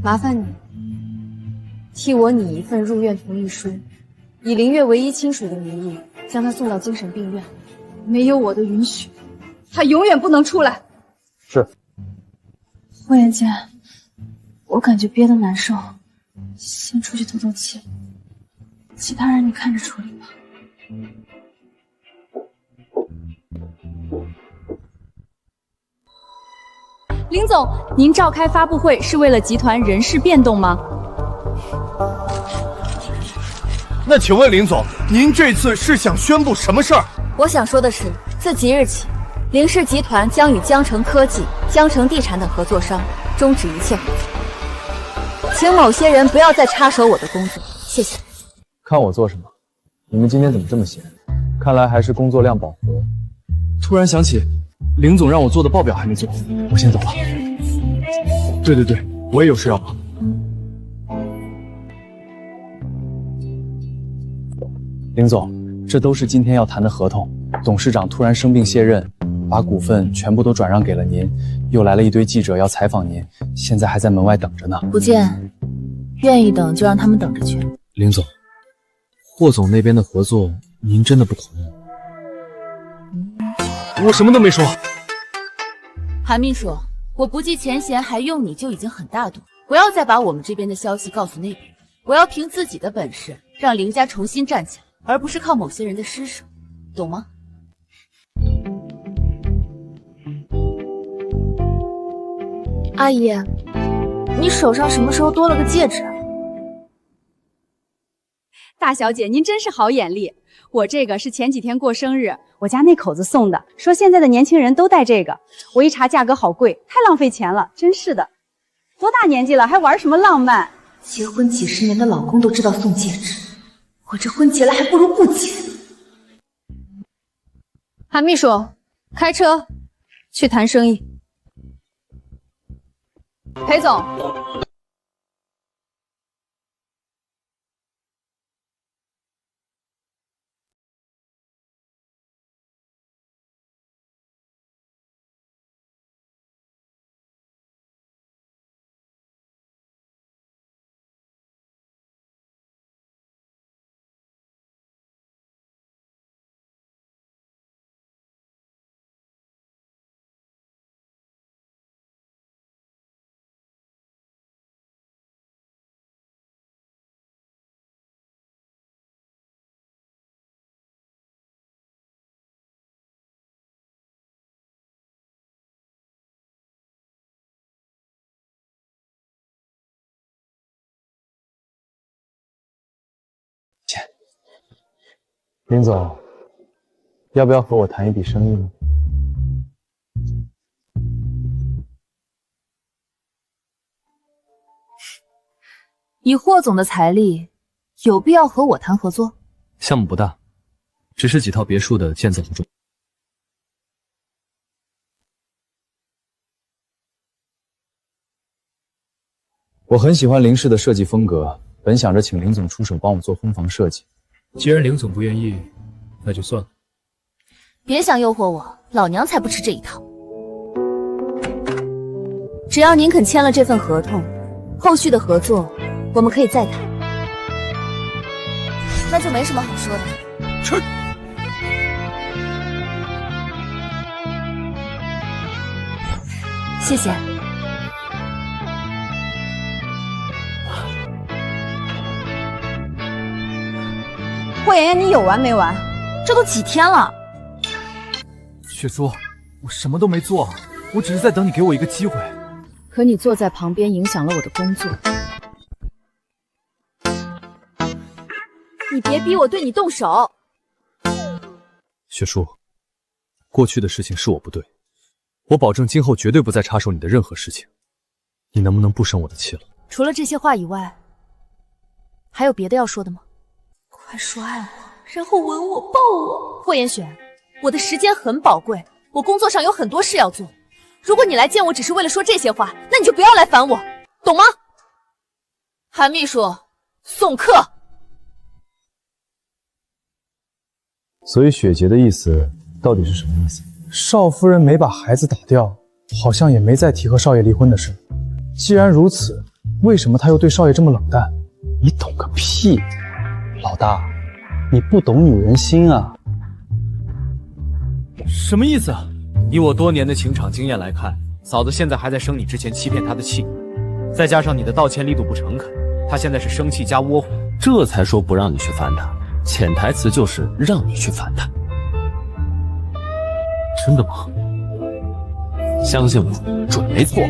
麻烦你替我拟一份入院同意书，以林月唯一亲属的名义将他送到精神病院。没有我的允许，他永远不能出来。是。霍言姐，我感觉憋得难受，先出去透透气，其他人你看着处理吧。林总，您召开发布会是为了集团人事变动吗？那请问林总，您这次是想宣布什么事儿？我想说的是，自即日起，凌氏集团将与江城科技、江城地产等合作商终止一切合作。请某些人不要再插手我的工作，谢谢。看我做什么？你们今天怎么这么闲？看来还是工作量饱和。突然想起，林总让我做的报表还没做，我先走了。对，我也有事要忙。林总，这都是今天要谈的合同。董事长突然生病卸任，把股份全部都转让给了您，又来了一堆记者要采访您，现在还在门外等着呢。不见，愿意等就让他们等着去。林总，霍总那边的合作，您真的不同意？我什么都没说。韩秘书，我不计前嫌还用你就已经很大度，不要再把我们这边的消息告诉那边。我要凭自己的本事让林家重新站起来，而不是靠某些人的施舍，懂吗？阿姨，你手上什么时候多了个戒指啊？大小姐，您真是好眼力。我这个是前几天过生日，我家那口子送的，说现在的年轻人都戴这个。我一查价格好贵，太浪费钱了，真是的。多大年纪了，还玩什么浪漫？结婚几10年的老公都知道送戒指，我这婚结了还不如不结。韩秘书，开车去谈生意。裴总。林总，要不要和我谈一笔生意呢？以霍总的财力，有必要和我谈合作？项目不大，只是几套别墅的建造和装。我很喜欢林氏的设计风格，本想着请林总出手帮我做婚房设计。既然林总不愿意，那就算了。别想诱惑我，老娘才不吃这一套。只要您肯签了这份合同，后续的合作我们可以再谈。那就没什么好说的。去。谢谢。霍妍妍，你有完没完？这都几天了。雪叔，我什么都没做，我只是在等你给我一个机会。可你坐在旁边影响了我的工作。你别逼我对你动手。雪叔，过去的事情是我不对，我保证今后绝对不再插手你的任何事情。你能不能不生我的气了？除了这些话以外，还有别的要说的吗？快说爱我，然后吻我、抱我。霍妍雪，我的时间很宝贵，我工作上有很多事要做。如果你来见我只是为了说这些话，那你就不要来烦我，懂吗？韩秘书，送客。所以雪洁的意思到底是什么意思？少夫人没把孩子打掉，好像也没再提和少爷离婚的事。既然如此，为什么她又对少爷这么冷淡？你懂个屁！老大，你不懂女人心啊！什么意思？以我多年的情场经验来看，嫂子现在还在生你之前欺骗她的气，再加上你的道歉力度不诚恳，她现在是生气加窝火，这才说不让你去烦她，潜台词就是让你去烦她。真的吗？相信我，准没错。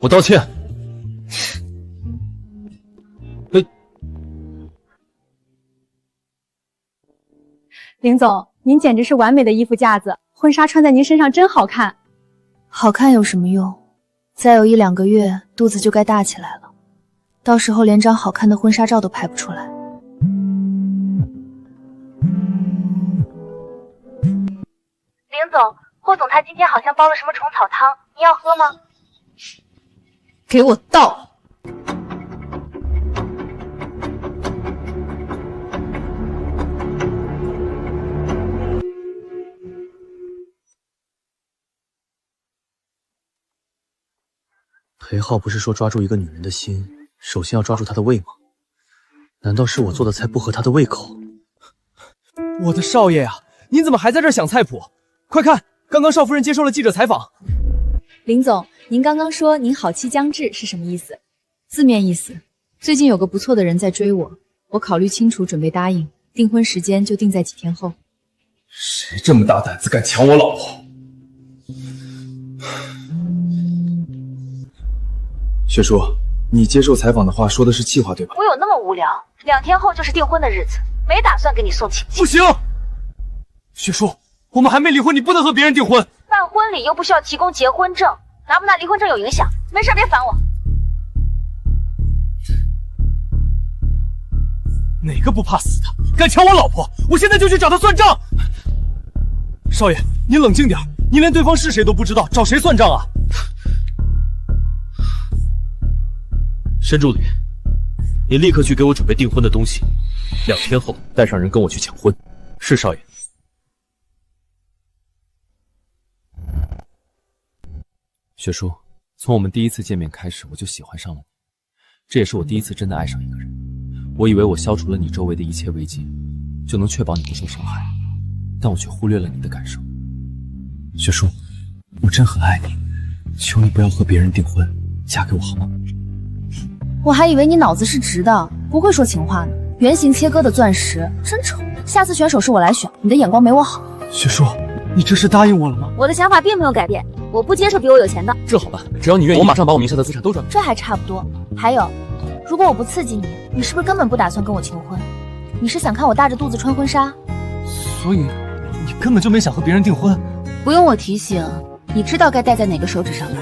我道歉。林总，您简直是完美的衣服架子，婚纱穿在您身上真好看。好看有什么用？再有1、2个月，肚子就该大起来了，到时候连张好看的婚纱照都拍不出来。林总，霍总他今天好像煲了什么虫草汤，你要喝吗？给我倒！裴浩不是说抓住一个女人的心，首先要抓住她的胃吗？难道是我做的菜不合她的胃口？我的少爷啊，您怎么还在这儿想菜谱？快看，刚刚少夫人接受了记者采访。林总，您刚刚说您好期将至是什么意思？字面意思，最近有个不错的人在追我，我考虑清楚，准备答应，订婚时间就定在几天后。谁这么大胆子敢抢我老婆？雪叔，你接受采访的话说的是气话对吧？我有那么无聊？2天后就是订婚的日子，没打算给你送亲戚。不行，雪叔，我们还没离婚，你不能和别人订婚。办婚礼又不需要提供结婚证，拿不拿离婚证有影响。没事别烦我。哪个不怕死的敢抢我老婆？我现在就去找他算账。少爷，您冷静点，您连对方是谁都不知道，找谁算账啊？申助理，你立刻去给我准备订婚的东西，2天后带上人跟我去抢婚。是少爷。雪叔，从我们第一次见面开始，我就喜欢上了你，这也是我第一次真的爱上一个人。我以为我消除了你周围的一切危机，就能确保你不受伤害，但我却忽略了你的感受。雪叔，我真很爱你，求你不要和别人订婚，嫁给我好吗？我还以为你脑子是直的，不会说情话呢。圆形切割的钻石真丑，下次选首饰我来选，你的眼光没我好。雪叔，你这是答应我了吗？我的想法并没有改变，我不接受比我有钱的。这好办，只要你愿意，我马上把我名下的资产都转。这还差不多。还有，如果我不刺激你，你是不是根本不打算跟我求婚？你是想看我大着肚子穿婚纱？所以你根本就没想和别人订婚？不用我提醒，你知道该戴在哪个手指上吧？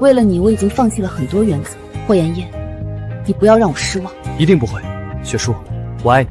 为了你，我已经放弃了很多原则。霍妍妍，你不要让我失望。一定不会，雪叔，我爱你。